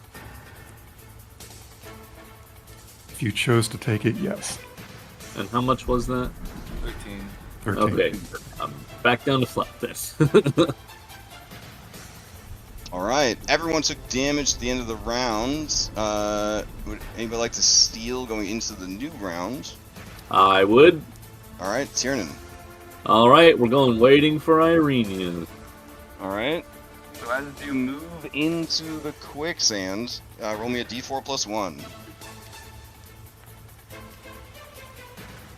If you chose to take it, yes. And how much was that? 13. 13. Okay, I'm back down to flat this. Alright, everyone took damage at the end of the round. Would anybody like to steal going into the new round? I would. Alright, Tiernan. Alright, we're going waiting for Irenia. Alright. So as you move into the quicksand, roll me a d4 plus 1.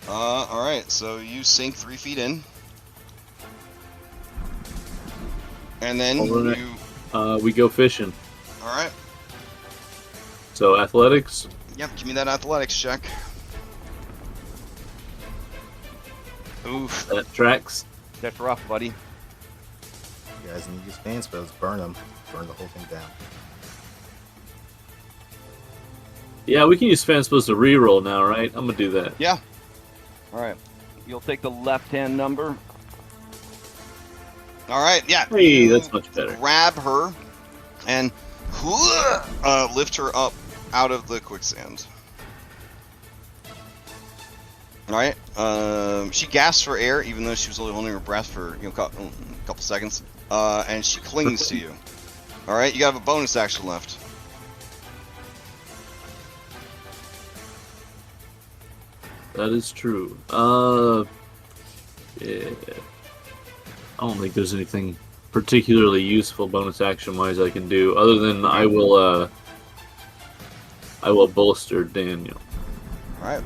Alright, so you sink 3 feet in. And then Alright. you... We go fishing. Alright. So athletics. Yep, give me that athletics check. Oof, That tracks. that's rough, buddy. You guys need to use fan spells. Burn them. Burn the whole thing down. Yeah, we can use fan spells to reroll now, right? I'm gonna do that. Yeah. Alright. You'll take the left-hand number. Alright, yeah. Hey, you that's much better. Grab her and lift her up out of the quicksand. Alright. She gasps for air, even though she was only holding her breath for a couple seconds. And she clings to you. Alright, you have a bonus action left. That is true. Yeah. I don't think there's anything particularly useful bonus action wise I can do, other than I will bolster Daniel. Alright.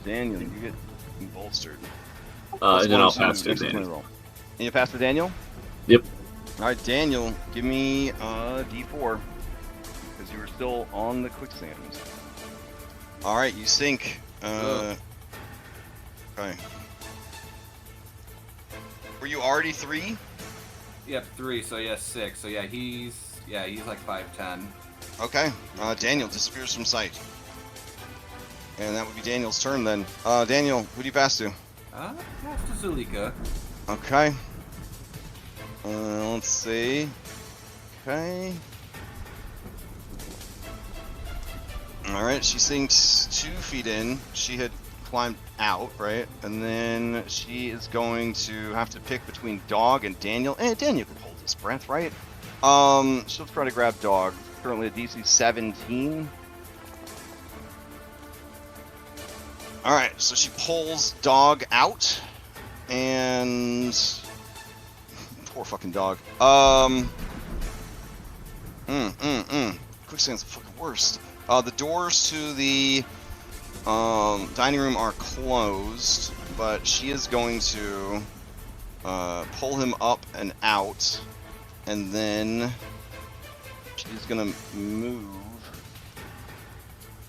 Daniel, you get bolstered. And then I'll pass to Daniel. And you pass to Daniel? Yep. Alright, Daniel, give me a d4. Because you were still on the quicksand. Alright, you sink. Okay. Were you already 3? Yep, 3. So yeah, 6. So yeah, he's like 5'10". Okay. Daniel disappears from sight. And that would be Daniel's turn then. Daniel, who do you pass to? Pass to Zulika. Okay. Let's see. Okay. Alright, she sinks 2 feet in. She had climbed out, right? And then she is going to have to pick between Dog and Daniel. Daniel can hold his breath, right? She'll try to grab Dog. Currently at DC 17. Alright, so she pulls Dog out. And... Poor fucking Dog. Quicksand's the fucking worst. The doors to the dining room are closed, but she is going to pull him up and out, and then she's gonna move.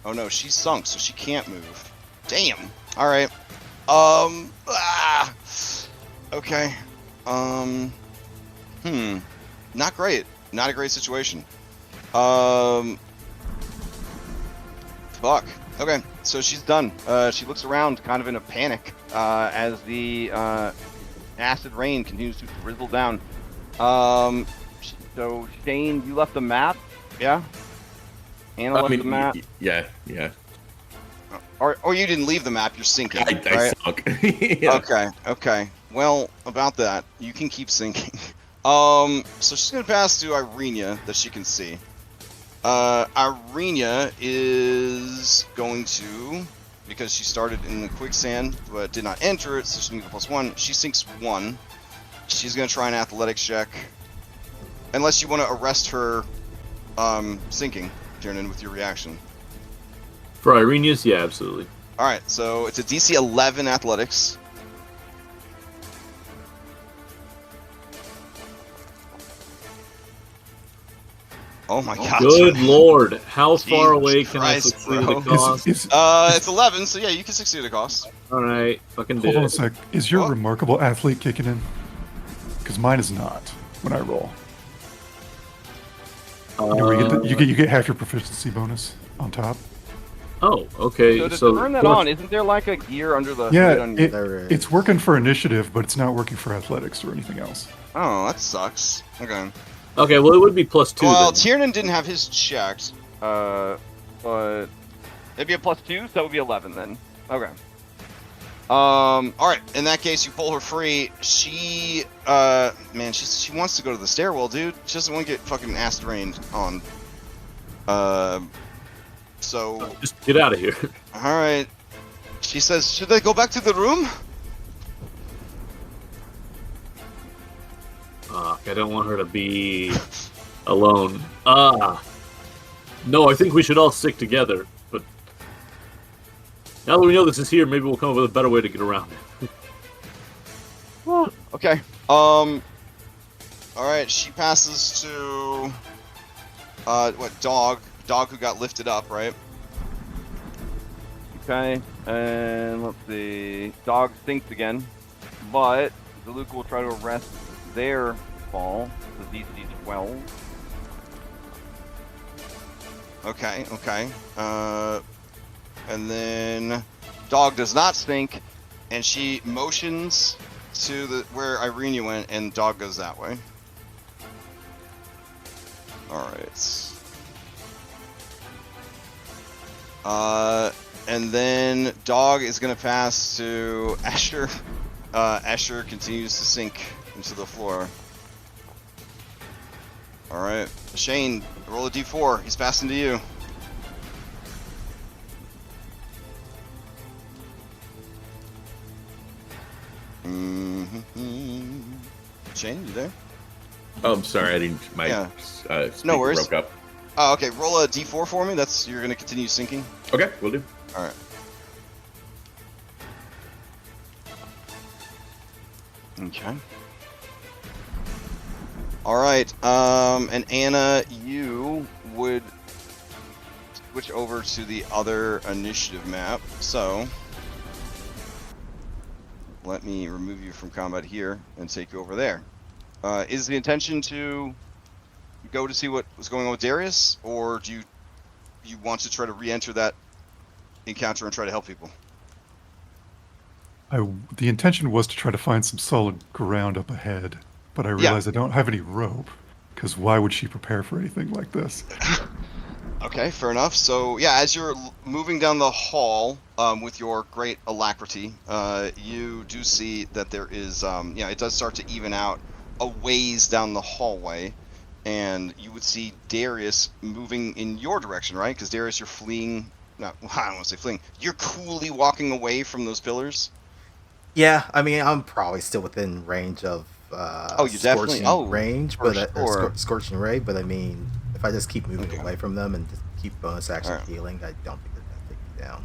Oh no, she's sunk, so she can't move. Damn. All right. Okay. Not great. Not a great situation. Fuck. Okay, so she's done. She looks around kind of in a panic as the acid rain continues to drizzle down. So Shane, you left the map, yeah? Anna left the map. Yeah. Or you didn't leave the map, you're sinking, I right? sunk. Yeah. Okay. Well, about that, you can keep sinking. So she's gonna pass to Irenia that she can see. Irenia is going to, because she started in the quicksand but did not enter it, so she's gonna get +1. She sinks 1. She's gonna try an athletics check. Unless you want to arrest her sinking, Tiernan, with your reaction. For Irenius, yeah, absolutely. Alright, so it's a DC 11 athletics. Oh my god. Good lord. How Jesus far away can Christ, I succeed bro. the cost? It's 11, so yeah, you can succeed the cost. Alright, fucking Hold did on a it. sec. Is your What? remarkable athlete kicking in? Because mine is not when I roll. You get half your proficiency bonus on top. Oh, okay. So to So turn that on, isn't there like a gear under the Yeah, hood on There is. it's working for initiative, but it's not working for athletics or anything else. Oh, that sucks. Okay. okay, well, it would be +2 Well, then. Tiernan didn't have his checked, but it'd be a +2, so that would be 11 then. Okay. All right. In that case, you pull her free. She, man, she wants to go to the stairwell, dude. She doesn't want to get fucking acid rained on. So, Just get out of here. all right. She says, "Should I go back to the room?" I don't want her to be alone. No, I think we should all stick together. But now that we know this is here, maybe we'll come up with a better way to get around it. Okay. All right. She passes to Dog who got lifted up, right? Okay. And let's see. Dog sinks again, but Zaluk will try to arrest their fall. The DC 12. Okay. And then Dog does not sink, and she motions to where Irenia went, and Dog goes that way. Alright. And then Dog is going to pass to Escher. Escher continues to sink into the floor. Alright. Shane, roll a d4. He's passing to you. Shane, you there? Oh, I'm sorry, I didn't. My Yeah. speaker No worries. broke up. Oh, okay. Roll a d4 for me. You're going to continue sinking. Okay, we'll do. Alright. Okay. Alright, and Anna, you would switch over to the other initiative map. So, let me remove you from combat here and take you over there. Is the intention to go to see what was going on with Darius, or do you want to try to re-enter that encounter and try to help people? The intention was to try to find some solid ground up ahead, but I realized I don't have any rope, because why would she prepare for anything like this? Okay, fair enough. So, yeah, as you're moving down the hall with your great alacrity, you do see that there is, it does start to even out a ways down the hallway, and you would see Darius moving in your direction, right? Because Darius, you're fleeing. No, I don't want to say fleeing. You're coolly walking away from those pillars. Yeah, I mean, I'm probably still within range of you definitely- scorching range, for but sure. scorching ray. But I mean, if I just keep moving Okay. away from them and just keep bonus action Alright. healing, I don't think they're gonna take me down.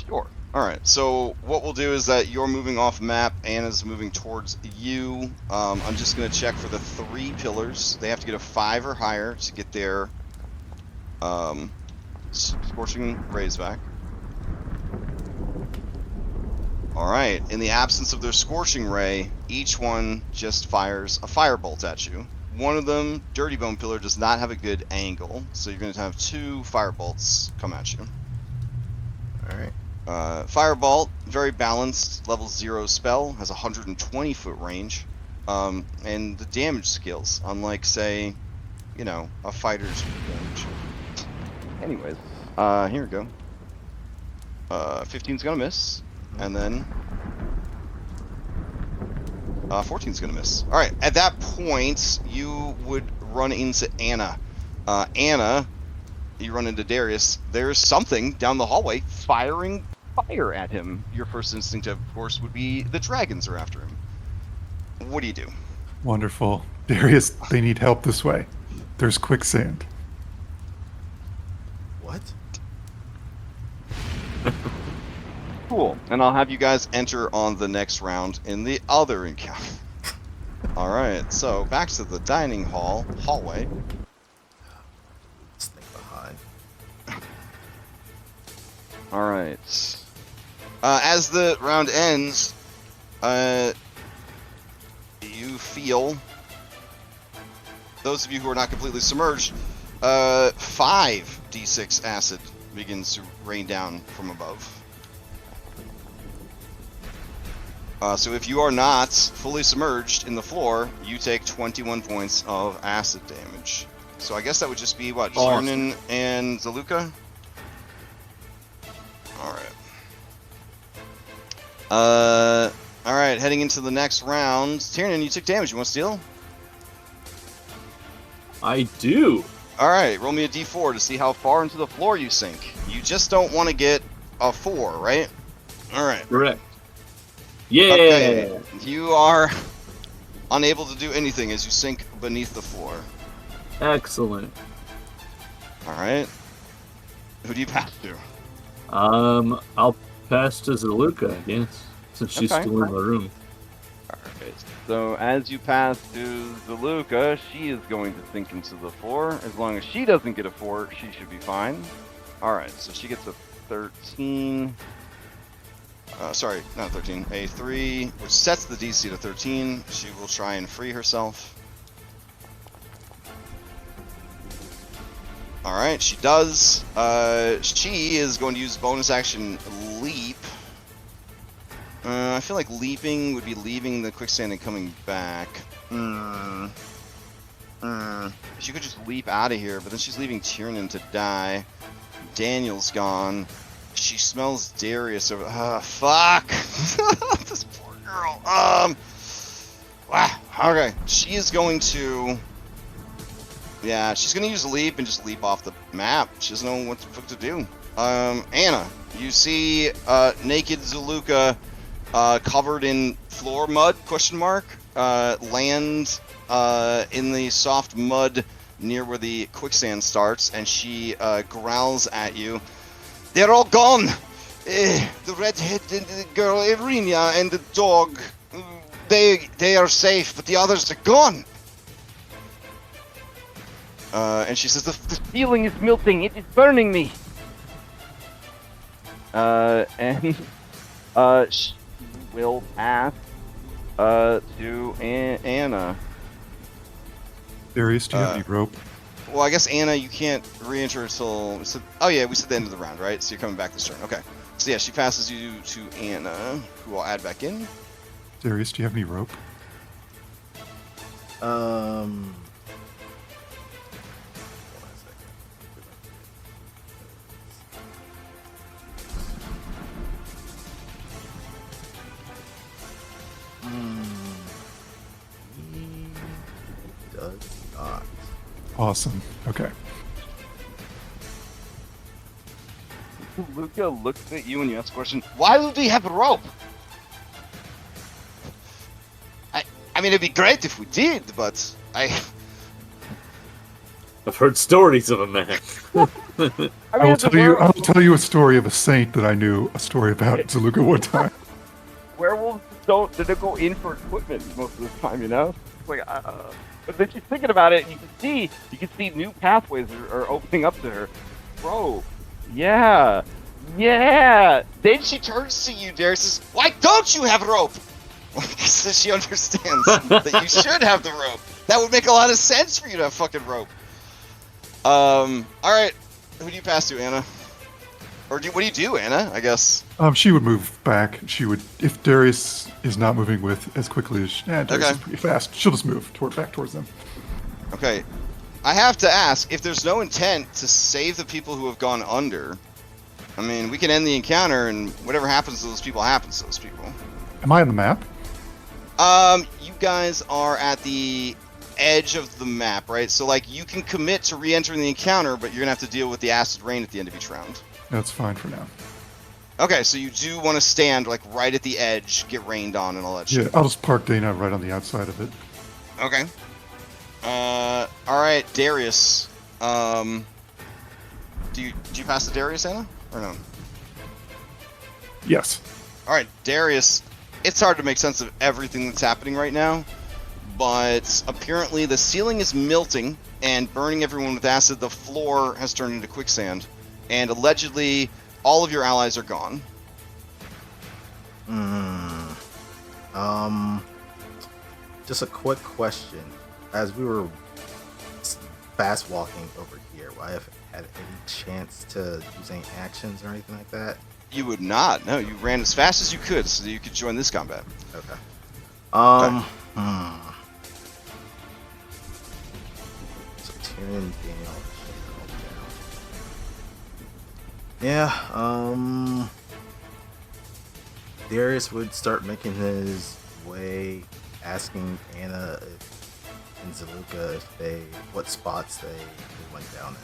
Sure. All right. So what we'll do is that you're moving off map. Anna's moving towards you. I'm just going to check for the 3 pillars. They have to get a 5 or higher to get their scorching rays back. All right. In the absence of their scorching ray, each one just fires a firebolt at you. One of them, Dirty Bone Pillar, does not have a good angle, so you're going to have 2 firebolts come at you. All right. Fireball, very balanced, level 0 spell, has 120 foot range, and the damage skills, unlike, say, you know, a fighter's damage. Anyways, here we go. 15's gonna miss, and then 14's gonna miss. All right, at that point, you would run into Anna. Anna, you run into Darius. There's something down the hallway firing fire at him. Your first instinct, of course, would be the dragons are after him. What do you do? Wonderful. Darius, they need help this way. There's quicksand. What? Cool. And I'll have you guys enter on the next round in the other encounter. All right, so back to the dining hallway. This thing behind. All right. As the round ends, you feel, those of you who are not completely submerged, 5d6 acid begins to rain down from above. So if you are not fully submerged in the floor, you take 21 points of acid damage. So I guess that would just be, what, Tiernan and Zaluka? Alright. Alright, heading into the next round. Tiernan, you took damage. You want to steal? I do. Alright, roll me a d4 to see how far into the floor you sink. You just don't want to get a 4, right? Alright. Correct. Yeah. Okay, you are unable to do anything as you sink beneath the floor. Excellent. Alright. Who do you pass to? I'll pass to Zaluka, I guess, since she's Okay. still in the room. Alright, so as you pass to Zaluka, she is going to sink into the 4. As long as she doesn't get a 4, she should be fine. Alright, so she gets a 13. Sorry, not 13. A 3, which sets the DC to 13. She will try and free herself. Alright, she does. She is going to use bonus action leap. I feel like leaping would be leaving the quicksand and coming back. She could just leap out of here, but then she's leaving Tiernan to die. Daniel's gone. She smells Darius over. Fuck! This poor girl. Wow. Okay. She is going to. Yeah, she's gonna use leap and just leap off the map. She doesn't know what the fuck to do. Anna, you see naked Zaluka covered in floor mud, question mark, land in the soft mud near where the quicksand starts, and she growls at you. They're all gone! The redheaded girl Irina and the dog, they are safe, but the others are gone! And she says, the Feeling is melting. It is burning me. And she will pass to Anna. Darius, do you have any rope? well, I guess Anna, you can't re-enter until, oh yeah, we said the end of the round, right? So you're coming back this turn, okay. So yeah, she passes you to Anna, who I'll add back in. Darius, do you have any rope? He does not. Awesome. Okay. Luca looks at you and you ask a question. Why would we have a rope? I mean, it'd be great if we did, but I've heard stories of a man. I will tell you a story of a saint that I knew a story about Zaluka one time. Werewolves don't go in for equipment most of the time, you know? It's like, but then she's thinking about it, and you can see new pathways are opening up to her. Bro, yeah. then she turns to you, Darius, says, "Why don't you have rope?" So she understands that you should have the rope. That would make a lot of sense for you to have fucking rope. All right, who do you pass to, Anna? Or what do you do, Anna? I guess. She would move back. She would, if Darius is not moving with as quickly as Darius Okay. is pretty fast. She'll just move back towards them. Okay. I have to ask, if there's no intent to save the people who have gone under, I mean, we can end the encounter and whatever happens to those people happens to those people. Am I on the map? You guys are at the edge of the map, right? So, like, you can commit to re-entering the encounter, but you're gonna have to deal with the acid rain at the end of each round. That's fine for now. Okay, so you do want to stand, like, right at the edge, get rained on and all that shit. Yeah, I'll just park Dana right on the outside of it. Okay. Alright, Darius. Do you pass to Darius, Anna? Or no? Yes. Alright, Darius. It's hard to make sense of everything that's happening right now, but apparently the ceiling is melting and burning everyone with acid. The floor has turned into quicksand, and allegedly all of your allies are gone. Just a quick question. As we were fast walking over here, would I have had any chance to use any actions or anything like that? You would not. No, you ran as fast as you could so that you could join this combat. Okay. So Tyrion, Daniel, down. Yeah. Darius would start making his way, asking Anna and Zaluka what spots they went down in.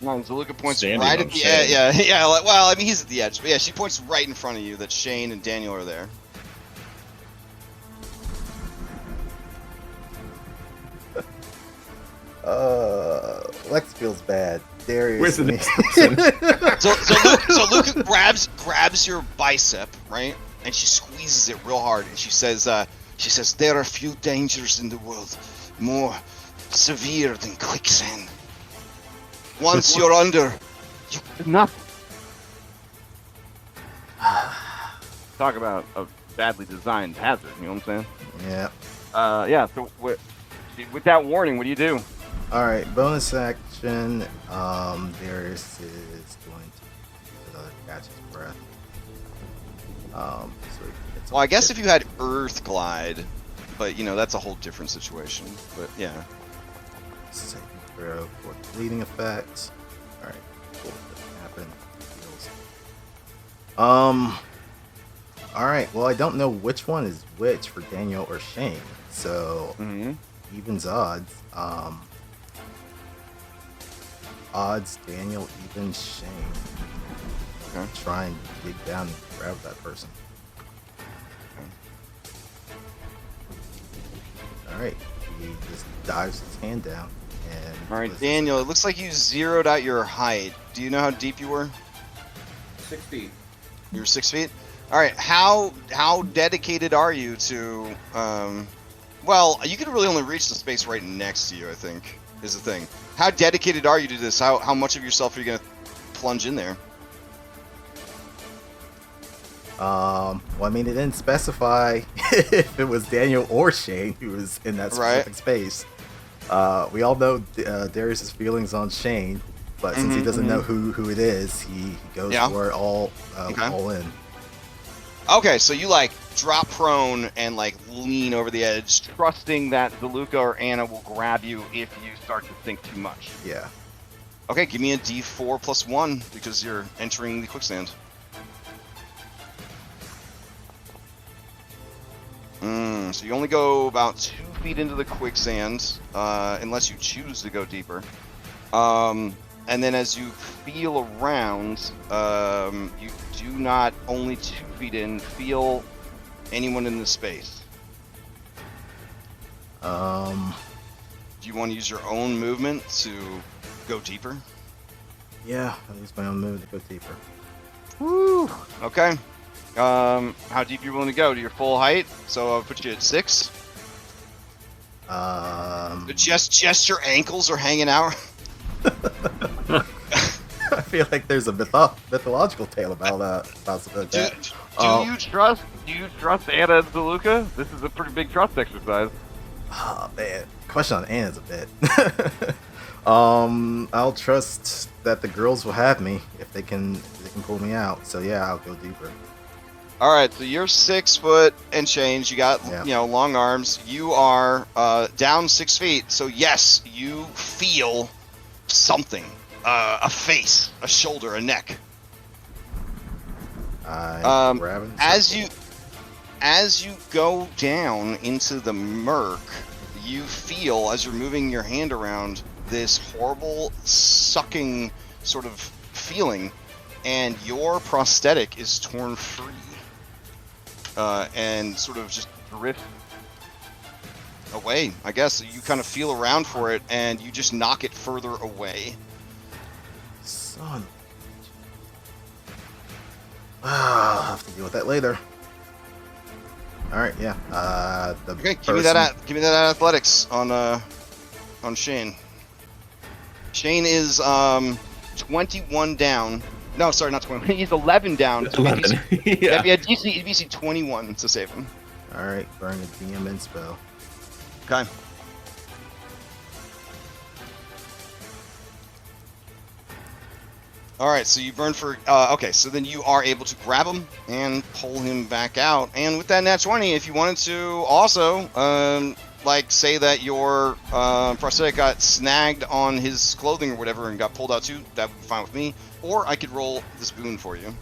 No, Zaluka points Standing right on at the Shane. edge. Yeah. Well, I mean, he's at the edge, but yeah, she points right in front of you that Shane and Daniel are there. Lex feels bad. Darius. Where's the next person? So Luca grabs your bicep, right, and she squeezes it real hard, and she says, there are few dangers in the world more severe than quicksand. Once you're under, Nothing. Talk about a badly designed hazard. You know what I'm saying? Yeah. Yeah. So with that warning, what do you do? All right. Bonus action. Darius is going to catch his breath. So he gets well, I guess if you had Earth Glide, but you know that's a whole different situation. But yeah. saving throw for bleeding effects. All right. Cool. Doesn't happen. Heals. All right. Well, I don't know which one is which for Daniel or Shane. So evens odds. Odds Daniel, even Shane. Okay. Try and dig down and grab that person. All right. He just dives his hand down and. All right, Daniel. It looks like you zeroed out your height. Do you know how deep you were? 6 feet. You were 6 feet. All right. How dedicated are you to? Well, you could really only reach the space right next to you, I think, is the thing. How dedicated are you to this? How much of yourself are you gonna plunge in there? Well, I mean, it didn't specify if it was Daniel or Shane who was in that specific space. We all know Darius's feelings on Shane, but since he doesn't know who it is, he goes for it all in. Okay, so you like drop prone and like lean over the edge, Trusting that Zaluka or Anna will grab you if you start to think too much. Yeah. Okay, give me a D4 plus 1 because you're entering the quicksand. So you only go about 2 feet into the quicksand, unless you choose to go deeper. And then as you feel around, you do not only 2 feet in feel anyone in the space. Do you want to use your own movement to go deeper? Yeah, I'll use my own move to go deeper. Woo! Okay. How deep you willing to go? To your full height? So I'll put you at 6. Just your ankles are hanging out. I feel like there's a mythological tale about something like that. Do you trust Anna and Zaluka? This is a pretty big trust exercise. Oh man, question on Anna's a bit. I'll trust that the girls will have me if they can pull me out. So yeah, I'll go deeper. All right, so you're 6 foot and change. You got Yeah. long arms. You are down 6 feet. So yes, you feel something. A face, a shoulder, a neck. I'm grabbing As you go down into the murk, you feel as you're moving your hand around this horrible sucking sort of feeling, and your prosthetic is torn free and sort of just drift away. I guess you kind of feel around for it, and you just knock it further away. Son. I'll have to deal with that later. All right, yeah. Okay, give me that athletics on Shane. Shane is 21 down. No, sorry, not 21. He's 11 down. 11. Yeah, DC 21 to save him. All right, burn a DM spell. Okay. All right, so you burn for. Okay, so then you are able to grab him and pull him back out. And with that nat 20, if you wanted to also, like, say that your prosthetic got snagged on his clothing or whatever and got pulled out too, that would be fine with me. Or I could roll this boon for you.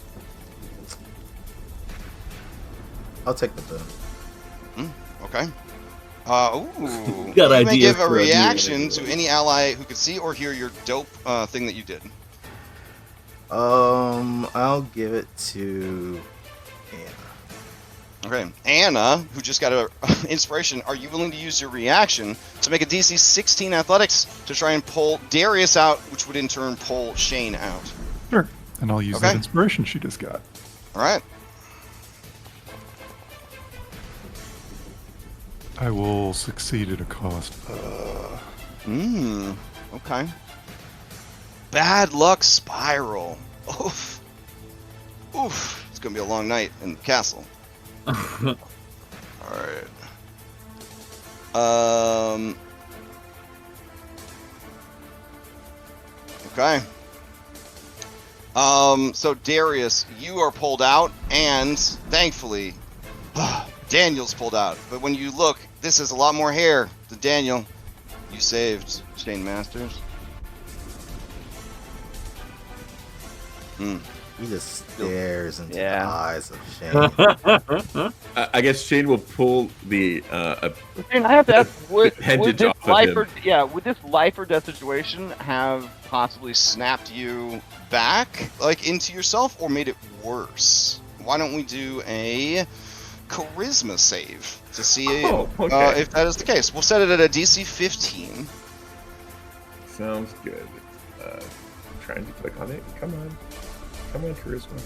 I'll take the boon. Okay. Ooh. Got You may ideas give a for a new reaction one. to any ally who could see or hear your dope thing that you did. I'll give it to Anna. Okay, Anna, who just got a inspiration, are you willing to use your reaction to make a DC 16 athletics to try and pull Darius out, which would in turn pull Shane out? Sure. And I'll use that inspiration she just got. All right. I will succeed at a cost. Okay. Bad luck spiral. Oof. Oof. It's gonna be a long night in the castle. All right. Okay. So Darius, you are pulled out, and thankfully, Daniel's pulled out. But when you look, this is a lot more hair than Daniel. You saved Shane Masters. He just stares into the Yeah. eyes of Shane. I guess Shane will pull the And I have to ask, would appendage this off of life him. or would this life or death Situation have possibly snapped you back, like, into yourself, or made it worse? Why don't we do a charisma save to see if that is the case? We'll set it at a DC 15. Sounds good. Trying to click on it. Come on, charisma.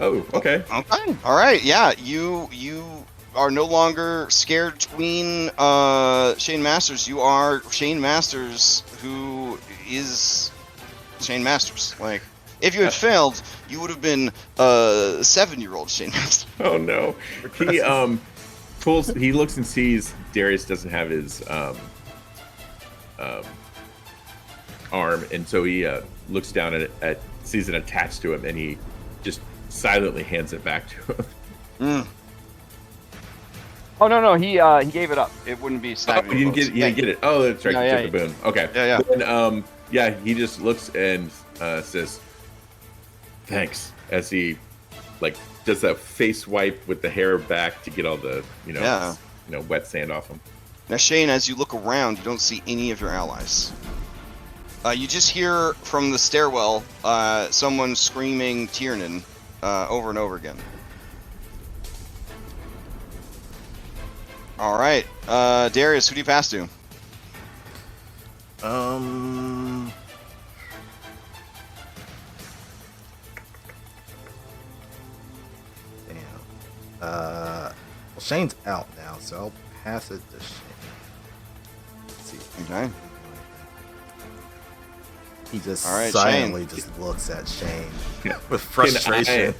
Oh, okay. Okay. All right. Yeah. You are no longer scared tween Shane Masters. You are Shane Masters, who is Shane Masters. Like, if you had failed, you would have been 7-year-old Shane Masters. Oh no. He pulls. He looks and sees Darius doesn't have his arm, and so he looks down at sees it attached to him, and he just silently hands it back to him. Oh no, he gave it up. It wouldn't be Oh, snapping. you didn't get it. Oh, that's right. No, You yeah, took the boon. Okay. Yeah. Then, yeah, he just looks and says, "Thanks," as he like does that face wipe with the hair back to get all the wet sand off him. Now, Shane, as you look around, you don't see any of your allies. You just hear from the stairwell someone screaming Tiernan over and over again. All right, Darius, who do you pass to? Well, Shane's out now, so I'll pass it to Shane. Let's see. Okay. He just All right, silently just looks at Shane with frustration.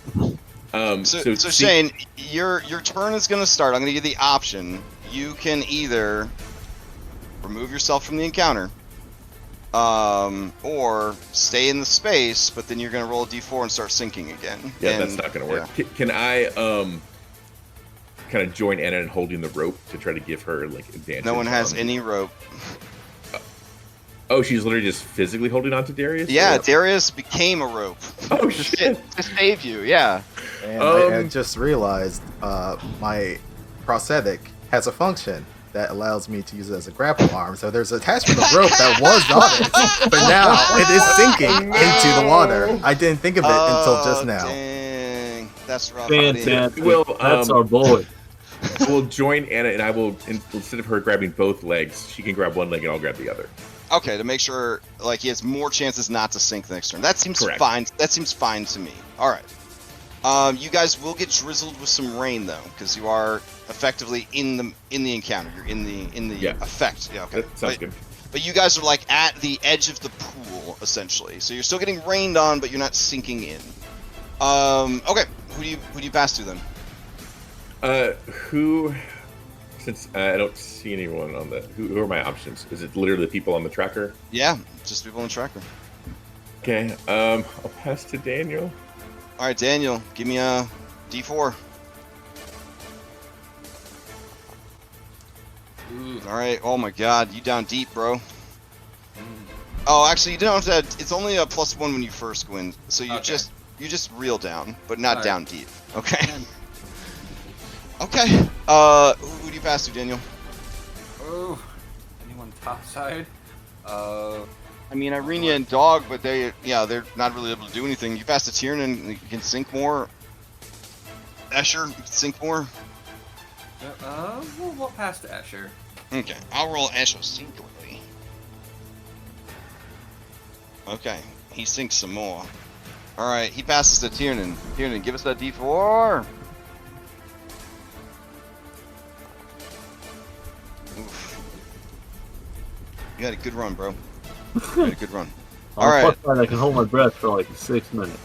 So Shane, your turn is going to start. I'm going to give you the option. you can either remove yourself from the encounter, or stay in the space, but then you're going to roll a d4 and start sinking again. Yeah, and, that's not going to work. Can I kind of join Anna in holding the rope to try to give her like advantage? No one has any rope. Oh, she's literally just physically holding on to Darius? Yeah, Darius became a rope. Oh, to shit. save you, yeah. And I just realized my prosthetic has a function that allows me to use it as a grapple arm. So there's an attachment of rope that was on it, but now it is sinking into the water. I didn't think of it until just now. Dang. That's rough. buddy. Fantastic. Well, That's our boy. We'll join Anna, and I will, instead of her grabbing both legs, she can grab one leg and I'll grab the other. Okay, to make sure like he has more chances not to sink the next turn. That seems Correct. fine. That seems fine to me. All right. You guys will get drizzled with some rain though, because you are effectively in the encounter. You're in the effect. Yeah. Okay. That sounds good. But you guys are like at the edge of the pool essentially, so you're still getting rained on, but you're not sinking in. Okay. Who do you pass to then? Since I don't see anyone on the, who are my options? Is it literally the people on the tracker? Yeah, just people on the tracker. Okay, I'll pass to Daniel. All right, Daniel, give me a D4. Ooh. All right. Oh my God, you down deep, bro. Oh, actually, you don't have to. It's only a +1 when you first go in, so you Okay. just reel down, but not Alright. down deep. Okay. Okay. Who do you pass to, Daniel? Oh, anyone top side? I mean, Irenia and Dog, but they're not really able to do anything. You pass to Tiernan, you can sink more. Escher, you can sink more. We'll pass to Escher. Okay, I'll roll Escher secretly. Okay, he sinks some more. All right, he passes to Tiernan. Tiernan, give us that D4. Oof. You had a good run, bro. You had a good run. All right. I can hold my breath for like 6 minutes.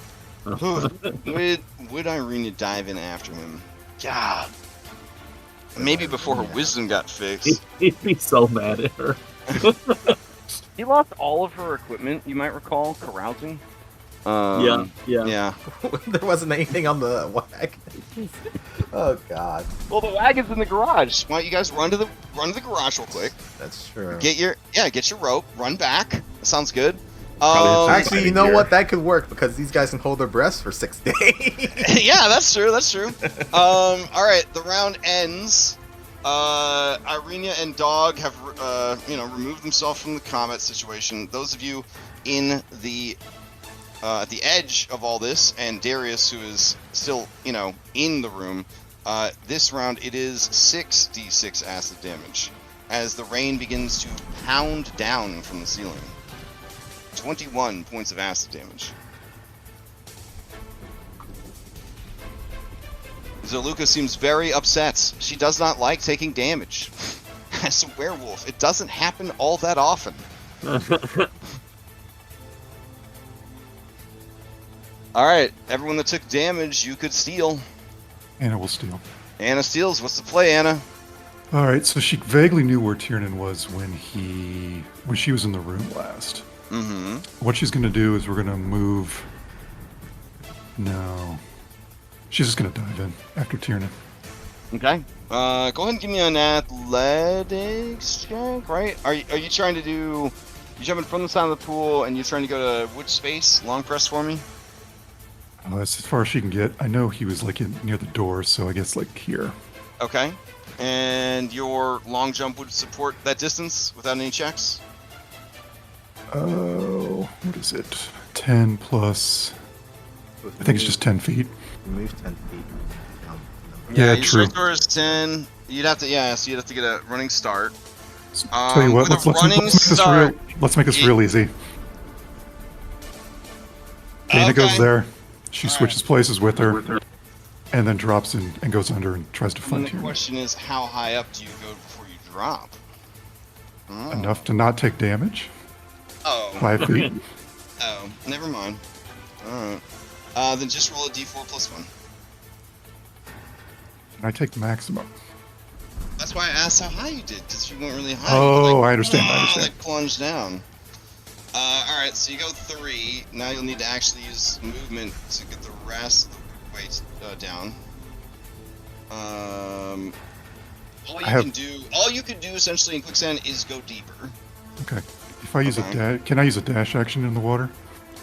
Would Irenia dive in after him? God. Maybe before her wisdom got fixed. He'd be so mad at her. He lost all of her equipment, you might recall, carousing. Yeah. Yeah. There wasn't anything on the wagon. Oh God, Well, the wagon's in the garage. Why don't you guys run to the garage real quick? that's true. Get your rope, run back. That sounds good. Probably Actually, you know what? That could work because these guys can hold their breaths for 6 days. Yeah, that's true. That's true. All right, the round ends. Irenia and Dog have removed themselves from the combat situation. Those of you in the at the edge of all this, and Darius, who is still in the room, this round it is 6d6 acid damage as the rain begins to pound down from the ceiling. 21 points of acid damage. Zaluka seems very upset. She does not like taking damage. As a werewolf, it doesn't happen all that often. Alright, everyone that took damage, you could steal. Anna will steal. Anna steals. What's the play, Anna? All right, so she vaguely knew where Tiernan was when she was in the room last. Mm-hmm. What she's going to do is we're going to move. No. She's just going to dive in after Tiernan. Okay. Go ahead and give me an athletics check, right? Are you trying to do... You jumping from the side of the pool and you're trying to go to which space? Long press for me? That's as far as she can get. I know he was like near the door, so I guess like here. Okay. And your long jump would support that distance without any checks? Oh, what is it? 10 plus... I think it's just 10 feet. Move 10 feet. Yeah, your true. strength score is 10. You'd have to, so you'd have to get a running start. Tell you what, with a let's running start, make this real easy. Dana goes Okay. there. She All switches places with her, and then drops in and goes under and tries to And find the Tiernan. question is, how high up do you go before you drop? Oh. Enough to not take damage. Oh. 5 feet. Oh, never mind. Alright. Then just roll a d4 plus 1. And I take maximum. That's That's why I asked how high you did, because you weren't really high. Oh, Like, I understand. I understand. Like plunge down. All right, so you go 3. Now you'll need to actually use movement to get the rest of the weight down. All you can do essentially in quicksand is go deeper. Okay. If I use a dash, can I use a dash action in the water?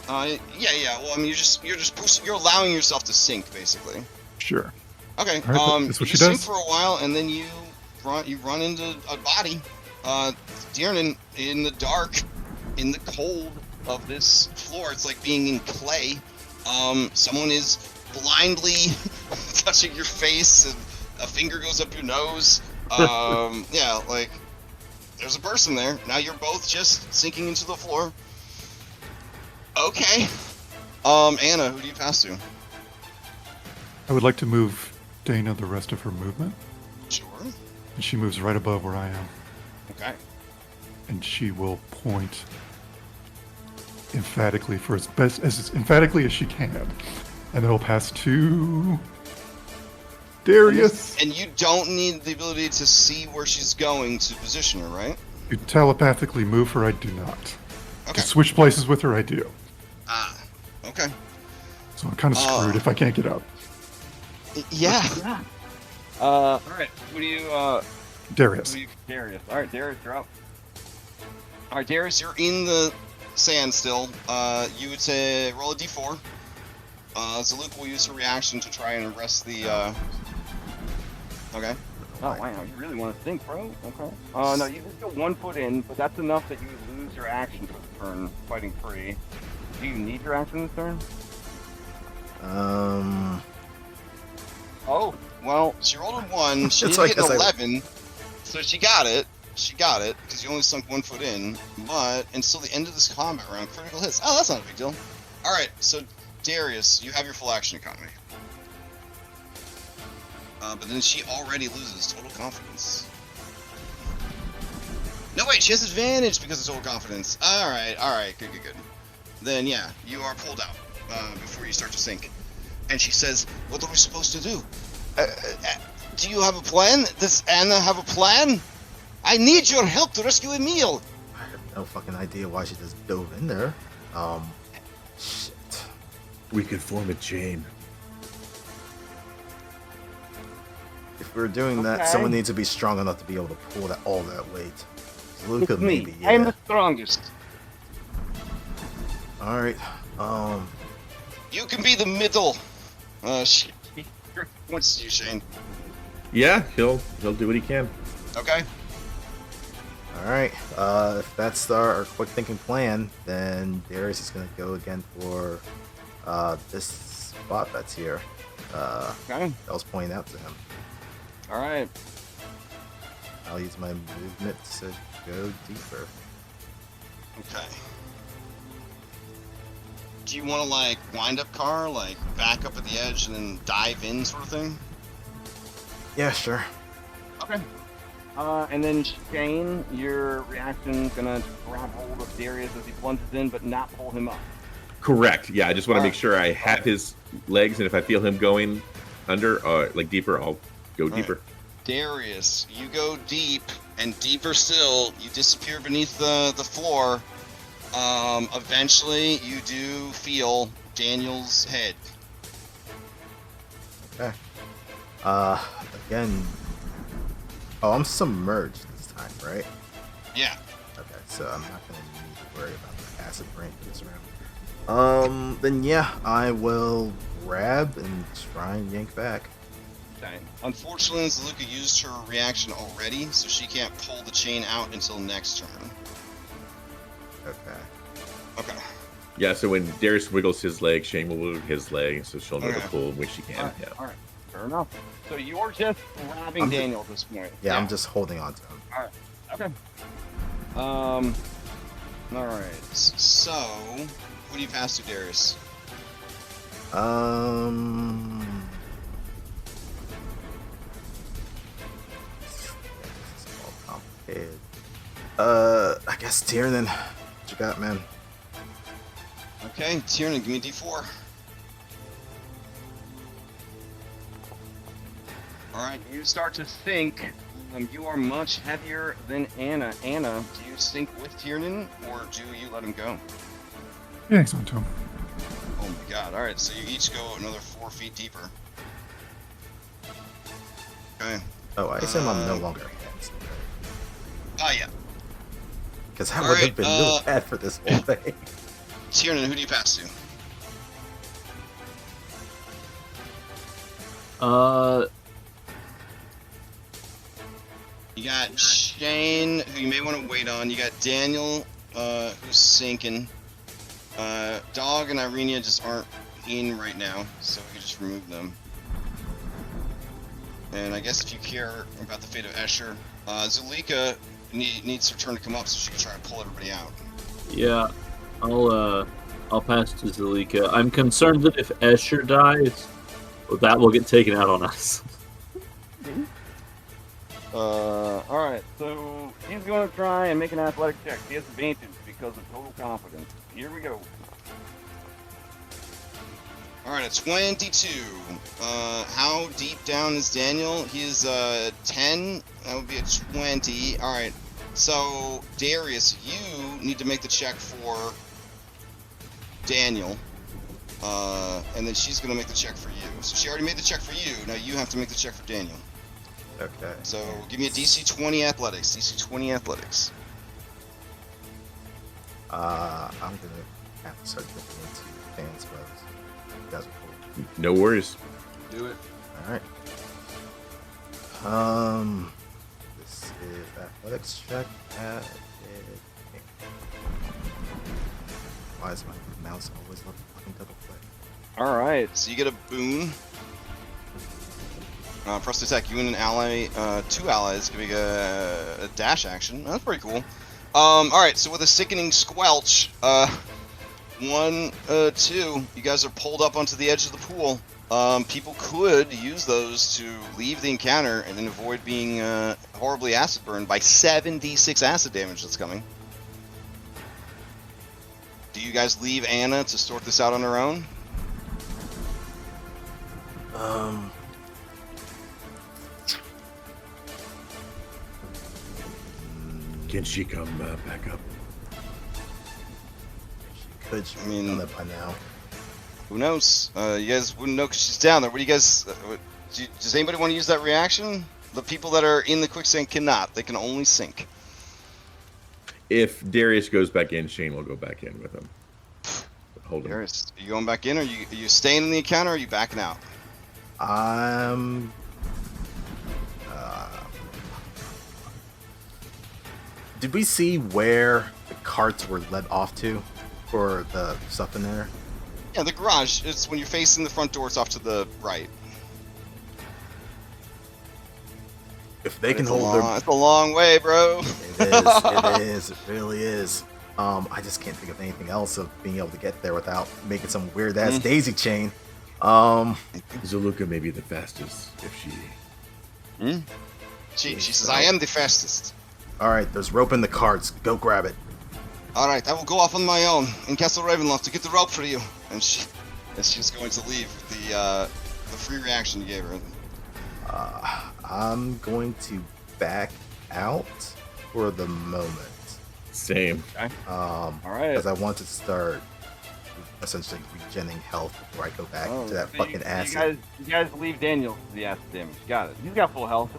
Yeah. Well, I mean, you're allowing yourself to sink, basically. Sure. Okay. All right, that's what you she sink does. for a while, and then you run into a body. Tiernan, in the dark, in the cold of this floor, it's like being in clay. Someone is blindly touching your face, and a finger goes up your nose. Yeah, like there's a person there. Now you're both just sinking into the floor. Okay. Anna, who do you pass to? I would like to move Dana the rest of her movement. Sure. And she moves right above where I am. Okay. And she will point emphatically for as emphatically as she can. And then it'll pass to Darius. And you don't need the ability to see where she's going to position her, right? To telepathically move her, I do not. Okay. To switch places with her, I do. Ah. Okay. So I'm kind of screwed if I can't get up. Yeah. All right. What do you? Darius. Darius. All right, Darius, you're up. All right, Darius, you're in the sand still. You would say roll a d4. Zaluk will use her reaction to try and arrest the. Okay. Oh wow, you really want to think, bro? Okay. No, you just go 1 foot in, but that's enough that you lose your action for the turn fighting free. Do you need your action this turn? Oh, well, she rolled a 1. She It's did like get an I said. 11, so she got it. She got it because you only sunk 1 foot in. But until the end of this combat round, critical hits. Oh, that's not a big deal. All right, so Darius, you have your full action economy. But then she already loses total confidence. No, wait, she has advantage because of total confidence. All right, good. Then yeah, you are pulled out before you start to sink. And she says, "What are we supposed to do? Do you have a plan? Does Anna have a plan? I need your help to rescue Emil." I have no fucking idea why she just dove in there. Shit. We could form a chain. If we're doing that, Okay. someone needs to be strong enough to be able to pull all that weight. Luca, It's me. maybe, yeah. I'm the strongest. All right. You can be the middle. She points to you, Shane. Yeah, he'll do what he can. Okay. All right. If that's our quick thinking plan, then Darius is gonna go again for this spot that's here. Okay. That was pointed out to him. All right. I'll use my movement to go deeper. Okay. Do you want to like wind up car, like back up at the edge and then dive in, sort of thing? Yeah, sure. Okay. And then Shane, your reaction gonna grab hold of Darius as he plunges in, but not pull him up. Correct. Yeah, I just want to Alright. make sure I have his legs, and if I feel him going under, like deeper, I'll go deeper. Darius, you go deep, and deeper still, you disappear beneath the floor. Eventually, you do feel Daniel's head. Okay. Again. Oh, I'm submerged this time, right? Yeah. Okay, so I'm not gonna need to worry about the acid rain for this round. Then yeah, I will grab and try and yank back. Okay. Unfortunately, Zaluka used her reaction already, so she can't pull the chain out until next turn. Okay. Okay. Yeah, so when Darius wiggles his leg, Shane will wiggle his leg, so she'll know to Okay. pull when she can. All right. Yeah. All right. Fair enough. So you're just grabbing I'm Daniel at this point. Yeah, I'm just holding on to him. Okay. All right. So, what do you pass to Darius? This is all complicated. I guess Tiernan. What you got, man? Okay, Tiernan, give me a d4. Alright, you start to think You are much heavier than Anna. Anna, do you sink with Tiernan, or do you let him go? He hangs on to him. Oh my god. Alright, so you each go another 4 feet deeper. Okay. Oh, I assume I'm no longer hands. Oh, yeah. Because that All would right, have been really bad for this whole thing. Tiernan, who do you pass to? You got Shane, who you may want to wait on. You got Daniel, who's sinking. Dog and Irenia just aren't in right now, so we can just remove them. And I guess if you care about the fate of Escher, Zulika needs her turn to come up so she can try to pull everybody out. Yeah, I'll pass to Zulika. I'm concerned that if Escher dies, that will get taken out on us. Alright, so he's going to try and make an athletic check. He has advantage because of total confidence. Here we go. Alright, a 22. How deep down is Daniel? He is 10. That would be a 20. Alright, so Darius, you need to make the check for Daniel. And then she's going to make the check for you. So she already made the check for you. Now you have to make the check for Daniel. Okay. So give me a DC 20 athletics. DC 20 athletics. I'm gonna have to start looking into fans first. You guys are cool. No worries. Do it. Alright. This is athletics check at Why is my mouse always looking double click? Alright. So you get a boon. Press to attack you and an ally, 2 allies, giving a dash action. That's pretty cool. Alright, so with a sickening squelch, 1, 2, you guys are pulled up onto the edge of the pool. People could use those to leave the encounter and then avoid being horribly acid burned by 7d6 acid damage that's coming. Do you guys leave Anna to sort this out on her own? Can she come back up? She could. She I mean- done that by now. Who knows? You guys wouldn't know because she's down there. What do you guys... does anybody want to use that reaction? The people that are in the quicksand cannot. They can only sink. If Darius goes back in, Shane will go back in with him. Hold him. Darius, are you going back in? Or are you staying in the encounter or are you backing out? Did we see where the carts were led off to for the stuff in there? Yeah, the garage. It's when you're facing the front door, it's off to the right. If they can It's hold It's a long way, bro. it is, it really is. I just can't think of anything else of being able to get there without making some weird ass daisy chain. Zulika may be the fastest if she... She says, I am the fastest. Alright, there's rope in the carts. Go grab it. Alright, I will go off on my own in Castle Ravenloft to get the rope for you. And she's going to leave the free reaction you gave her. I'm going to back out for the moment. Same. Alright. Because I want to start essentially regenerating health before I go back to that so fucking acid. You guys leave Daniel to the acid damage. Got it. He's got full health.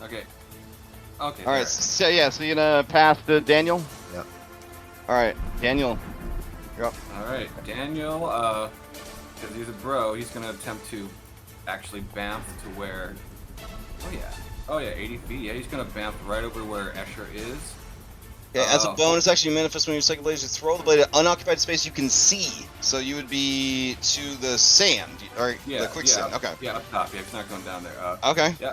Okay. Okay. Alright, so yeah, so you're gonna pass to Daniel? Yep. Alright, Daniel. You're up. All right, Daniel. Because he's a bro, he's gonna attempt to actually bamf to where. Oh yeah, 80 feet. Yeah, he's gonna bamf right over where Escher is. Yeah, as a bonus, actually manifest when your second blade, you throw the blade at unoccupied space you can see. So you would be to the sand, or the quicksand. Okay. Yeah, up top. Yeah, it's not going down there. Okay. Yeah.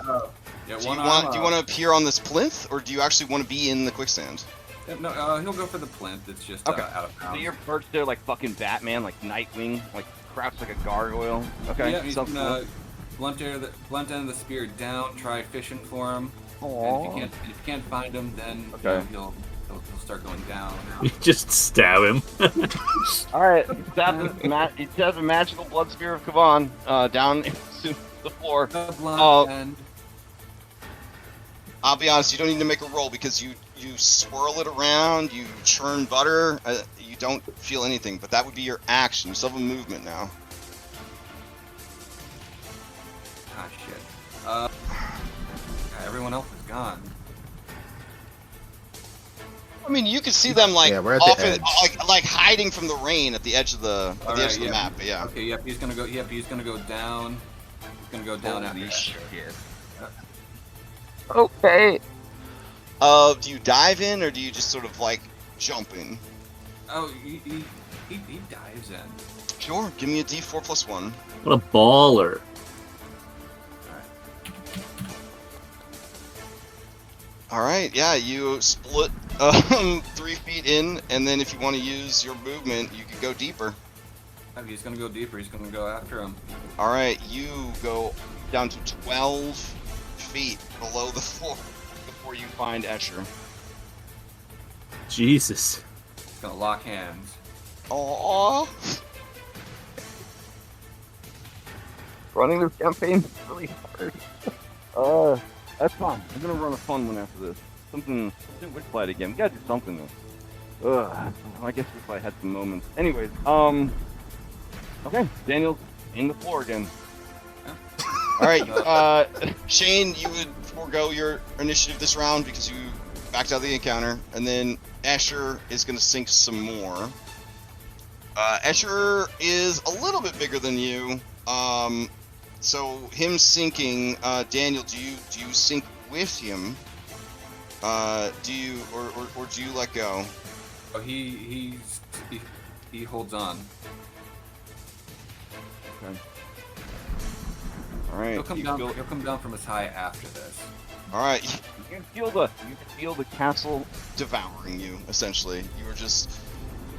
Yeah. Do you want to appear on this plinth, or do you actually want to be in the quicksand? Yeah, no, he'll go for the plinth. It's just Okay. out of bounds. So you're perched there like fucking Batman, like Nightwing, like crouched like a gargoyle. Okay. Yeah, he's sounds gonna blunt end of the spear down. Try fishing for him. cool. And if you can't find him, then Okay. he'll start going down. You just stab him. All right. He stabs a magical blood spear of Kavan down into the floor. The blunt end. I'll be honest, you don't need to make a roll because you swirl it around, you churn butter, you don't feel anything, but that would be your action. You still have a movement now. Ah, shit. Everyone else is gone. I mean, you can see them like Yeah, we're at the off edge. like hiding from the rain at the edge of the edge of the map. But yeah. Okay, yep, he's gonna go. Yep, he's gonna go down. He's gonna go down after shit. Okay. Do you dive in or do you just sort of like jump in? Oh, he dives in. Sure. Give me a D4 plus 1. What a baller. All right. Yeah, you split 3 feet in, and then if you want to use your movement, you could go deeper. Oh, he's gonna go deeper. He's gonna go after him. All right. You go down to 12 feet below the floor before you find Escher. Jesus. He's gonna lock hands. Aww. Running this campaign is really hard. That's fine. I'm gonna run a fun one after this. Something Witchlight again. We gotta do something though. I guess if I had some moments. Anyways, okay, Daniel's in the floor again. All right, Shane, you would forego your initiative this round because you backed out of the encounter, and then Escher is gonna sink some more. Escher is a little bit bigger than you. So him sinking, Daniel, do you sink with him? Do you or do you let go? Oh, he holds on. Okay. All right. He'll come down from his high after this. All right. You can feel the castle devouring you. Essentially, you were just.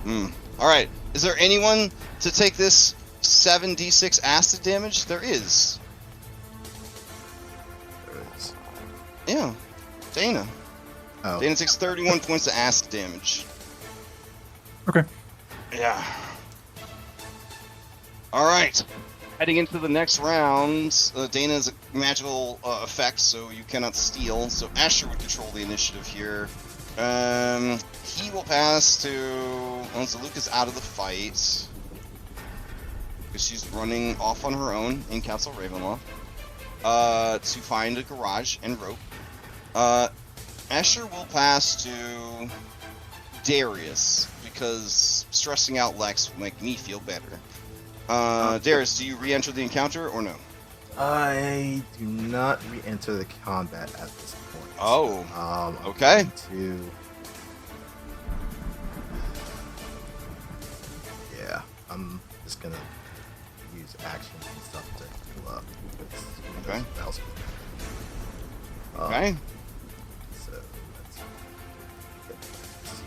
All right. Is there anyone to take this 7d6 acid damage? There is. There is. Yeah. Dana. Oh. Dana takes 31 points of acid damage. Okay. Yeah. All right. Heading into the next round, Dana is a magical effect, so you cannot steal. So Asher would control the initiative here. He will pass to once Luca's out of the fight because she's running off on her own in Castle Ravenloft to find a garage and rope. Asher will pass to Darius because stressing out Lex will make me feel better. Darius, do you re-enter the encounter or no? I do not re-enter the combat at this point. Oh, I'm okay. going to... Yeah, I'm just gonna use action and stuff to heal up. Okay. Else Okay. So let's get this.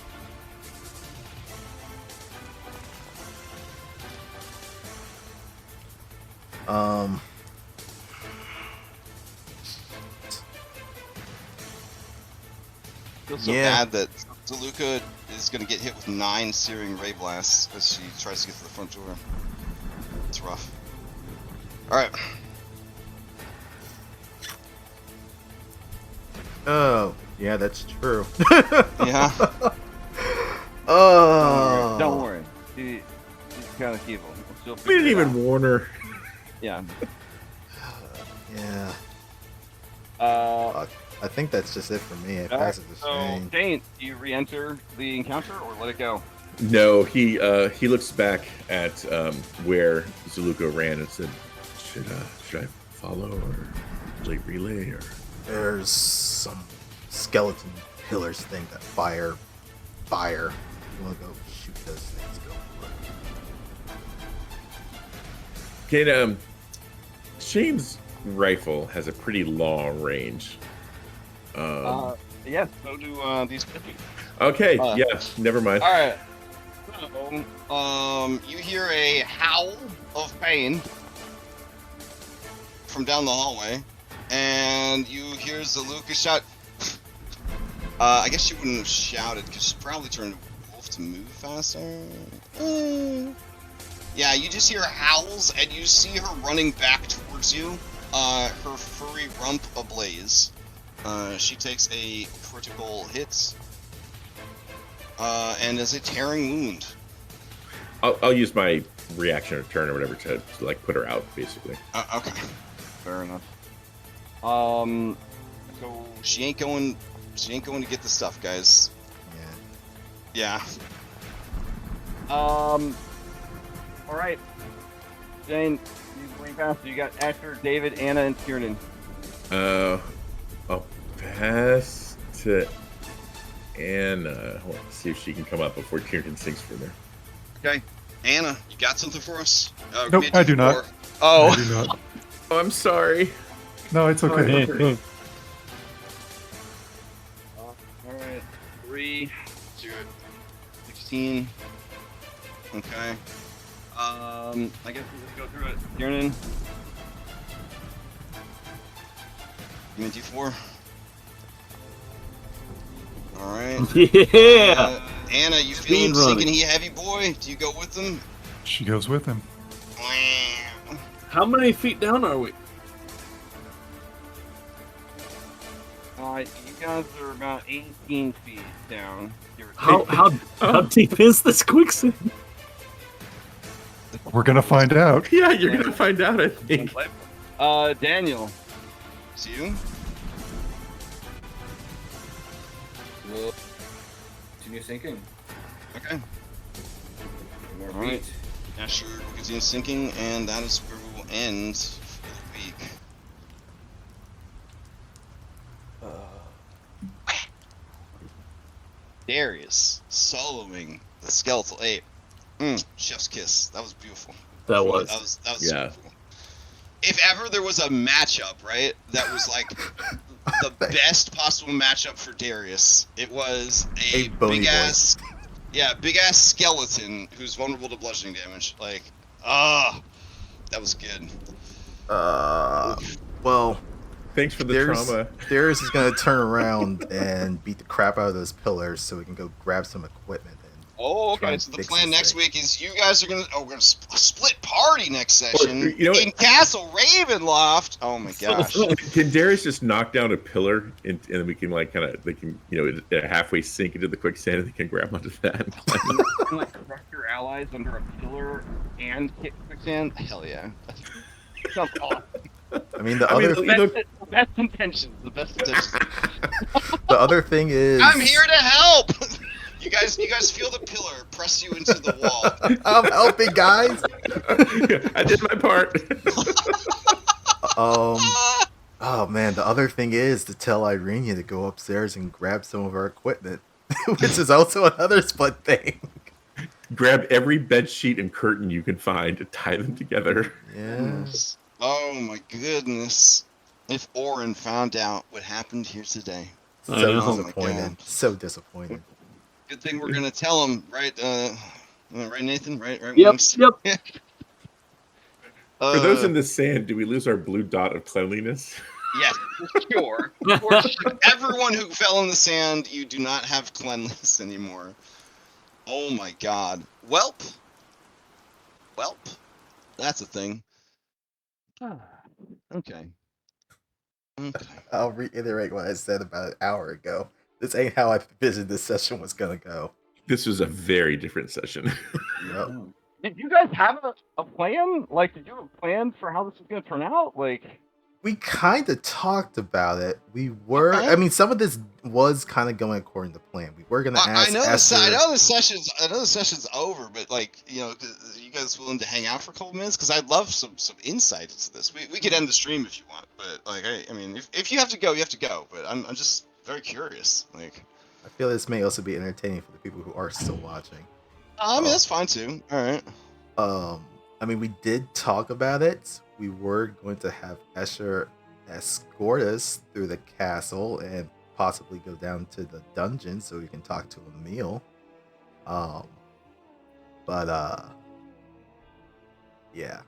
Feels so Yeah. bad that DeLuca is going to get hit with 9 searing ray blasts as she tries to get to the front door. It's rough. Alright. Oh, yeah, that's true. Yeah. Oh. Don't worry. She's kind of evil. She'll We figure didn't it even out. warn her. Yeah. Yeah. Fuck. I think that's just it for me. I pass it to So, Shane. Shane, do you re-enter the encounter or let it go? No, he looks back at where Zaluka ran and said, "Should I follow or play relay or?" There's some skeleton pillars thing that fire. You want to go shoot those things? Go for it. Can Shane's rifle has a pretty long range. Yes, so do these cookies. Okay, yeah, never mind. Alright. So, you hear a howl of pain from down the hallway, and you hear Zaluka shout. I guess you wouldn't have shouted because she probably turned wolf to move faster. Yeah, you just hear howls, and you see her running back towards you, her furry rump ablaze. She takes a critical hit. And is a tearing wound. I'll use my reaction or turn or whatever to like put her out, basically. Okay. Fair enough. So she ain't going to get the stuff, guys. Yeah. Yeah. All right. Jane, you going fast. You got Asher, David, Anna, and Kieran. I'll pass to Anna. Let's see if she can come up before Kieran sinks further. Okay. Anna, you got something for us? Nope, I do not. Oh. I do not. Oh, I'm sorry. No, it's okay. All right. 3, 16. Okay. I guess we'll just go through it. Kieran. Give me a D4. All right. Yeah. Anna, you Speed feeling running. sinking heavy, boy? Do you go with them? She goes with him. How many feet down are we? you guys are about 18 feet down. How deep is this quicksand? We're gonna find out. Yeah, you're gonna find out, I think. Daniel. It's you? We'll continue sinking. Okay. More All right. feet. Asher will continue sinking, and that is where we will end for the week. Darius soloing the skeletal ape. Chef's kiss. That was beautiful. That was. That was Yeah. super cool. If ever there was a matchup, right, that was like the best possible matchup for Darius, it was a bony big boy. ass, big ass skeleton who's vulnerable to bludgeoning damage. Like, that was good. Well, Thanks for the trauma. Darius is gonna turn around and beat the crap out of those pillars so we can go grab some equipment. Oh, Try okay. and So the fix plan this next thing. week is you guys are gonna we're gonna split party next session you know what? in Castle Ravenloft. Oh my gosh. Can Darius just knock down a pillar and then we can like kind of they can halfway sink into the quicksand and they can grab onto that and climb up. Like crush your allies under a pillar and kick quicksand. Hell yeah. Sounds awesome. I mean, the Best intentions. The best intentions. the other thing is I'm here to help. You guys feel the pillar press you into the wall. I'm helping, guys. I did my part. Oh man, the other thing is to tell Irenia to go upstairs and grab some of our equipment, which is also another split thing. Grab every bed sheet and curtain you can find to tie them together. Yeah. Oh my goodness. If Orin found out what happened here today. I So know. Oh my disappointed. God. So disappointed. Good thing we're gonna tell him, right? Right, Nathan? Right, Yep. Williams? Yep. For those in the sand, do we lose our blue dot of cleanliness? Yes, for sure. For sure. Everyone who fell in the sand, you do not have cleanliness anymore. Oh my god. Welp. That's a thing. Okay. I'll reiterate what I said about an hour ago. This ain't how I envisioned this session was gonna go. This was a very different session. Yep. Did you guys have a plan? Like, did you have a plan for how this was gonna turn out? Like, We kind of talked about it. We were. Okay. I mean, some of this was kind of going according to plan. We were gonna I ask. know Esther, the session's over, but like, are you guys willing to hang out for a couple minutes? Because I'd love some insight into this. We could end the stream if you want, but like, I mean, if you have to go, you have to go. But I'm just very curious. Like, I feel this may also be entertaining for the people who are still watching. I mean, that's fine too. All right. I mean, we did talk about it. We were going to have Escher escort us through the castle and possibly go down to the dungeon so we can talk to Emil. Yeah.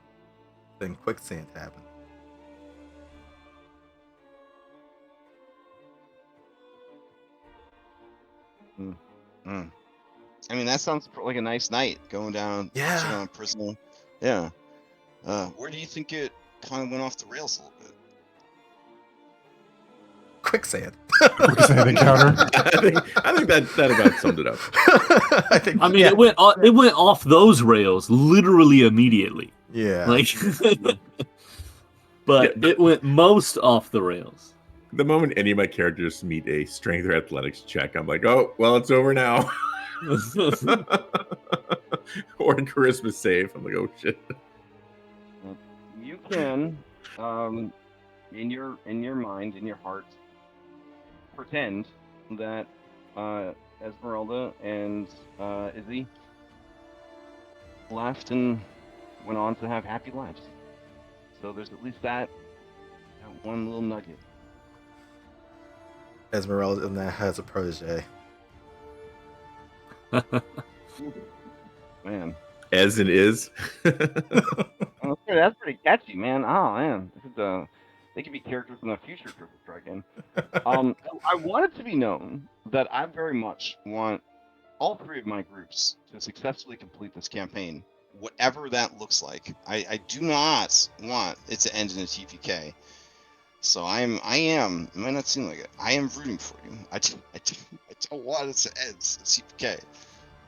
Then quicksand happened. I mean, that sounds like a nice night going down. Yeah. chilling on Prisoner. Yeah. Where do you think it kind of went off the rails a little bit? quicksand. Quicksand encounter. I think that about summed it up. I think. I mean, yeah. it went off those rails literally immediately. Yeah. Like, but it went most off the rails. The moment any of my characters meet a strength or athletics check, I'm like, oh, well, it's over now. Or a charisma save. I'm like, oh shit. You can, in your mind, in your heart, pretend that Esmeralda and Izzy left and went on to have happy lives. So there's at least that one little nugget. Esmeralda now has a protege. Man. As in is. Oh, that's pretty catchy, man. Oh man, they could be characters in the future Curse of Strahd game. I want it to be known that I very much want all three of my groups to successfully complete this campaign, whatever that looks like. I do not want it to end in a TPK. So I am. It might not seem like it. I am rooting for you. I don't want it to end in TPK,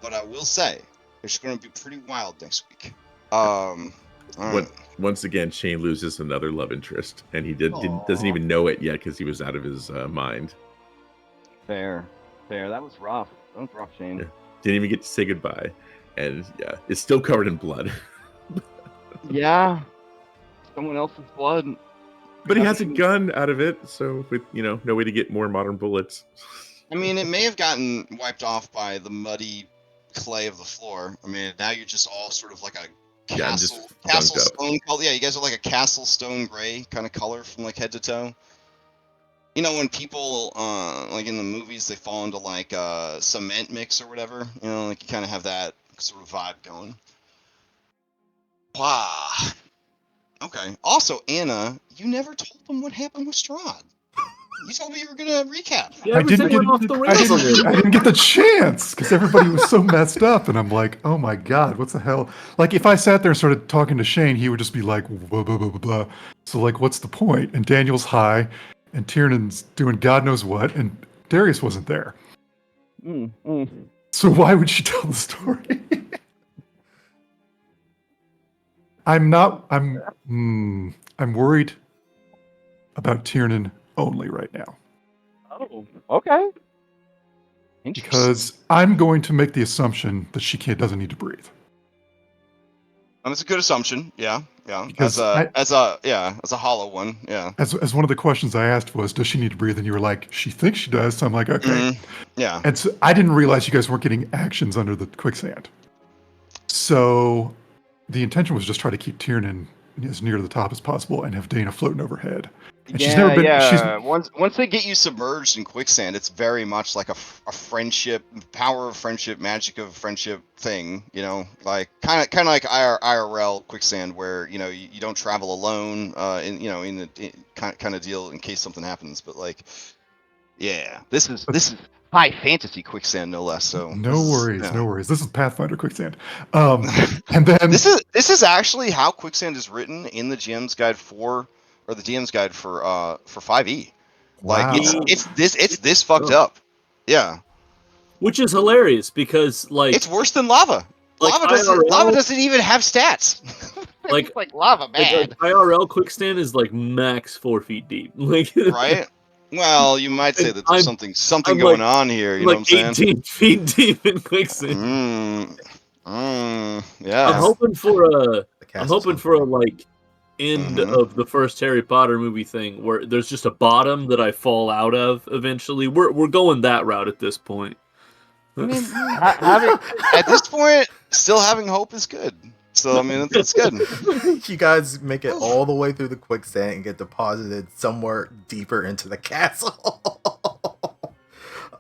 but I will say it's going to be pretty wild next week. Once again, Shane loses another love interest, and he doesn't even know it yet because he was out of his mind. Fair. That was rough. Shane. Yeah. Didn't even get to say goodbye, and yeah, it's still covered in blood. Yeah, someone else's blood. But he has a gun out of it, so with no way to get more modern bullets. I mean, it may have gotten wiped off by the muddy clay of the floor. I mean, now you're just all sort of like a castle stone color. Yeah, you guys are like a castle stone gray kind of color from like head to toe. You know, when people like in the movies they fall into like cement mix or whatever. You know, like you kind of have that sort of vibe going. Wow. Okay. Also, Anna, you never told them what happened with Strahd. You told me you were gonna recap. Yeah, everything went off the rails a little. I didn't get the chance because everybody was so messed up, and I'm like, oh my god, what's the hell? Like, if I sat there and started talking to Shane, he would just be like, blah, blah, blah, blah, blah. So, like, what's the point? And Daniel's high, and Tiernan's doing God knows what, and Darius wasn't there. So why would she tell the story? I'm worried about Tiernan only right now. Oh, okay. Because I'm going to make the assumption that she doesn't need to breathe. That's a good assumption. Yeah. Because as a hollow one. Yeah. As one of the questions I asked was, does she need to breathe? And you were like, she thinks she does. So I'm like, okay. Yeah. And so I didn't realize you guys weren't getting actions under the quicksand. So the intention was just try to keep Tiernan as near to the top as possible and have Dana floating overhead. And she's never been. Once they get you submerged in quicksand, it's very much like a friendship, power of friendship, magic of friendship thing. You know, like kind of like IRL quicksand, where you don't travel alone. In the kind of deal in case something happens. But like, yeah, this is high fantasy quicksand, no less. So no worries. This is Pathfinder quicksand. And then this is actually how quicksand is written in the GM's guide for the DM's guide for 5e. Like it's this fucked up. Yeah. Which is hilarious because like it's worse than lava. Like lava doesn't even have stats. Like it's like lava bad. Like IRL quicksand is like max 4 feet deep. Like right? Well, you might say that there's something going on here. You know what I'm saying? 18 feet deep in quicksand. Yeah. I'm hoping for a like end of the first Harry Potter movie thing where there's just a bottom that I fall out of eventually. We're going that route at this point. I mean, at this point, still having hope is good. So I mean, it's good. You guys make it all the way through the quicksand and get deposited somewhere deeper into the castle.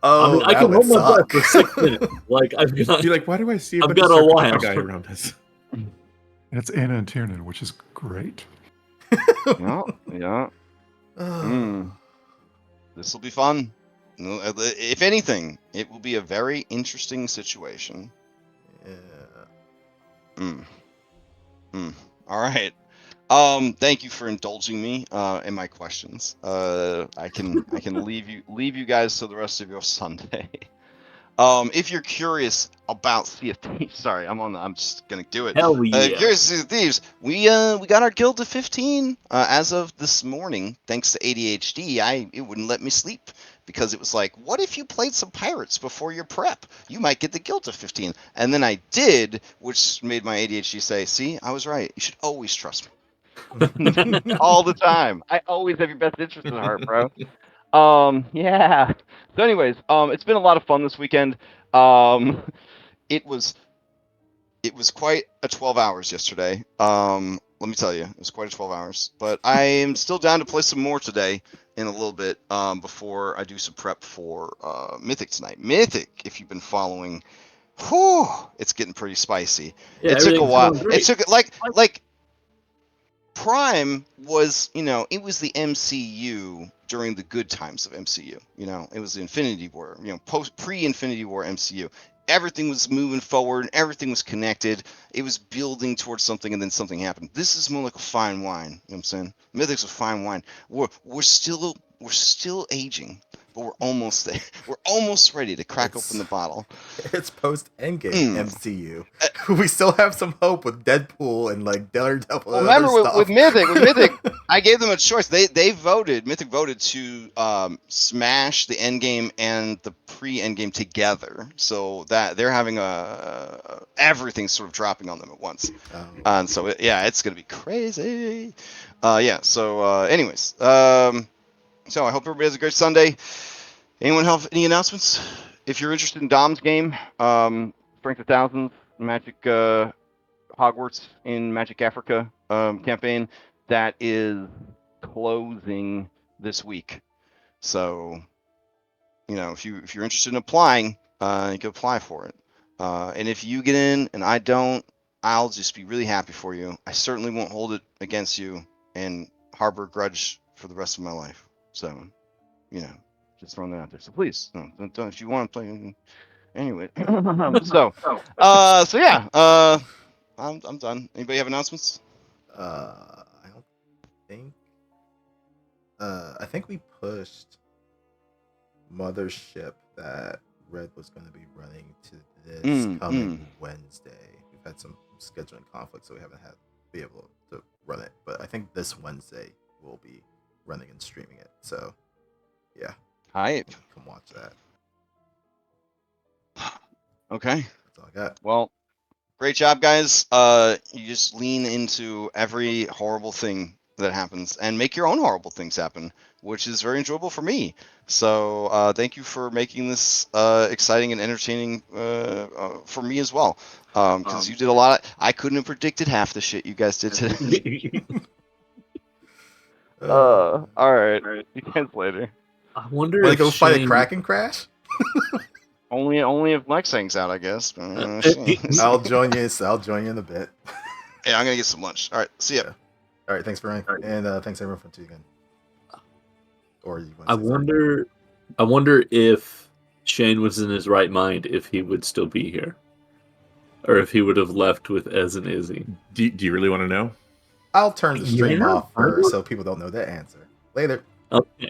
I mean, I can hold my breath for 6 minutes. Like I've got. You're like, why do I see? I've got a while. Guy around us. And it's Anna and Tiernan, which is great. Yeah. This will be fun. If anything, it will be a very interesting situation. Yeah. All right. Thank you for indulging me in my questions. I can leave you guys to the rest of your Sunday. If you're curious about Sea of Thieves, sorry, I'm just gonna do it. Hell yeah. Curious Sea of Thieves, we got our guild to 15 as of this morning. Thanks to ADHD, it wouldn't let me sleep because it was like, what if you played some pirates before your prep? You might get the guild to 15. And then I did, which made my ADHD say, see, I was right. You should always trust me. All the time. I always have your best interest at heart, bro. Yeah. So anyways, it's been a lot of fun this weekend. It was quite a 12 hours yesterday. Let me tell you, it was quite a 12 hours. But I am still down to play some more today in a little bit before I do some prep for Mythic tonight. Mythic, if you've been following, whew, it's getting pretty spicy. Yeah, It took a everything's while. going great. It took like Prime was, it was the MCU during the good times of MCU. It was the Infinity War, pre-Infinity War MCU. Everything was moving forward, everything was connected. It was building towards something, and then something happened. This is more like a fine wine. You know what I'm saying? Mythic's a fine wine. We're still aging, but we're almost there. We're almost ready to crack open the bottle. It's post Endgame MCU. We still have some hope with Deadpool and like Daredevil. Well, and remember other stuff. with Mythic, I gave them a choice. Mythic voted to smash the Endgame and the pre-Endgame together, so that they're having everything sort of dropping on them at once. And so it's gonna be crazy. Anyways, so I hope everybody has a great Sunday. Anyone have any announcements? If you're interested in Dom's game, Strength of Thousands, Magic Hogwarts in Magic Africa campaign, that is closing this week. So, if you're interested in applying, you can apply for it. And if you get in and I don't, I'll just be really happy for you. I certainly won't hold it against you and harbor a grudge for the rest of my life. So, just throwing that out there. So please, don't if you want to play. Anyway, I'm done. Anybody have announcements? I don't think. I think we pushed Mothership that Red was going to be running to this coming Wednesday. We've had some scheduling conflicts, so we haven't be able to run it. But I think this Wednesday we'll be running and streaming it. So, yeah. Hype. Come watch that. Okay. That's all I got. Well, great job, guys. You just lean into every horrible thing that happens and make your own horrible things happen, which is very enjoyable for me. So thank you for making this exciting and entertaining for me as well. Because you did a lot. I couldn't have predicted half the shit you guys did today. All right. See you guys later. I wonder Want if to go fight a Shane- Kraken crash? Only if Mike hangs out, I guess. I'll join you. I'll join you in a bit. Yeah, I'm gonna get some lunch. All right, see ya. All right, thanks for running, and thanks everyone for tuning in. Or you want I wonder if Shane was in his right mind, if he would still be here, or if he would have left with Ez and Izzy. Do you really want to know? I'll turn the stream Yeah, off first so people don't know the answer. Later. Okay.